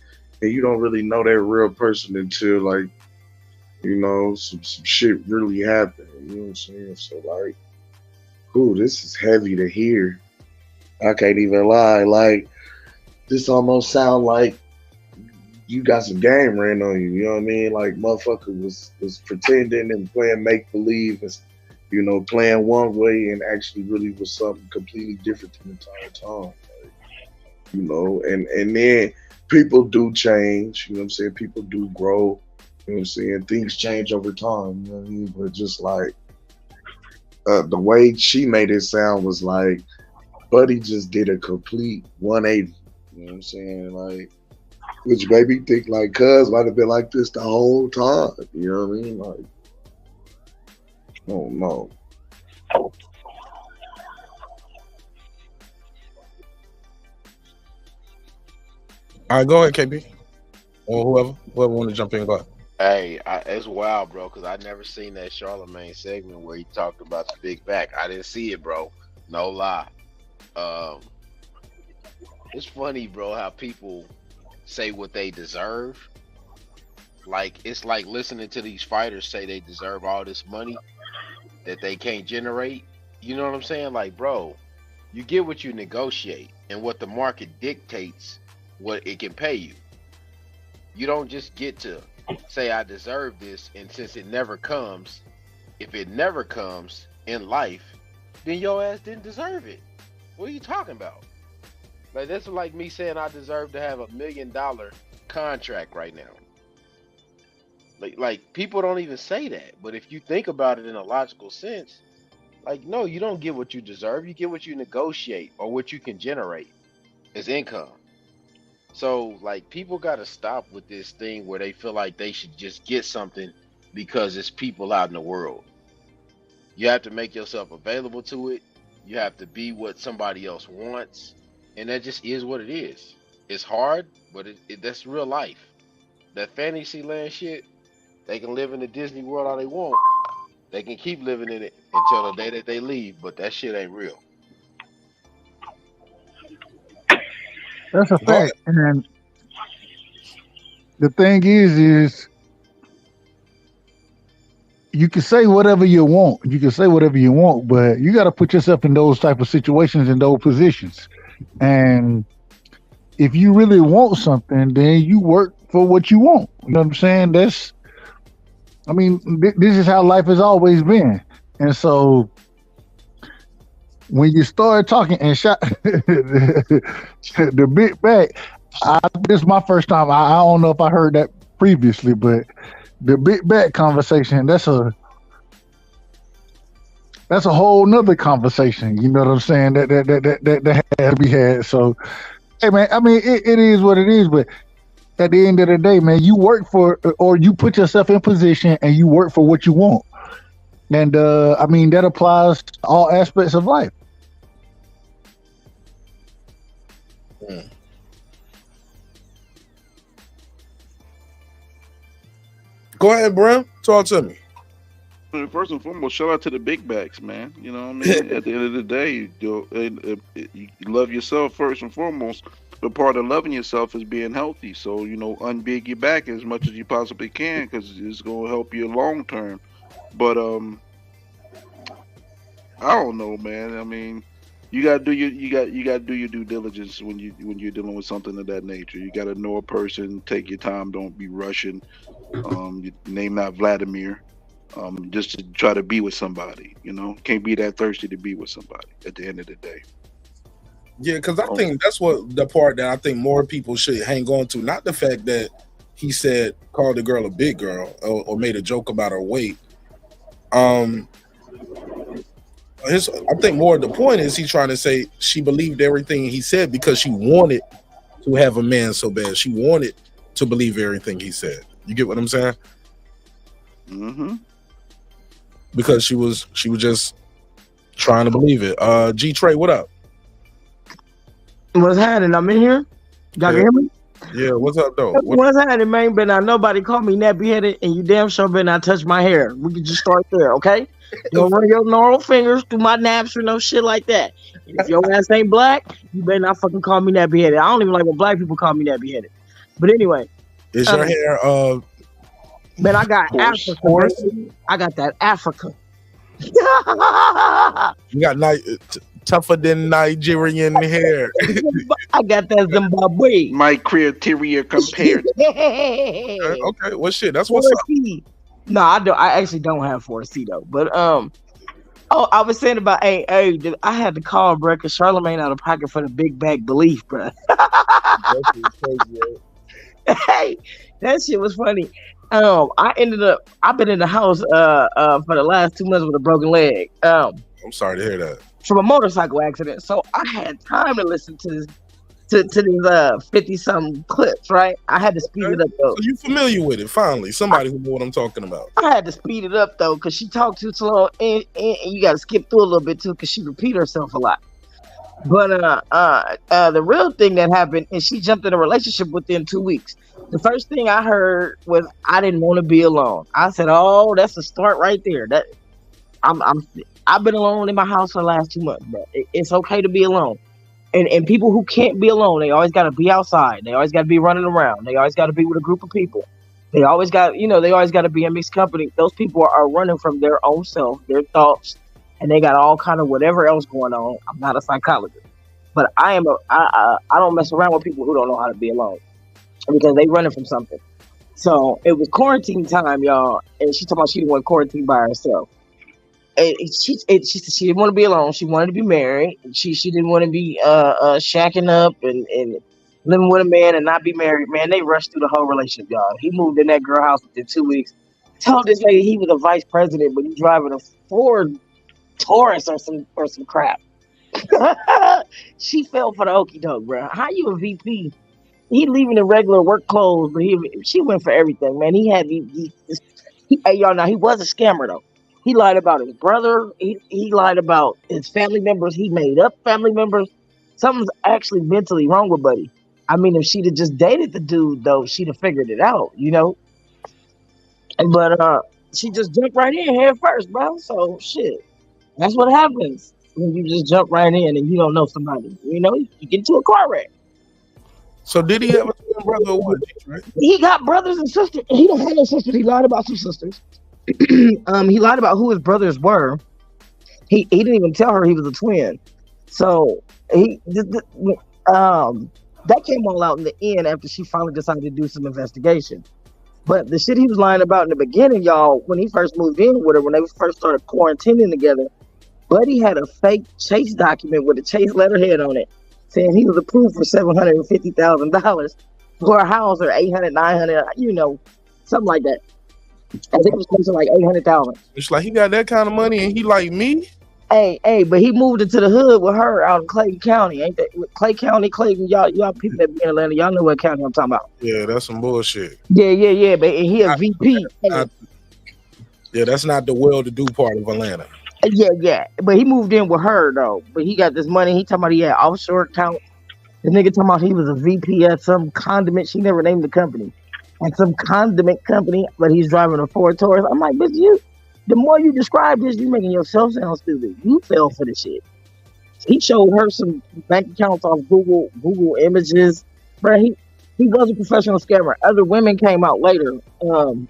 and you don't really know their real person until like, you know, some shit really happened. You know what I'm saying? So like, ooh, this is heavy to hear. I can't even lie. Like, this almost sound like you got some game ran on you. You know what I mean? Like, motherfucker was pretending and playing make believe, and you know, playing one way and actually really was something completely different the entire time. Like, you know, and then people do change. You know what I'm saying? People do grow. You know what I'm saying? Things change over time, you know what I mean? But just like the way she made it sound was like Buddy just did a complete 180. You know what I'm saying? Like, which made me think like Cuz might have been like this the whole time. You know what I mean? Like, oh no. All right, go ahead, KB. Or whoever want to jump in, go ahead. Hey, it's wild, bro, because I never seen that Charlemagne segment where he talked about the big back. I didn't see it, bro. No lie. It's funny, bro, how people say what they deserve. Like, it's like listening to these fighters say they deserve all this money that they can't generate. You know what I'm saying? Like, bro, you get what you negotiate, and what the market dictates what it can pay you. You don't just get to say I deserve this, and since it never comes, if it never comes in life, then your ass didn't deserve it. What are you talking about? Like, that's like me saying I deserve to have $1 million contract right now. Like people don't even say that, but if you think about it in a logical sense, like, no, you don't get what you deserve. You get what you negotiate or what you can generate as income. So, like, people got to stop with this thing where they feel like they should just get something because it's people out in the world. You have to make yourself available to it. You have to be what somebody else wants. And that just is what it is. It's hard, but that's real life. That fantasy land shit, they can live in the Disney world all they want. They can keep living in it until the day that they leave, but that shit ain't real. That's a fact. And the thing is you can say whatever you want. You can say whatever you want, but you got to put yourself in those type of situations, in those positions. And if you really want something, then you work for what you want. You know what I'm saying? This is how life has always been. And so when you start talking and shot the big back, this is my first time. I don't know if I heard that previously, but the big back conversation, that's a whole nother conversation. You know what I'm saying? That has to be had. So, hey man, I mean, it is what it is, but at the end of the day, man, you work for, or you put yourself in position and you work for what you want. And I mean, that applies to all aspects of life. Mm. Go ahead, Bram. Talk to me. First and foremost, shout out to the big backs, man. You know what I mean? At the end of the day, you love yourself first and foremost. But part of loving yourself is being healthy. So, you know, unbig your back as much as you possibly can because it's going to help you long term. But I don't know, man. I mean, you got to do your due diligence when you're dealing with something of that nature. You got to know a person, take your time, don't be rushing. Your name not Vladimir. Just to try to be with somebody, you know, can't be that thirsty to be with somebody at the end of the day. Yeah, because I think that's what the part that I think more people should hang on to, not the fact that he said called the girl a big girl or made a joke about her weight. I think more the point is he's trying to say she believed everything he said because she wanted to have a man so bad. She wanted to believe everything he said. You get what I'm saying? Mm-hmm. Because she was just trying to believe it. G Trey, what up? What's happening? I'm in here. Y'all can hear me? Yeah, what's up though? What's happening, man? But now nobody call me nappy headed, and you damn sure better not touch my hair. We can just start there, okay? You don't run your normal fingers through my naps or no shit like that. If your ass ain't black, you better not fucking call me nappy headed. I don't even like when black people call me nappy headed. But anyway, is your hair man, I got Africa. Baby. I got that Africa. You got tougher than Nigerian hair. I got that Zimbabwe. My criteria compared. Okay, well shit, that's what's up. No, I don't. I actually don't have 4C though. But I was saying about hey, I had to call, bro, because Charlamagne out of pocket for the big bag belief, bro. Hey, that shit was funny. I've been in the house for the last 2 months with a broken leg. I'm sorry to hear that. From a motorcycle accident. So I had time to listen to these 50-something clips, right? I had to speed it up though. So you familiar with it, finally. Somebody who know what I'm talking about. I had to speed it up though, because she talked too slow and you gotta skip through a little bit too, because she repeat herself a lot. But the real thing that happened is she jumped in a relationship within 2 weeks. The first thing I heard was I didn't want to be alone. I said, "Oh, that's a start right there." That I've been alone in my house for the last 2 months, but it's okay to be alone. And people who can't be alone, they always got to be outside. They always got to be running around. They always got to be with a group of people. They always got to be in mixed company. Those people are running from their own self, their thoughts, and they got all kind of whatever else going on. I'm not a psychologist, but I don't mess around with people who don't know how to be alone because they running from something. So it was quarantine time, y'all, and she talking about she didn't want quarantine by herself. And she said she didn't want to be alone. She wanted to be married. She didn't want to be shacking up and living with a man and not be married. Man, they rushed through the whole relationship, y'all. He moved in that girl house within 2 weeks. Told this lady he was a vice president, but he's driving a Ford Taurus or some crap. She fell for the okie doke, bro. How you a VP? He leaving the regular work clothes, but she went for everything, man. Hey, y'all, now he was a scammer though. He lied about his brother. He lied about his family members. He made up family members. Something's actually mentally wrong with Buddy. I mean, if she'd have just dated the dude, though, she'd have figured it out, you know? But she just jumped right in head first, bro. So, shit. That's what happens when you just jump right in and you don't know somebody. You know, you get into a car wreck. So, did he have a twin brother or what? Right? He got brothers and sisters. He don't have no sisters. He lied about some sisters. He lied about who his brothers were. He didn't even tell her he was a twin. So that came all out in the end after she finally decided to do some investigation. But the shit he was lying about in the beginning, y'all, when he first moved in with her, when they first started quarantining together, Buddy had a fake Chase document with a Chase letterhead on it, saying he was approved for $750,000 for a house or $800,000, $900,000, you know, something like that. I think it was close to like $800,000. It's like he got that kind of money and he like me. Hey, but he moved into the hood with her out in Clayton County, ain't that? Clay County, Clayton, y'all people that be in Atlanta, y'all know what county I'm talking about. Yeah, that's some bullshit. Yeah, but he a VP. Yeah, that's not the well-to-do part of Atlanta. Yeah, but he moved in with her though. But he got this money. He talking about he had offshore account. The nigga talking about he was a VP at some condiment. She never named the company. At some condiment company, but he's driving a Ford Taurus. I'm like, bitch, the more you describe this, you making yourself sound stupid. You fell for the shit. He showed her some bank accounts off Google Images. Bro, he was a professional scammer. Other women came out later and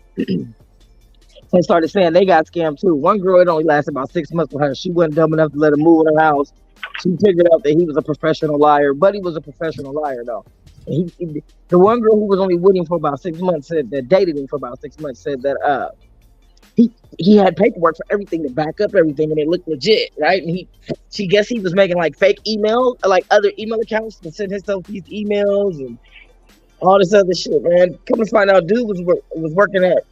started saying they got scammed too. One girl, it only lasted about 6 months with her. She wasn't dumb enough to let him move in her house. She figured out that he was a professional liar, but he was a professional liar though. The one girl who was only with him for about 6 months dated him for about 6 months said that he had paperwork for everything to back up everything, and it looked legit, right? And she guessed he was making like fake email, like other email accounts to send himself these emails and all this other shit, man. Come to find out, dude was working at,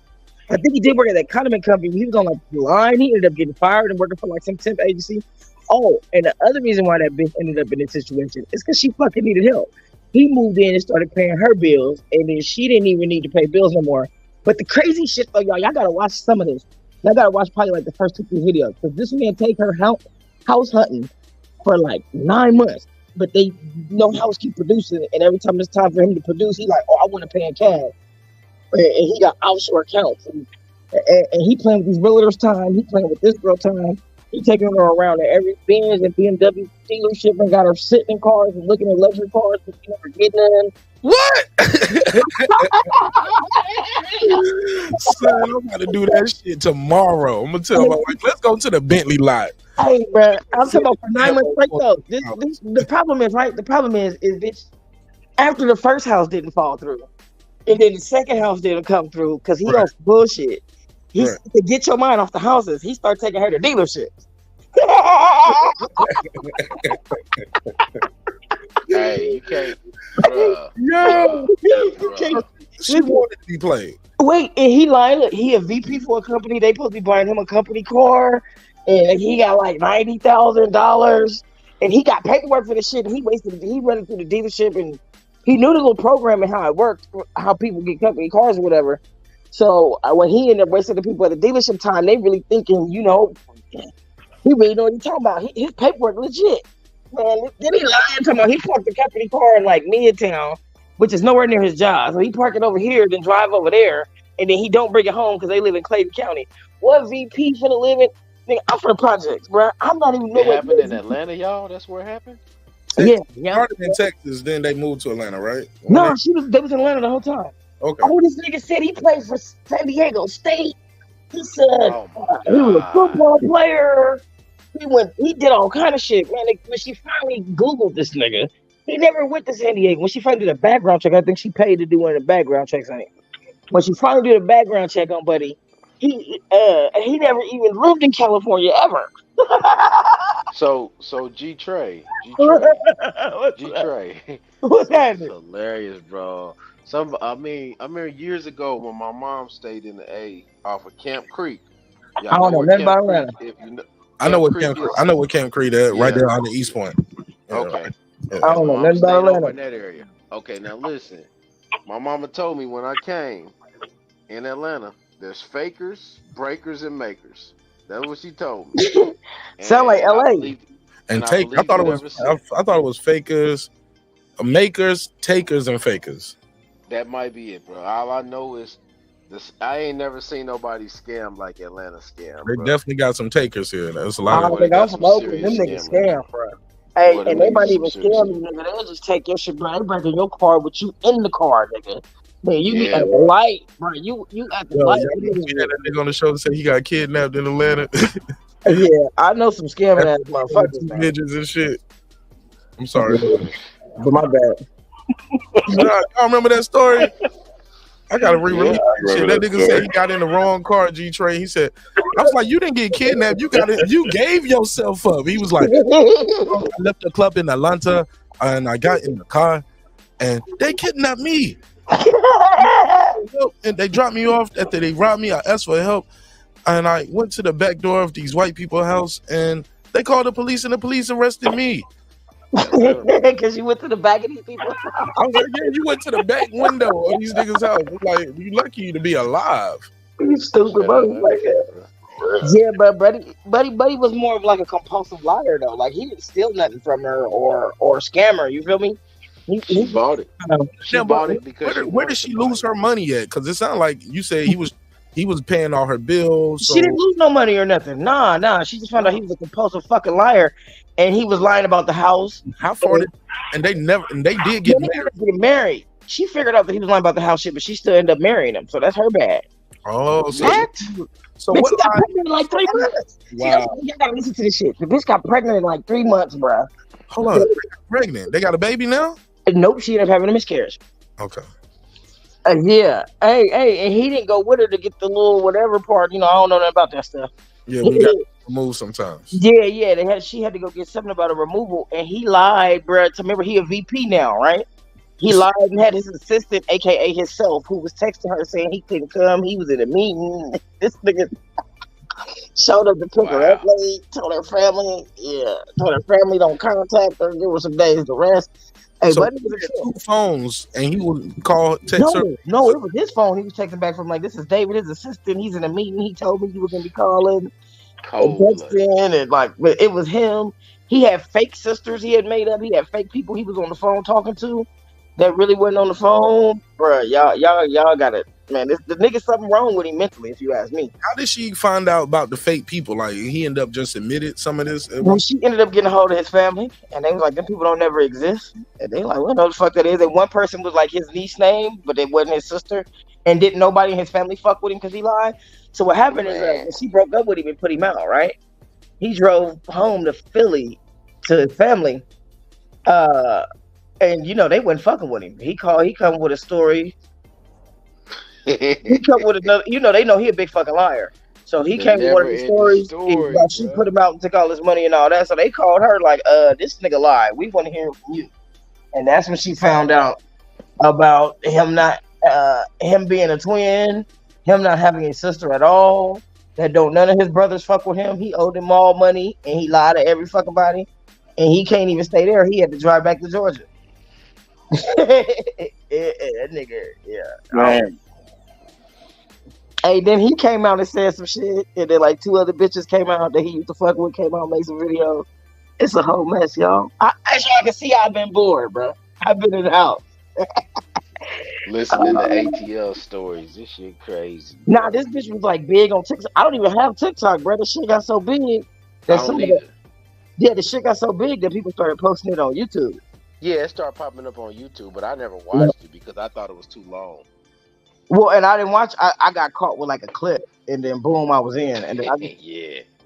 I think he did work at that condiment company. He was on like the line. He ended up getting fired and working for like some temp agency. Oh, and the other reason why that bitch ended up in this situation is because she fucking needed help. He moved in and started paying her bills, and then she didn't even need to pay bills no more. But the crazy shit though, y'all gotta watch some of this. Y'all gotta watch probably like the first 2-3 videos, because this man take her house hunting for like 9 months. But they house keep producing, and every time it's time for him to produce, he like, oh, I want to pay in cash. And he got offshore accounts, and he playing with these realtors time. He playing with this girl time. He taking her around to every Benz and BMW dealership and got her sitting in cars and looking at luxury cars, but she never getting none. What? Son, I'm about to do that shit tomorrow. I'm gonna tell my wife, let's go to the Bentley lot. Hey, bro, I'm talking about for 9 months straight though. The problem is, right? The problem is bitch, after the first house didn't fall through, and then the second house didn't come through because he on bullshit. To get your mind off the houses, he started taking her to dealerships. Hey, you can't. Yo, she wanted to be played. Wait, and he lied. Look, he a VP for a company. They supposed to be buying him a company car, and he got like $90,000, and he got paperwork for the shit. And he running through the dealership, and he knew the little program and how it worked, how people get company cars or whatever. So when he ended up wasting the people at the dealership time, they really thinking, he really know what he's talking about. His paperwork legit. Man, then he lying talking about he parked the company car in like Midtown, which is nowhere near his job. So he park it over here, then drive over there, and then he don't bring it home because they live in Clayton County. What VP finna live in? Nigga, I'm for the projects, bro. I'm not even know it what happened in Atlanta, y'all. That's where it happened. Yeah. Started in Texas, then they moved to Atlanta, right? No, they was in Atlanta the whole time. Okay. Oh, this nigga said he played for San Diego State. He said he was a football player. He did all kind of shit, man. When she finally Googled this nigga, he never went to San Diego. When she finally did a background check, I think she paid to do one of the background checks on him. When she finally did a background check on Buddy, he never even lived in California ever. So G Trey. What's happening? Hilarious, bro. I remember years ago when my mom stayed in the A off of Camp Creek. I don't know nothing about Atlanta. I know what Camp Creek is, right there on the East Point. Yeah, okay. Right. Yeah. I don't know nothing about Atlanta. In that area. Okay, now listen. My mama told me when I came in Atlanta, there's fakers, breakers, and makers. That's what she told me. Sound like LA. I thought it was fakers, makers, takers, and fakers. That might be it, bro. All I know is this. I ain't never seen nobody scam like Atlanta scam. They bro. definitely got some takers here. There's a lot of them niggas scam, bro. Hey, and they might even scam you, nigga. They'll just take your shit, bro. They break in your car with you in the car, nigga. Man, you be at the light, bro. You at the light. You see that nigga on the show say he got kidnapped in Atlanta. Yeah, I know some scamming ass motherfuckers, man. Midgets and shit. I'm sorry, but my bad. I remember that story. I gotta re-release that shit. That nigga said he got in the wrong car, G-Train. He said, I was like, you didn't get kidnapped. You gave yourself up. He was like, I left the club in Atlanta and I got in the car and they kidnapped me. And they dropped me off after they robbed me. I asked for help and I went to the back door of these white people's house and they called the police and the police arrested me. Because you went to the back of these people. I was like, yeah, you went to the back window of these niggas' house. I'm like, you lucky to be alive. You stupid motherfucker. Yeah, but Buddy was more of like a compulsive liar though. Like he didn't steal nothing from her or scam her. You feel me? She bought it. She bought it because where did she lose her money at? Because it sounded like you said he was paying all her bills. So. She didn't lose no money or nothing. Nah. She just found out he was a compulsive fucking liar, and he was lying about the house. How far did? And they did get married. She figured out that he was lying about the house shit, but she still ended up marrying him. So that's her bad. Oh, so what? So bitch what? Got pregnant in like 3 months. Wow. You gotta listen to this shit. The bitch got pregnant in like 3 months, bro. Hold on, pregnant? They got a baby now? Nope, she ended up having a miscarriage. Okay. Yeah. Hey, and he didn't go with her to get the little whatever part. You know, I don't know nothing about that stuff. Yeah, we got removed sometimes. Yeah. She had to go get something about a removal, and he lied, bro. To remember, he a VP now, right? He lied and had his assistant, aka himself, who was texting her saying he couldn't come. He was in a meeting. This nigga showed up to pick her up late. Told her family don't contact her. Give her some days to rest. Hey, So but he had 2 phones, and he would text her. No, it was his phone. He was texting back from like, this is David, his assistant. He's in a meeting. He told me you were gonna be calling and texting, and like, but it was him. He had fake sisters he had made up. He had fake people he was on the phone talking to that really wasn't on the phone. Bruh, y'all got it, man. The nigga something wrong with him mentally, if you ask me. How did she find out about the fake people? Like he ended up just admitted some of this. Well, she ended up getting a hold of his family, and they was like, them people don't never exist. And they like, what the fuck that is? And one person was like his niece name, but it wasn't his sister. And didn't nobody in his family fuck with him because he lied. So what happened is when she broke up with him and put him out, right? He drove home to Philly to his family. And you know, they wasn't fucking with him. He come with a story. He come with another, you know, they know he a big fucking liar. So he came with one of the stories. She put him out and took all his money and all that. So they called her like, this nigga lied. We want to hear from you. And that's when she found out about him not him being a twin, him not having a sister at all, that don't none of his brothers fuck with him. He owed them all money and he lied to every fucking body. And he can't even stay there. He had to drive back to Georgia. That nigga, yeah. Man. Hey, then he came out and said some shit, and then like 2 other bitches came out that he used to fuck with, came out and made some videos. It's a whole mess, y'all. As y'all can see, I've been bored, bro. I've been in the house. Listening to ATL stories, this shit crazy. Nah, this bitch was like big on TikTok. I don't even have TikTok, bro. The shit got so big that the shit got so big that people started posting it on YouTube. Yeah, it started popping up on YouTube, but I never watched it because I thought it was too long. Well, and I didn't watch. I got caught with like a clip, and then boom, I was in, and then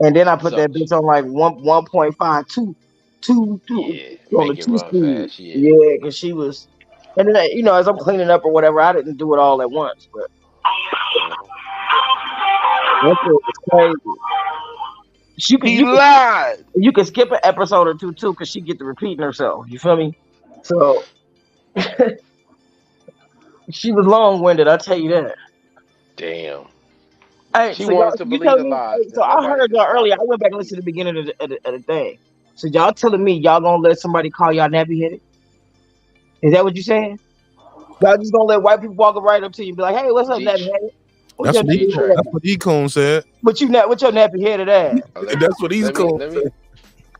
and then I put that bitch on like 1.5, 2 on the 2 speed. Yeah, because she was, and then you know, as I'm cleaning up or whatever, I didn't do it all at once, but that shit was crazy. You can skip an episode or two too, because she get to repeating herself. You feel me? So she was long-winded, I'll tell you that. Damn. Hey, She so wanted to believe the lies. So I heard y'all earlier. I went back and listened to the beginning of the thing. So y'all telling me y'all gonna let somebody call y'all nappy-headed? Is that what you saying? Y'all just gonna let white people walk right up to you and be like, "Hey, what's up, nappy-headed?" That's what E-Coon said. What your nappy-headed ass? That's what E-Coon said.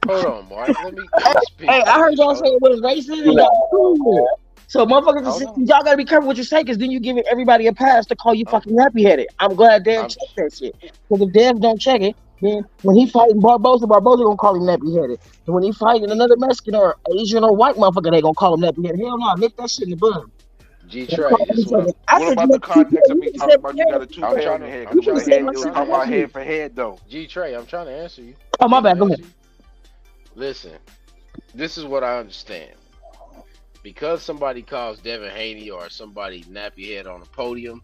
Hold on, Mark. Let me speak. Hey, I heard y'all say it was racist. And y'all cool. So motherfuckers, y'all gotta be careful what you say, because then you giving everybody a pass to call you fucking nappy-headed. I'm glad Dan checked that shit. Because if Dan don't check it, then when he fighting Barbosa gonna call him nappy-headed. And when he fighting another Mexican or Asian or white motherfucker, they gonna call him nappy-headed. Hell no, nip that shit in the bud. G-Trey, what about the context of me talking about you got a 2 pound in your head? Because your head, you was talking about head for head, though. G-Trey, I'm trying to answer you. Oh, my bad. Go ahead. Listen, this is what I understand. Because somebody calls Devin Haney or somebody nappy head on a podium,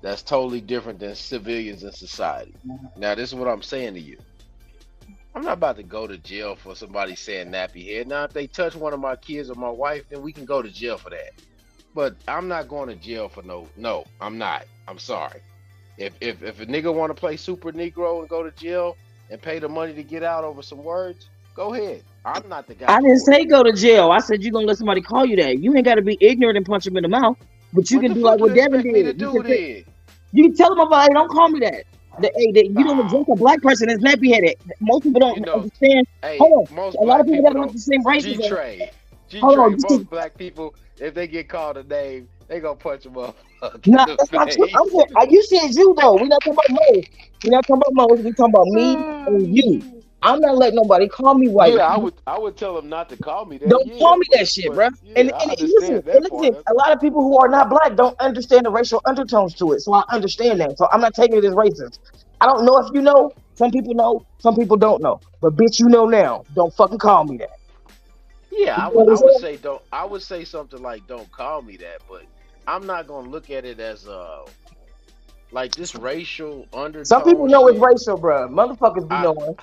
that's totally different than civilians in society. Now, this is what I'm saying to you. I'm not about to go to jail for somebody saying nappy head. Now, if they touch one of my kids or my wife, then we can go to jail for that. But I'm not going to jail for no, I'm not. I'm sorry. If a nigga want to play Super Negro and go to jail and pay the money to get out over some words, go ahead. I'm not the guy. I didn't say go to jail. I said you're gonna let somebody call you that. You ain't gotta be ignorant and punch him in the mouth. But you can do like what Devin did. You can tell him about, hey, don't call me that. You don't address a black person as nappy headed. Most people don't understand. Hey, Hold on. A lot of people that don't understand racism. Hold on, most black people, if they get called a name, they gonna punch them up. Nah, that's not true. You said you though. We not talking about Mo. We not talking about Mo. We talking about me and you. I'm not letting nobody call me white. Yeah, I would tell them not to call me that. Don't call me that shit, bro. And listen, a lot of people who are not black don't understand the racial undertones to it. So I understand that. So I'm not taking it as racist. I don't know if you know. Some people know. Some people don't know. But bitch, you know now. Don't fucking call me that. Yeah, I would say don't. I would say something like "Don't call me that," but I'm not gonna look at it as like this racial undertone. Some people know it's racial, bro. Motherfuckers be knowing.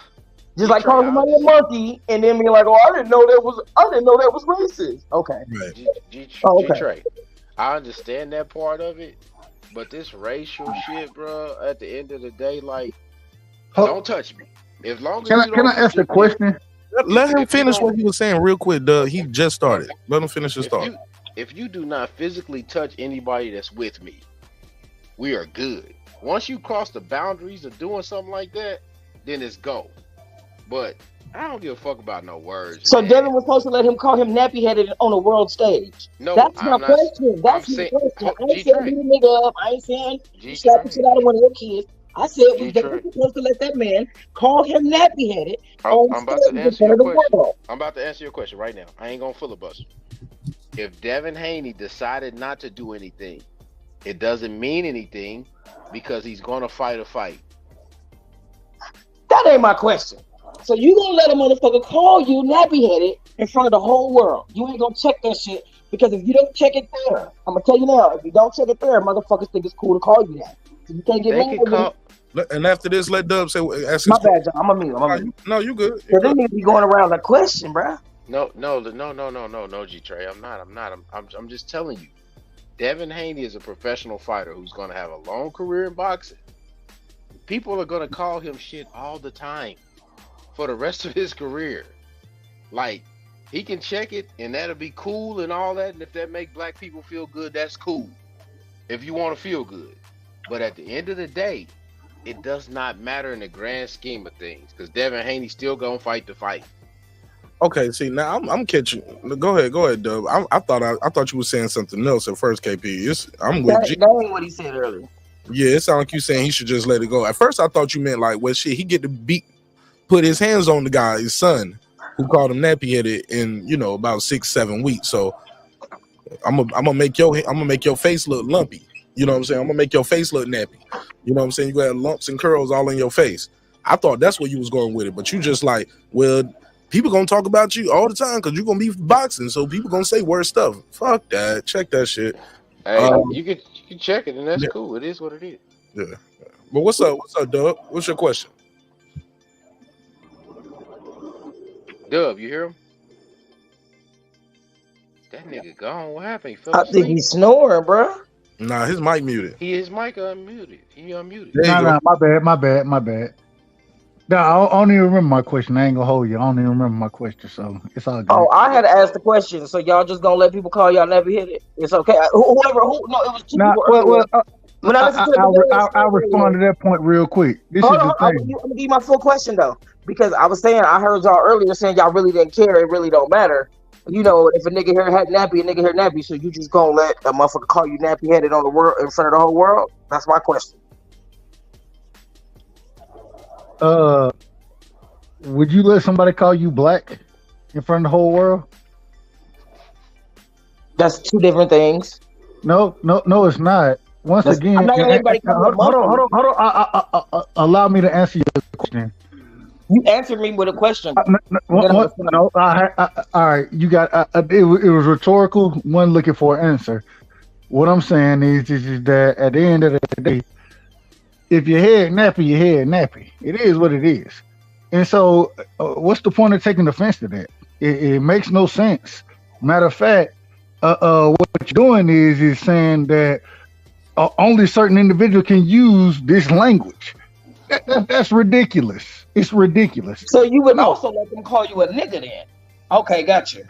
Just like calling somebody a monkey and then being like, "Oh, I didn't know that was racist." Okay. G-Trey, I understand that part of it, but this racial shit, bro. At the end of the day, like, don't touch me. As long as can I ask a question? Let him finish what he was saying real quick, Doug. He just started. Let him finish his thought. If you do not physically touch anybody that's with me, we are good. Once you cross the boundaries of doing something like that, then it's go. But I don't give a fuck about no words. So man. Devin was supposed to let him call him nappy-headed on a world stage. No, that's my question. That's my question. I ain't saying beat a nigga up. I ain't saying slap the shit out of one of your kids. I said was Devin supposed to let that man call him nappy-headed on I'm about to answer your question. I'm about to answer your question right now. I ain't gonna filibuster. If Devin Haney decided not to do anything, it doesn't mean anything because he's gonna fight a fight. That ain't my question. So you gonna let a motherfucker call you nappy-headed in front of the whole world? You ain't gonna check that shit because if you don't check it there, I'm gonna tell you now. If you don't check it there, motherfuckers think it's cool to call you that. So you can't get mad with it. And after this, let Dub say. Ask my bad, John. I'm a mute. No, you good. Cause they need to be going around the question, bro. No, G-Trey. I'm not. I'm just telling you. Devin Haney is a professional fighter who's gonna have a long career in boxing. People are gonna call him shit all the time for the rest of his career. Like, he can check it and that'll be cool and all that, and if that make black people feel good, that's cool. If you want to feel good. But at the end of the day, it does not matter in the grand scheme of things because Devin Haney still gonna fight the fight. Okay, see now I'm catching. Go ahead, Dub. I thought you were saying something else at first, KP. I'm with G. That ain't what he said earlier. Yeah, it sounds like you saying he should just let it go. At first, I thought you meant like, well, shit, he get to put his hands on the guy, his son, who called him nappy-headed in about 6-7 weeks. So I'm gonna make your face look lumpy. You know what I'm saying? I'm gonna make your face look nappy. You know what I'm saying? You got lumps and curls all in your face. I thought that's where you was going with it, but you just like, well, people gonna talk about you all the time because you're gonna be boxing, so people gonna say worse stuff. Fuck that. Check that shit. Hey, you can check it, and that's cool. It is what it is. Yeah. But what's up, Dub? What's your question? Dub, you hear him? That nigga gone. What happened? I think he's snoring, bro. Nah, his mic muted. His mic unmuted. He unmuted. Nah, my bad. No, I don't even remember my question. I ain't gonna hold you. I don't even remember my question, so it's all good. Oh, I had to ask the question, so y'all just gonna let people call y'all nappy-headed? It's okay. No, it was two people. I'll respond to that point real quick. This is the thing. I'm gonna give you my full question though, because I was saying I heard y'all earlier saying y'all really didn't care. It really don't matter. You know, if a nigga here had nappy, a nigga here nappy, so you just gonna let a motherfucker call you nappy-headed on the world in front of the whole world? That's my question. Would you let somebody call you black in front of the whole world? That's two different things. No, it's not. Once again, I'm not gonna let anybody call hold on. Allow me to answer your question. You answered me with a question. All right. You got it was rhetorical. One looking for an answer. What I'm saying is that at the end of the day, if your head nappy, your head nappy. It is what it is. And so, what's the point of taking offense to that? It makes no sense. Matter of fact, what you're doing is saying that only certain individuals can use this language. That's ridiculous. It's ridiculous. So you would also let them call you a nigga then? Okay, gotcha.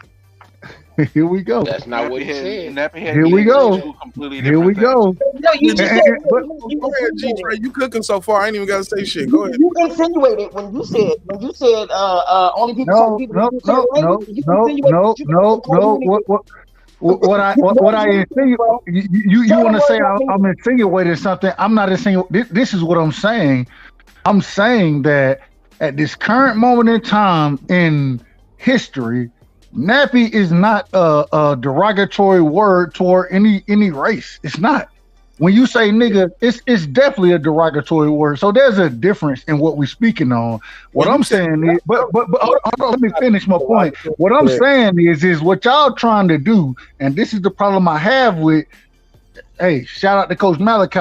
Here we go. That's not what he said. Here we go. Here we go. No, you just said. Go ahead, G-Trey. You cooking so far. I ain't even got to say shit. Go ahead. You insinuated when you said only people. What I insinuate? You want to say I'm insinuating something? I'm not insinuating. This is what I'm saying. I'm saying that at this current moment in time in history, nappy is not a derogatory word toward any race. It's not. When you say nigga, it's definitely a derogatory word. So there's a difference in what we're speaking on. What I'm saying is, but hold on, let me finish my point. What I'm saying is what y'all trying to do, and this is the problem I have with. Hey, shout out to Coach Malachi.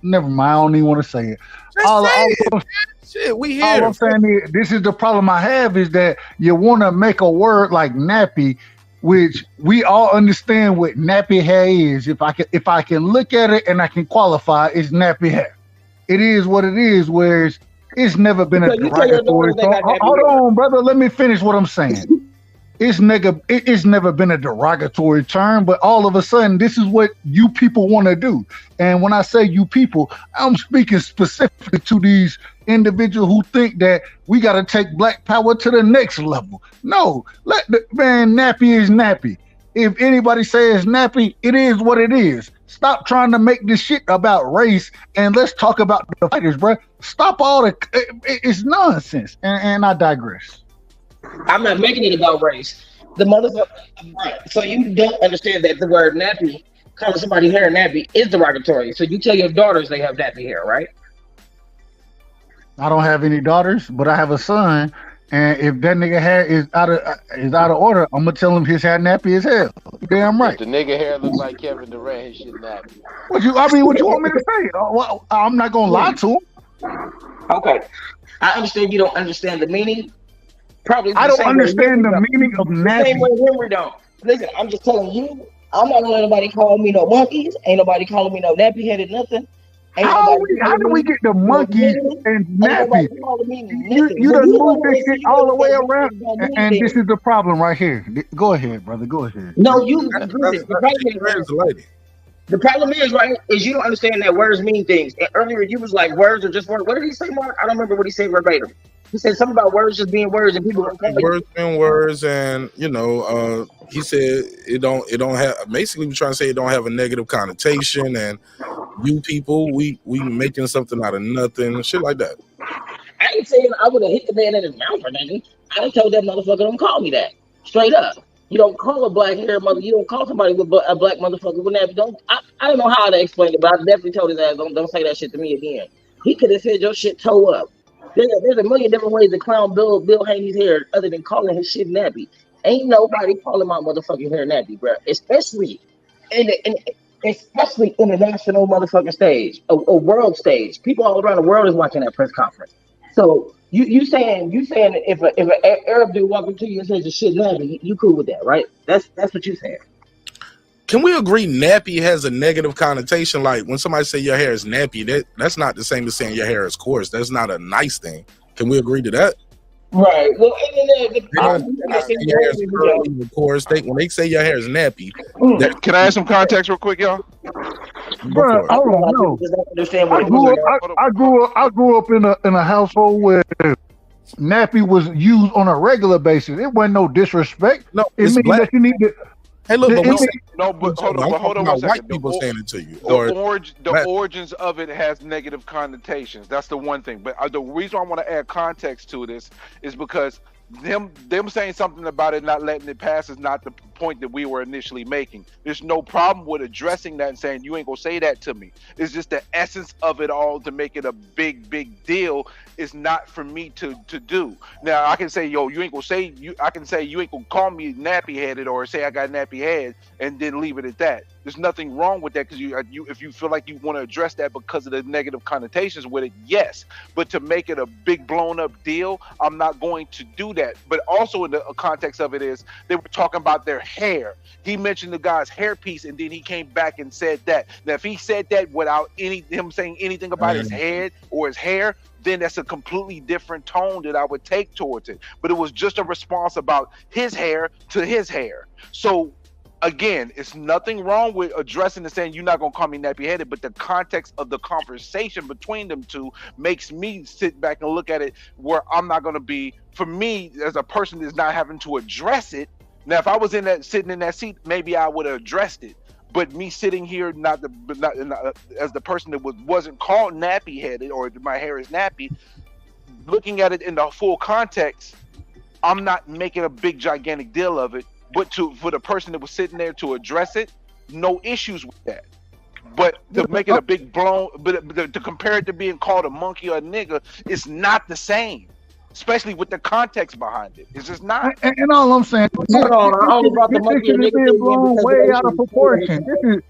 Never mind, I don't even want to say it. Shit, we here. All I'm saying is, this is the problem I have is that you want to make a word like nappy, which we all understand what nappy hair is. If I can look at it and I can qualify, it's nappy hair. It is what it is. Whereas it's never been a derogatory. Hold on, brother. Let me finish what I'm saying. It's never been a derogatory term, but all of a sudden, this is what you people want to do. And when I say you people, I'm speaking specifically to these individuals who think that we got to take black power to the next level. No, nappy is nappy. If anybody says nappy, it is what it is. Stop trying to make this shit about race and let's talk about the fighters, bro. Stop all it's nonsense. And I digress. I'm not making it about race. The motherfucker, right? So you don't understand that the word nappy, calling somebody hair nappy, is derogatory. So you tell your daughters they have nappy hair, right? I don't have any daughters, but I have a son, and if that nigga hair is out of order, I'm gonna tell him his hair nappy as hell. Damn right. If the nigga hair looks like Kevin Durant, his shit nappy. What you want me to say? I'm not gonna lie to him. Okay, I understand you don't understand the meaning. Probably I don't understand the meaning of nappy. Same way Henry don't. Listen, I'm just telling you, I'm not gonna let nobody call me no monkeys. Ain't nobody calling me no nappy headed nothing. How do we get the monkeys and nappy? You done moved this shit all the way around, and this is the problem right here. Go ahead, brother. Go ahead. No, the problem is, right, is you don't understand that words mean things. And earlier you was like, words are just words. What did he say, Mark? I don't remember what he said verbatim. He said something about words just being words and people words being words, and he said it don't have. Basically, we're trying to say it don't have a negative connotation, and you people, we making something out of nothing, shit like that. I ain't saying I would have hit the man in his mouth or nothing. I done told that motherfucker don't call me that, straight up. You don't call a black hair mother. You don't call somebody with a black motherfucker with nappy. I don't know how to explain it, but I definitely told his ass don't say that shit to me again. He could have said your shit toe up. There's a million different ways to clown Bill Haney's hair other than calling his shit nappy. Ain't nobody calling my motherfucking hair nappy, bro. Especially in the national motherfucking stage, a world stage. People all around the world is watching that press conference. So you saying if an Arab dude walk up to you and says your shit nappy, you cool with that, right? That's what you saying. Can we agree nappy has a negative connotation? Like when somebody say your hair is nappy, that's not the same as saying your hair is coarse. That's not a nice thing. Can we agree to that? Right. Well, when they say your hair is nappy, can I add some context real quick, y'all? Bro, I don't know. I grew up in a household where nappy was used on a regular basis. It wasn't no disrespect. No, it means that you need to. Hey, look, hold on. White people saying it to you. The origins of it has negative connotations. That's the one thing. But the reason I want to add context to this is because them saying something about it not letting it pass is not the point that we were initially making. There's no problem with addressing that and saying you ain't gonna say that to me. It's just the essence of it all to make it a big deal is not for me to do. Now I can say you ain't gonna say I can say you ain't gonna call me nappy headed or say I got nappy head and then leave it at that. There's nothing wrong with that because you if you feel like you want to address that because of the negative connotations with it, yes. But to make it a big blown up deal, I'm not going to do that. But also in the context of it is they were talking about their hair. He mentioned the guy's hairpiece, and then he came back and said that. Now, if he said that without him saying anything about his head or his hair, then that's a completely different tone that I would take towards it. But it was just a response about his hair to his hair. So again, it's nothing wrong with addressing and saying you're not gonna call me nappy-headed, but the context of the conversation between them two makes me sit back and look at it where I'm not gonna be, for me as a person that's not having to address it. Now, if I was sitting in that seat, maybe I would have addressed it. But me sitting here, not as the person that wasn't called nappy-headed or my hair is nappy, looking at it in the full context, I'm not making a big gigantic deal of it. But for the person that was sitting there to address it, no issues with that. But to make it a big blown, but to compare it to being called a monkey or a nigga, it's not the same. Especially with the context behind it, it's just not. And all I'm saying, Hold on, I only brought the monkey and nigga thing blown in way because out of proportion.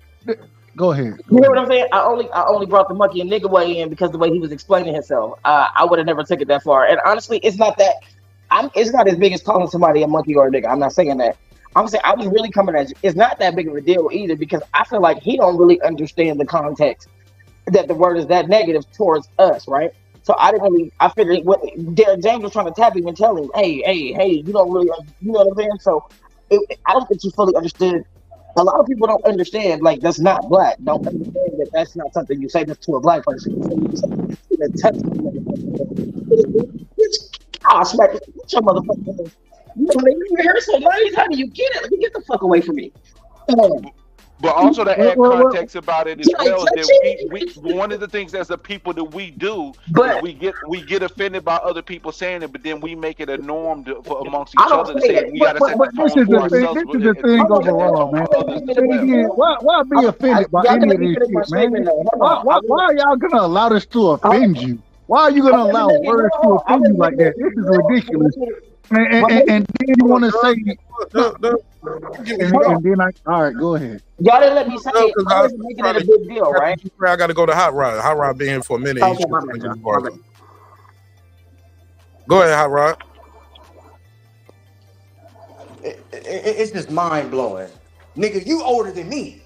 Go ahead. You know what I'm saying? I only brought the monkey and nigga way in because the way he was explaining himself. I would have never took it that far. And honestly, it's not that. It's not as big as calling somebody a monkey or a nigga. I'm not saying that. I'm saying I was really coming at you. It's not that big of a deal either because I feel like he don't really understand the context that the word is that negative towards us, right? So I figured what James was trying to tap him and tell him, hey, you don't really, you know what I'm saying? So I don't think you fully understood. A lot of people don't understand, like, that's not black. Don't understand that that's not something you say this to a black person. I'll smack it. What's your motherfucker? Your hair so nice. How do you get it? Let me get the fuck away from me. But also to add context about it as well, is that we one of the things as a people that we do, is we get offended by other people saying it, but then we make it a norm amongst each other to say we gotta set the tone for ourselves. This is the thing overall, man. Why be offended by any of this shit, man? Why are y'all gonna allow this to offend you? Why are you gonna allow words to offend you like that? This is ridiculous. And then you want to say, and then all right, go ahead. Y'all didn't let me say it. I was making it a big deal, right? I got to go to Hot Rod. Hot Rod been here for a minute. Okay, go ahead, Hot Rod. It's just mind blowing, nigga. You older than me,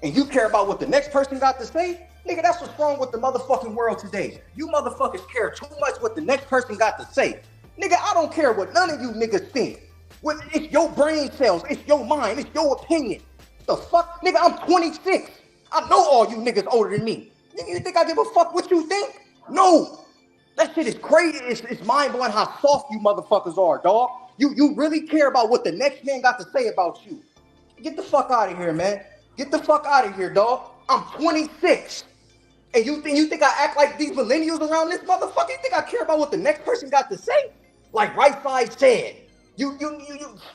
and you care about what the next person got to say, nigga. That's what's wrong with the motherfucking world today. You motherfuckers care too much what the next person got to say. Nigga, I don't care what none of you niggas think. It's your brain cells, it's your mind, it's your opinion. The fuck? Nigga, I'm 26. I know all you niggas older than me. Nigga, you think I give a fuck what you think? No. That shit is crazy. It's mind-blowing how soft you motherfuckers are, dog. You really care about what the next man got to say about you. Get the fuck out of here, man. Get the fuck out of here, dog. I'm 26. And you think I act like these millennials around this motherfucker? You think I care about what the next person got to say? Like Right Side said, you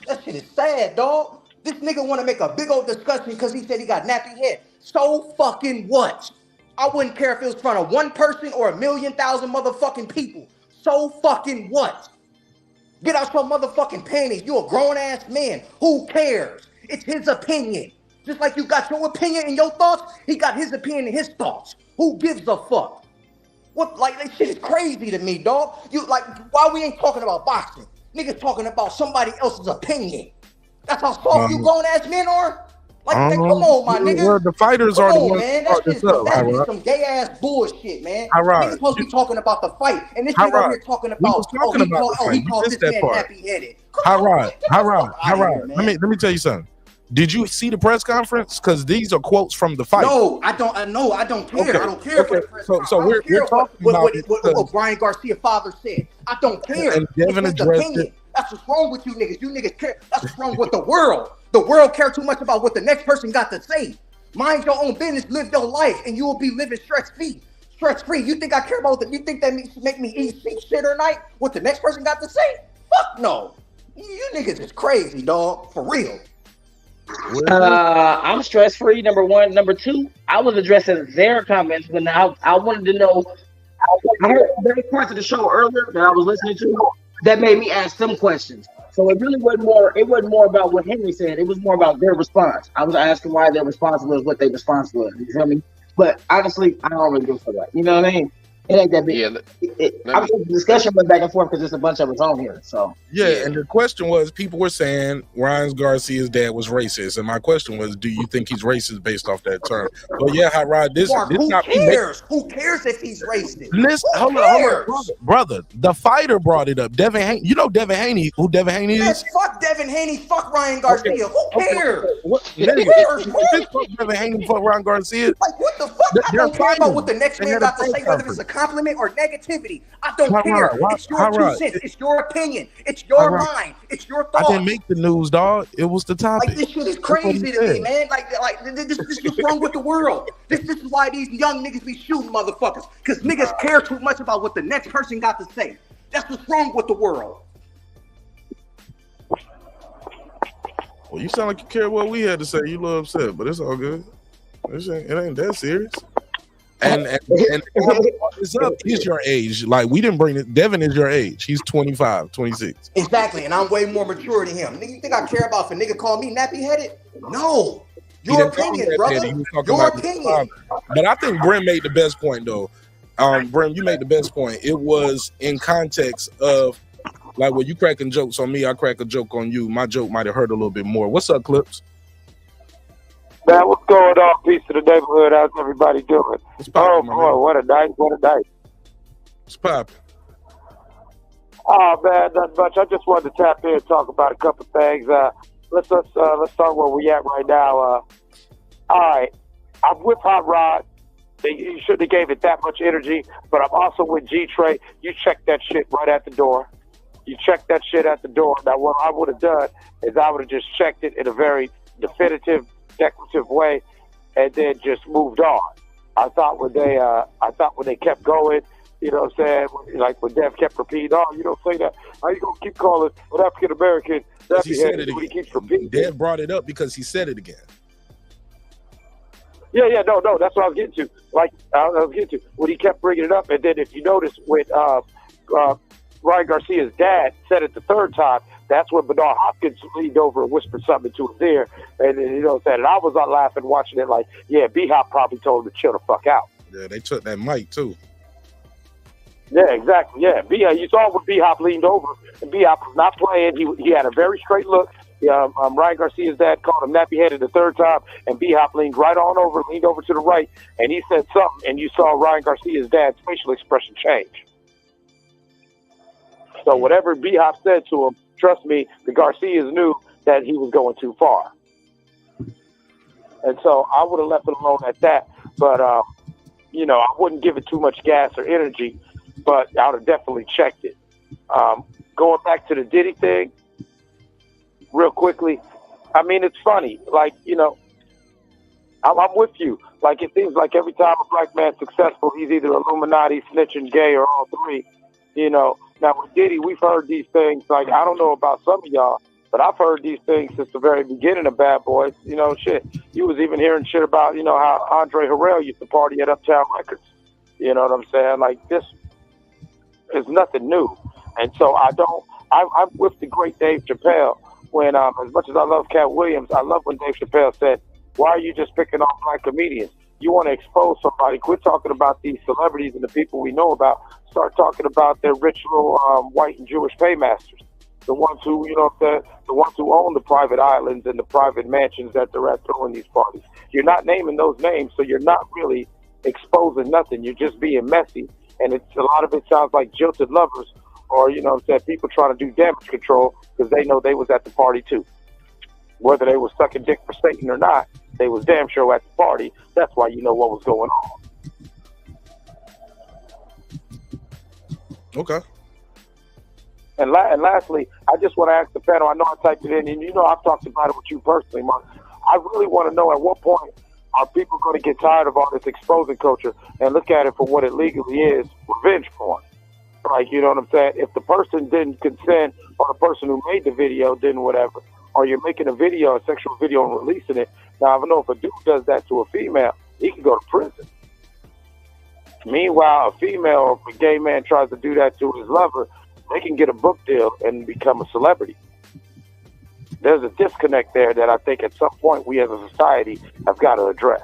that shit is sad, dog. This nigga want to make a big old discussion because he said he got nappy head. So fucking what? I wouldn't care if it was in front of one person or 1,000,000 motherfucking people. So fucking what? Get out your motherfucking panties. You a grown ass man. Who cares? It's his opinion. Just like you got your opinion and your thoughts, he got his opinion and his thoughts. Who gives a fuck? What, like, that shit is crazy to me, dog. You, like, why we ain't talking about boxing? Niggas talking about somebody else's opinion. That's how soft you grown-ass men are? Like, come on, my nigga. Well, the fighters come are the on, ones man. that That's just some gay-ass bullshit, man. Niggas supposed to be talking about the fight. And this nigga over here talking about, he called this man nappy-headed. Hot Rod. Let me tell you something. Did you see the press conference? Because these are quotes from the fight. No, I don't care. Okay. I don't care what the press conference. So we're talking about what Brian Garcia's father said. I don't care. And Devin addressed it. That's what's wrong with you niggas. You niggas care. That's what's wrong with the world. The world care too much about what the next person got to say. Mind your own business, live your life, and you will be living stress-free. Stress-free. You think I care about that? You think that make me eat shit or night? What the next person got to say? Fuck no. You niggas is crazy, dog. For real. I'm stress-free, number one. Number two, I was addressing their comments when I wanted to know. I heard various parts of the show earlier that I was listening to that made me ask some questions. So it really wasn't more. It wasn't more about what Henry said. It was more about their response. I was asking why their response was what their response was. You feel me? But honestly, I don't really go for that. You know what I mean? It ain't that big. Yeah, the discussion went back and forth because there's a bunch of us on here. So yeah, and the question was, people were saying Ryan Garcia's dad was racist, and my question was, do you think he's racist based off that term? Well, yeah, Hot Rod, this who not cares? Who cares if he's racist? Listen, hold on, brother. The fighter brought it up. Devin Haney, you know Devin Haney, who Devin Haney Man, is? fuck Devin Haney, fuck Ryan Garcia. Okay. Who cares? What? Who cares? Fuck Devin Haney, fuck Ryan Garcia. Like, what the fuck? I don't care about what the next man got to say, whether it's a compliment or negativity. I don't care. It's your 2 cents. It's your opinion. It's your mind. It's your thoughts. I didn't make the news, dog. It was the topic. Like, this shit is crazy to me, man. Like this is wrong with the world. This is why these young niggas be shooting motherfuckers. Because niggas care too much about what the next person got to say. That's what's wrong with the world. Well, you sound like you care what we had to say. You a little upset, but it's all good. It ain't that serious. And it's up. He's your age. Like, we didn't bring it. Devin is your age. He's 25, 26. Exactly, and I'm way more mature than him. Nigga, you think I care about if a nigga call me nappy headed? No. Your opinion, brother. Your opinion. But I think Brim made the best point, though. Brim, you made the best point. It was in context of, like, when you cracking jokes on me, I crack a joke on you. My joke might have hurt a little bit more. What's up, Clips? Man, what's going on? Peace to the neighborhood. How's everybody doing? Oh, boy, what a night. What a night. What's popping? Oh, man, nothing much. I just wanted to tap in and talk about a couple things. Let's start where we at right now. All right. I'm with Hot Rod. You shouldn't have gave it that much energy, but I'm also with G-Trey. You check that shit right at the door. You check that shit at the door. Now, what I would have done is I would have just checked it in a very definitive, decorative way, and then just moved on. I thought when they kept going, you know what I'm saying, like when Dev kept repeating, "Oh, you don't say that. How you gonna keep calling an African American?" He said it again. He keeps repeating. Dev brought it up because he said it again. Yeah, no, that's what I was getting to. Like, I was getting to when he kept bringing it up, and then if you notice with Ryan Garcia's dad said it the third time, that's when Bernard Hopkins leaned over and whispered something to his ear, and then, you know what I'm saying, and I was out laughing watching it like, yeah, B-Hop probably told him to chill the fuck out. Yeah, they took that mic too. Yeah, exactly. Yeah, you saw when B-Hop leaned over, and B-Hop was not playing. He had a very straight look. Ryan Garcia's dad called him nappy-headed the third time, and B-Hop leaned over to the right, and he said something, and you saw Ryan Garcia's dad's facial expression change. So whatever B-Hop said to him, trust me, the Garcias knew that he was going too far. And so I would have left it alone at that. But, I wouldn't give it too much gas or energy, but I would have definitely checked it. Going back to the Diddy thing, real quickly, I mean, it's funny. Like, I'm with you. Like, it seems like every time a black man's successful, he's either Illuminati, snitching, gay, or all three, Now, with Diddy, we've heard these things, like, I don't know about some of y'all, but I've heard these things since the very beginning of Bad Boys. Shit. You was even hearing shit about, how Andre Harrell used to party at Uptown Records. You know what I'm saying? Like, this is nothing new. And so I'm with the great Dave Chappelle when, as much as I love Cat Williams, I love when Dave Chappelle said, why are you just picking on black comedians? You want to expose somebody, quit talking about these celebrities and the people we know about. Start talking about their rich little white and Jewish paymasters, the ones who, the ones who own the private islands and the private mansions that they're at throwing these parties. You're not naming those names, so you're not really exposing nothing. You're just being messy, and a lot of it sounds like jilted lovers, or people trying to do damage control because they know they was at the party too. Whether they was sucking dick for Satan or not, they was damn sure at the party. That's why you know what was going on. Okay. And lastly, I just want to ask the panel, I know I typed it in, and I've talked about it with you personally, Mark. I really want to know at what point are people going to get tired of all this exposing culture and look at it for what it legally is, revenge porn. Like, you know what I'm saying? If the person didn't consent, or the person who made the video didn't whatever, or you're making a sexual video and releasing it. Now, I know if a dude does that to a female, he can go to prison. Meanwhile, a female or a gay man tries to do that to his lover, they can get a book deal and become a celebrity. there's a disconnect there that I think at some point we as a society have got to address.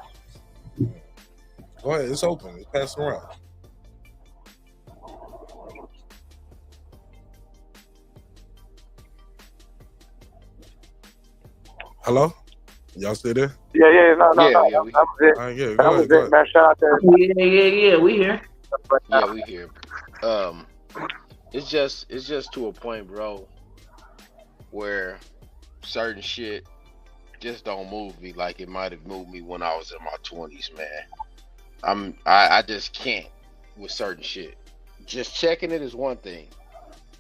Go ahead, it's open. Let's pass it around. Hello? Y'all still there? Yeah, no. Yeah, That was it. All right, yeah, That go was ahead, go it, ahead. man. Shout out there. Yeah, we here. Yeah, we here. It's just to a point, bro, where certain shit just don't move me like it might have moved me when I was in my 20s, man. I just can't with certain shit. Just checking it is one thing,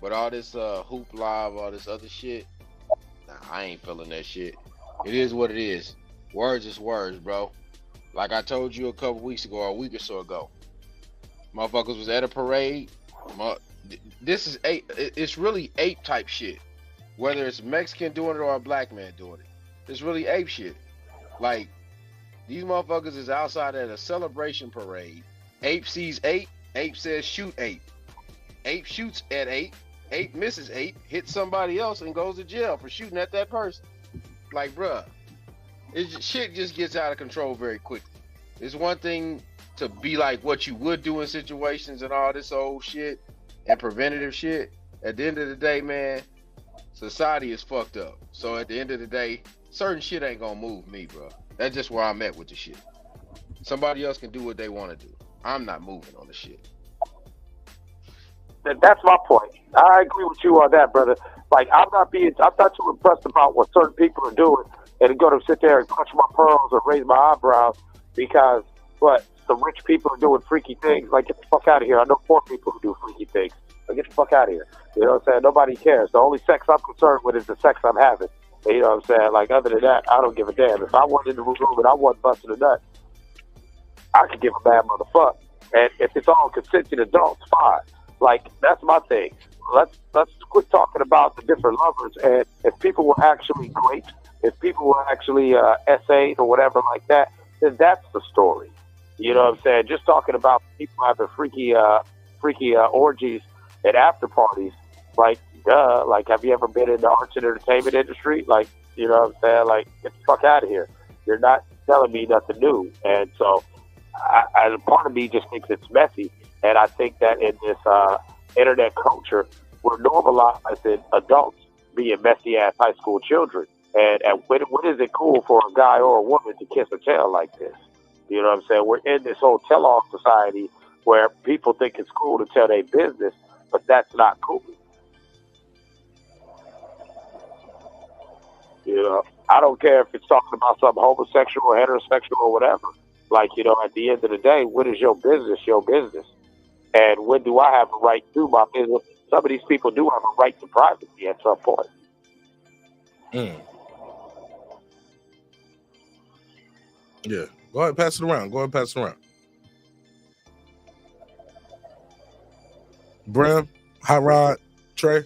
but all this hoop live, all this other shit, nah, I ain't feeling that shit. It is what it is. Words is words, bro. Like I told you a couple weeks ago, or a week or so ago, motherfuckers was at a parade. This is it's really ape type shit. Whether it's Mexican doing it or a black man doing it, it's really ape shit. Like, these motherfuckers is outside at a celebration parade. Ape sees ape. Ape says shoot ape. Ape shoots at ape. Ape misses ape, hits somebody else, and goes to jail for shooting at that person. Like, bruh, shit just gets out of control very quickly. It's one thing to be like what you would do in situations and all this old shit and preventative shit. At the end of the day, man, society is fucked up. So at the end of the day, certain shit ain't gonna move me, bro. That's just where I'm at with the shit. Somebody else can do what they want to do. I'm not moving on the shit. That's my point. I agree with you on that, brother. Like, I'm not too impressed about what certain people are doing and go to sit there and clutch my pearls or raise my eyebrows because the rich people are doing freaky things. Like, get the fuck out of here. I know poor people who do freaky things. Like, get the fuck out of here. You know what I'm saying? Nobody cares. The only sex I'm concerned with is the sex I'm having. You know what I'm saying? Like, other than that, I don't give a damn. If I wasn't in the room and I wasn't busting a nut, I could give a bad motherfucker. And if it's all consenting adults, fine. Like, that's my thing. Let's quit talking about the different lovers. And if people were actually great, if people were actually SA'd or whatever like that, then that's the story. You know what I'm saying? Just talking about people having freaky orgies at after parties, like, duh. Like, have you ever been in the arts and entertainment industry? Like, you know what I'm saying? Like, get the fuck out of here. You're not telling me nothing new. And so, part of me just thinks it's messy. And I think that in this internet culture, we're normalizing adults being messy ass high school children. And when is it cool for a guy or a woman to kiss a tail like this? You know what I'm saying? We're in this whole tell-off society where people think it's cool to tell their business, but that's not cool. You know, I don't care if it's talking about something homosexual or heterosexual or whatever. Like, you know, at the end of the day, when is your business your business? And when do I have a right to do my business? Some of these people do have a right to privacy at some point. Yeah. Go ahead, pass it around. Bram, Hot Rod, Trey,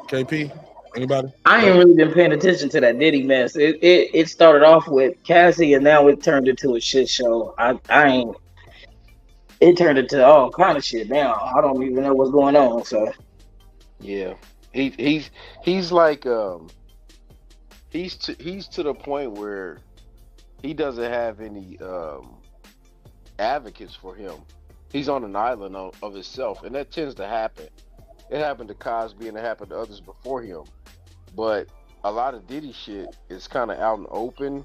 KP, anybody? I ain't really been paying attention to that Diddy mess. It started off with Cassie and now it turned into a shit show. It turned into all kind of shit now. I don't even know what's going on. So yeah, he's like he's to the point where he doesn't have any advocates for him. He's on an island of himself, and that tends to happen. It happened to Cosby and it happened to others before him. But a lot of Diddy shit is kind of out and open,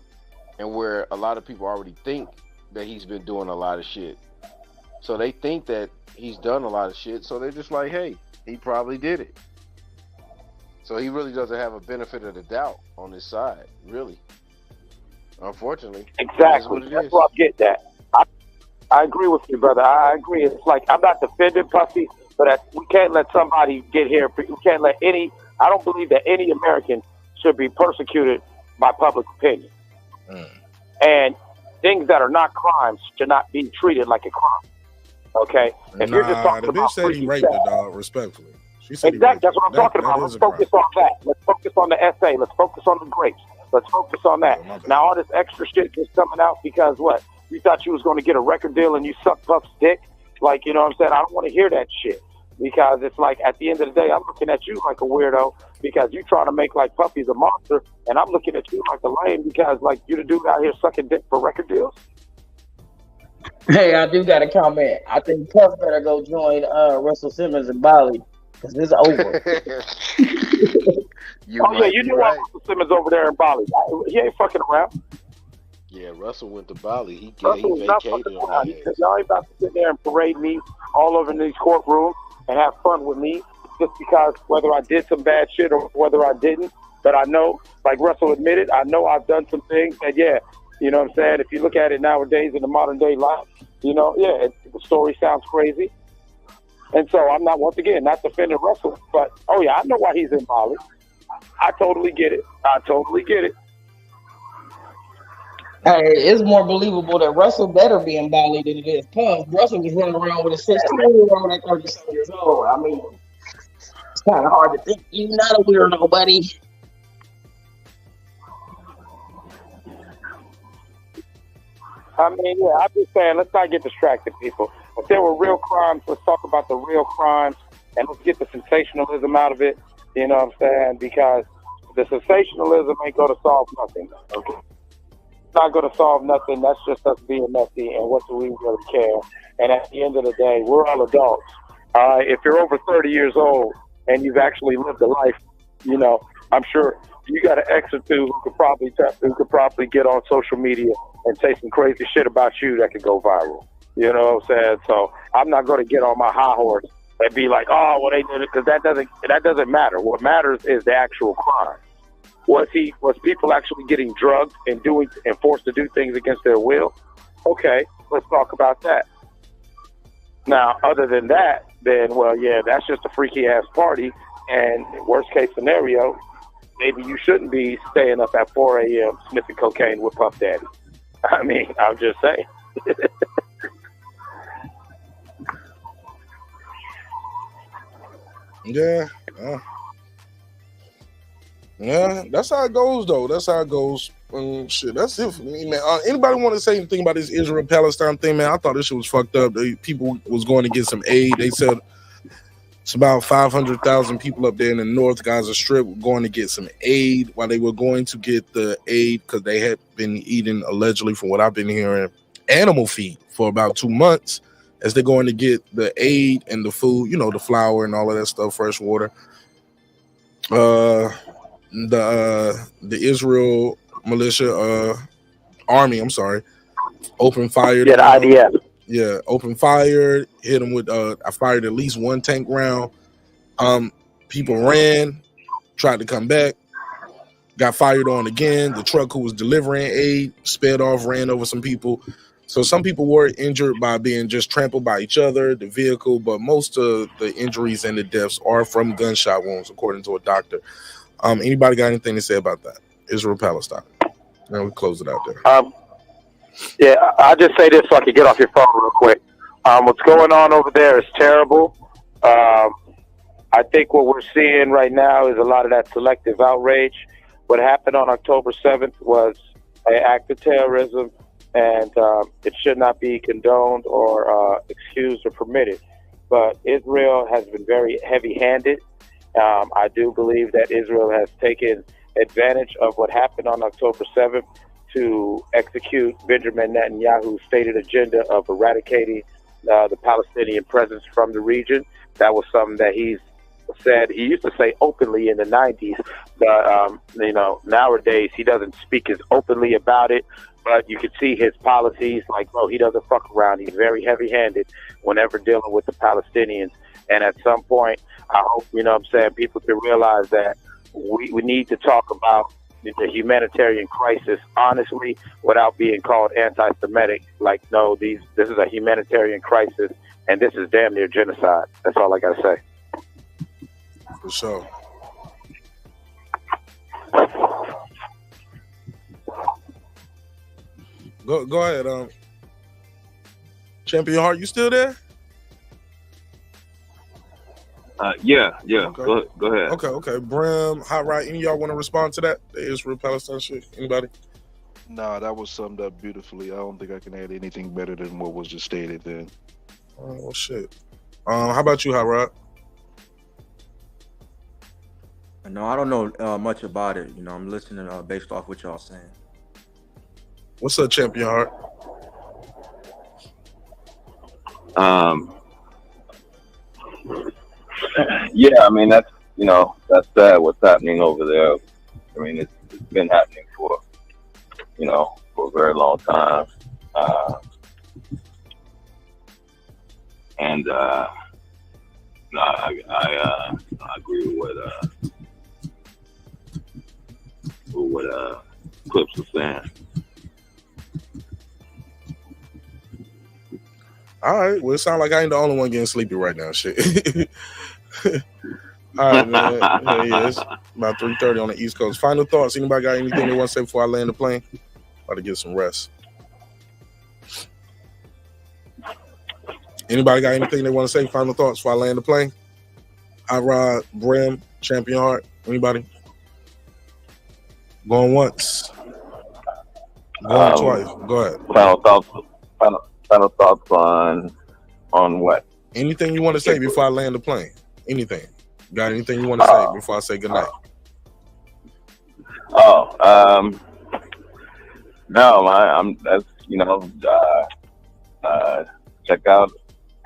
and where a lot of people already think that he's been doing a lot of shit. So they think that he's done a lot of shit, so they're just like, hey, he probably did it. So he really doesn't have a benefit of the doubt on his side, really. Unfortunately. Exactly. That's what I'm getting at. I agree with you, brother. I agree. It's like, I'm not defending Puffy, but we can't let somebody get here. We can't let I don't believe that any American should be persecuted by public opinion. And things that are not crimes should not be treated like a crime. Okay? If you're just talking the bitch about said he raped the dog, respectfully. She said exactly. That's what I'm talking about. Let's focus on that. Let's focus on the essay. Let's focus on the grapes. Let's focus on that. Now, all this extra shit is coming out because what? You thought you was going to get a record deal and you suck Puff's dick? Like, you know what I'm saying? I don't want to hear that shit. because it's like at the end of the day, I'm looking at you like a weirdo because you trying to make like Puffy's a monster, and I'm looking at you like a lame because like you the dude out here sucking dick for record deals. Hey, I do got a comment. I think Puff better go join Russell Simmons in Bali because it's over. Yeah, you know what Russell Simmons over there in Bali. He ain't fucking around. Yeah, Russell went to Bali. He Russell is not vacated fucking on around. that He said, y'all ain't about to sit there and parade me all over in these courtrooms and have fun with me just because whether I did some bad shit or whether I didn't. But I know, like Russell admitted, I know I've done some things that, yeah, you know what I'm saying? If you look at it nowadays in the modern day life, you know, yeah, the story sounds crazy. And so I'm not, once again, not defending Russell, but, oh yeah, I know why he's in Bali. I totally get it. Hey, it's more believable that Russell better be in Bali than it is Puff. Russell was running around with a 16-year-old at 37 years old. I mean, it's kind of hard to think you're not a weirdo, buddy. I mean, yeah, I'm just saying, let's not get distracted, people. If there were real crimes, let's talk about the real crimes, and let's get the sensationalism out of it, you know what I'm saying? Because the sensationalism ain't going to solve nothing, okay? It's not going to solve nothing. That's just us being messy, and what do we really care? And at the end of the day, we're all adults. If you're over 30 years old and you've actually lived a life, you know, I'm sure you got an ex or two who could probably get on social media and say some crazy shit about you that could go viral. You know what I'm saying? So I'm not going to get on my high horse and be like, oh, well, they did it, because that doesn't matter. What matters is the actual crime. Was people actually getting drugged and forced to do things against their will? Okay, let's talk about that. Now, other than that, then, well, yeah, that's just a freaky ass party. And worst case scenario, maybe you shouldn't be staying up at 4 a.m. sniffing cocaine with Puff Daddy. I mean, I'm just saying. Yeah. Yeah, that's how it goes, though. That's how it goes. Shit, that's it for me, man. Anybody want to say anything about this Israel-Palestine thing, man? I thought this shit was fucked up. People was going to get some aid. They said it's about 500,000 people up there in the North Gaza Strip were going to get some aid while they were going to get the aid because they had been eating, allegedly, from what I've been hearing, animal feed for about 2 months as they're going to get the aid and the food, you know, the flour and all of that stuff, fresh water. The Israel militia army, I'm sorry, opened fire. Yeah, the IDF. Yeah, open fire, hit them with I fired at least one tank round. People ran, tried to come back, got fired on again. The truck who was delivering aid sped off, ran over some people. So some people were injured by being just trampled by each other, the vehicle, but most of the injuries and the deaths are from gunshot wounds, according to a doctor. Anybody got anything to say about that? Israel-Palestine. And we close it out there. Yeah, I'll just say this so I can get off your phone real quick. What's going on over there is terrible. I think what we're seeing right now is a lot of that selective outrage. What happened on October 7th was an act of terrorism, and it should not be condoned or excused or permitted. But Israel has been very heavy-handed. I do believe that Israel has taken advantage of what happened on October 7th to execute Benjamin Netanyahu's stated agenda of eradicating the Palestinian presence from the region. That was something that he used to say openly in the 90s, but you know, nowadays he doesn't speak as openly about it, but you can see his policies, like, bro, he doesn't fuck around. He's very heavy-handed whenever dealing with the Palestinians. And at some point, I hope, you know what I'm saying, people can realize that we need to talk about the humanitarian crisis honestly without being called anti-Semitic. Like, no, this is a humanitarian crisis, and this is damn near genocide. That's all I got to say. For sure. Go ahead, Champion Heart, you still there? Yeah. Okay. Go ahead. Okay. Brim, Hot Rod, any of y'all want to respond to that? The Israel-Palestine shit? Anybody? Nah, that was summed up beautifully. I don't think I can add anything better than what was just stated then. Oh, shit. How about you, Hot Rod? No, I don't know much about it. You know, I'm listening based off what y'all saying. What's up, Champion Heart? Yeah, I mean that's sad what's happening over there. I mean it's been happening for a very long time, and I agree with what Clips was saying. All right. Well, it sounds like I ain't the only one getting sleepy right now. Shit. All right, man. Yeah, it's about 3:30 on the East Coast. Final thoughts. Anybody got anything they want to say before I land the plane? About to get some rest. Anybody got anything they want to say? Final thoughts before I land the plane? Rod, Brim, Champion Heart. Anybody? Going once. Going twice. Go ahead. Final thoughts on what? Anything you want to say before I land the plane? Anything? Got anything you want to say before I say goodnight? No, I'm that's check out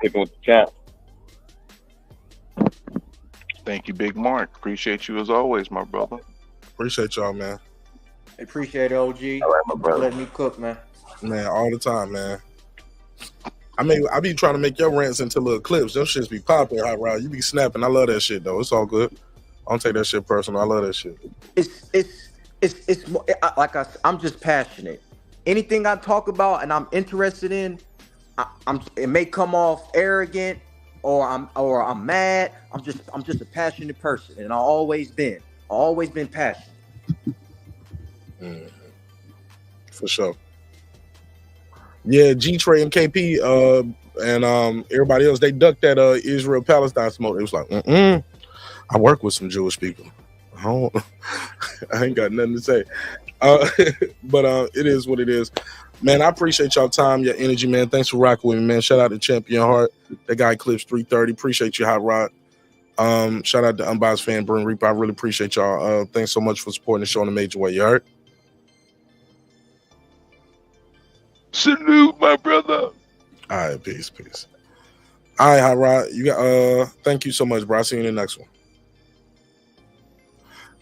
Kicking with the Champ. Thank you, Big Mark. Appreciate you as always, my brother. Appreciate y'all, man. Appreciate it, OG. All right, my brother. Letting me cook, man. Man, all the time, man. I be trying to make your rants into little clips. Them shits be popping, Hot Rod. You be snapping. I love that shit, though. It's all good. I don't take that shit personal. I love that shit. It's like I'm just passionate. Anything I talk about and I'm interested in, it may come off arrogant or I'm mad. I'm just a passionate person, and I've always been passionate. For sure. Yeah, G-Trey and KP and everybody else, they ducked that Israel-Palestine smoke. It was like, I work with some Jewish people. I ain't got nothing to say. But it is what it is. Man, I appreciate y'all time, your energy, man. Thanks for rocking with me, man. Shout out to Champion Heart. That guy Clips 330. Appreciate you, Hot Rod. Shout out to Unbiased Fan, Bryn Reaper. I really appreciate y'all. Thanks so much for supporting the show in a major way. You heard? Salute, my brother. All right, peace. All right, Hot Rod. You got thank you so much, bro. I'll see you in the next one.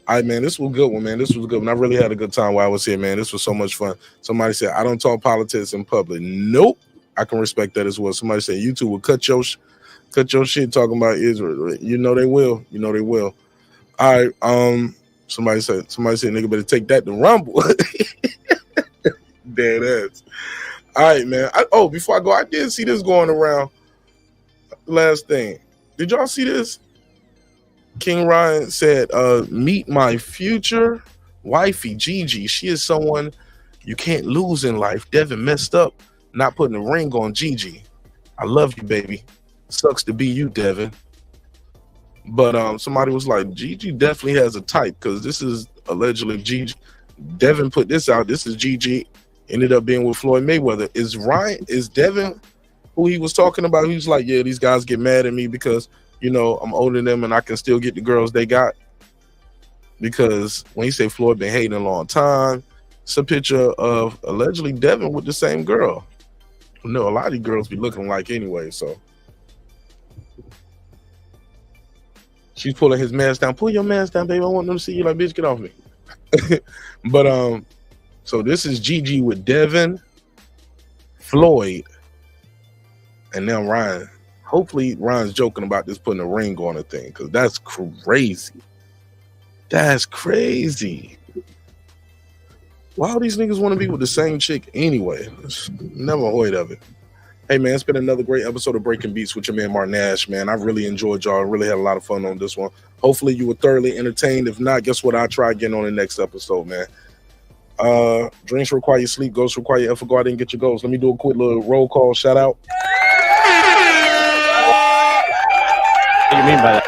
All right, man. This was a good one, man. This was a good one. I really had a good time while I was here, man. This was so much fun. Somebody said, I don't talk politics in public. Nope. I can respect that as well. Somebody said, YouTube will cut your shit talking about Israel. You know they will. All right. Somebody said, nigga better take that to Rumble. Dead ass. All right, man. Before I go, I did see this going around. Last thing. Did y'all see this? King Ryan said, meet my future wifey, Gigi. She is someone you can't lose in life. Devin messed up not putting a ring on Gigi. I love you, baby. Sucks to be you, Devin. But somebody was like, Gigi definitely has a type, because this is allegedly Gigi. Devin put this out. This is Gigi. Ended up being with Floyd Mayweather. Is Devin who he was talking about? He was like, yeah, these guys get mad at me because, I'm older than them and I can still get the girls they got. Because when he say Floyd been hating a long time, it's a picture of allegedly Devin with the same girl. No, a lot of these girls be looking like anyway, so. She's pulling his mask down. Pull your mask down, baby. I want them to see you. Like, bitch, get off me. But so this is Gigi with Devin, Floyd, and now Ryan. Hopefully Ryan's joking about this putting a ring on a thing, because that's crazy. That's crazy. Why all these niggas want to be with the same chick anyway? Never heard of it. Hey, man, it's been another great episode of Breaking Beats with your man, Martin Nash, man. I really enjoyed y'all. I really had a lot of fun on this one. Hopefully you were thoroughly entertained. If not, guess what? I'll try again on the next episode, man. Drinks require your sleep. Ghosts require your effort. Go out and get your goals. Let me do a quick little roll call. Shout out. What do you mean by that?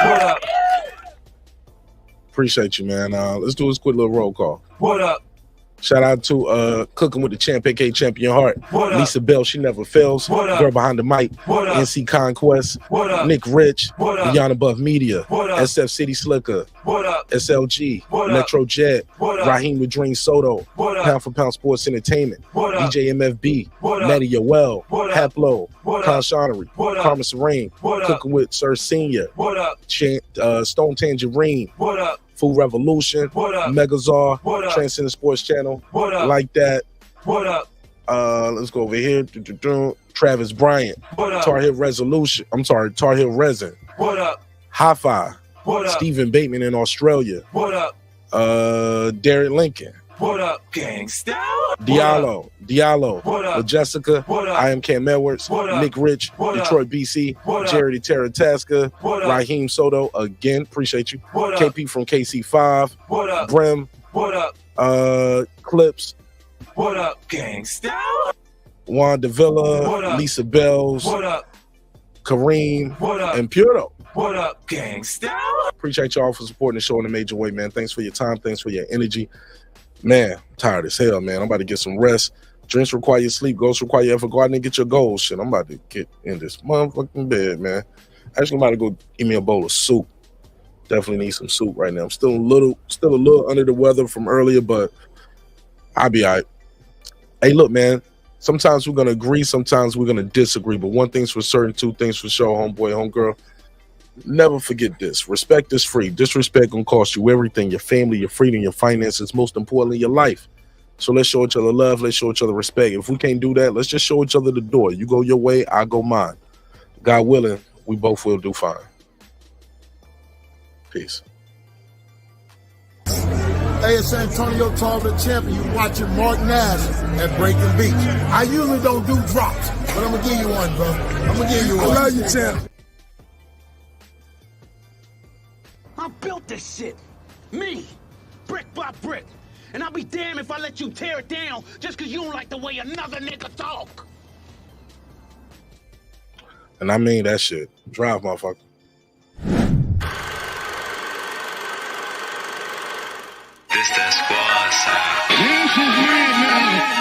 What up? Appreciate you, man. Let's do this quick little roll call. What up? Shout out to Cooking with the Champ, aka Champion Heart. Lisa Bell, she never fails. Girl Behind the Mic. NC Conquest. Nick Rich. Beyond Above Media. SF City Slicker. SLG. Metro Jet. Raheem with Dream Soto. Pound for Pound Sports Entertainment. DJ MFB. Natty Yoel. Haplo. Conshonery. Carmen Serene. Cooking with Sir Senior. Stone Tangerine. Food Revolution, Megazar, Transcendent Sports Channel, Like That. Let's go over here. Travis Bryant, Tar Heel Resolution. I'm sorry, Tar Heel Resin. Hi-Fi, Stephen Bateman in Australia. Derek Lincoln. What up, gangsta? Diallo, with Jessica. I am Cam Edwards. Nick Rich, Detroit, BC. Jerry Terra Tasca. Raheem Soto, again, appreciate you. KP from KC5. Brim. Clips. What up, gangsta? Juan Davila, Lisa Bells. Kareem, and Puro. What up, gangsta? Appreciate y'all for supporting the show in a major way, man. Thanks for your time. Thanks for your energy. Man, I'm tired as hell, man. I'm about to get some rest. Drinks require your sleep. Goals require your effort. Go out and get your goals. Shit, I'm about to get in this motherfucking bed, man. Actually, I'm about to go give me a bowl of soup. Definitely need some soup right now. I'm still a little under the weather from earlier, but I'll be all right. Hey, look, man. Sometimes we're gonna agree, sometimes we're gonna disagree. But one thing's for certain, two things for sure, homeboy, homegirl. Never forget this. Respect is free. Disrespect gonna cost you everything: your family, your freedom, your finances, most importantly, your life. So let's show each other love. Let's show each other respect. If we can't do that, let's just show each other the door. You go your way, I go mine. God willing, we both will do fine. Peace. Hey, it's Antonio Tarver, the champion. You watching Mark Nash at Breaking Beach. I usually don't do drops, but I'm gonna give you one, bro. I'm gonna give you one. I love you, champ. I built this shit. Me. Brick by brick. And I'll be damned if I let you tear it down just because you don't like the way another nigga talk. And I mean that shit. Drive, motherfucker. This that squad side. This is mad now.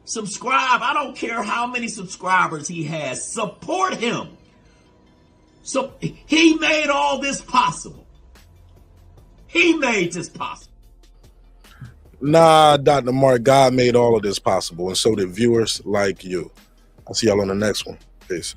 Subscribe. I don't care how many subscribers he has. Support him. So he made all this possible. He made this possible. Nah, Dr. Mark, God made all of this possible, and so did viewers like you. I'll see y'all on the next one. Peace.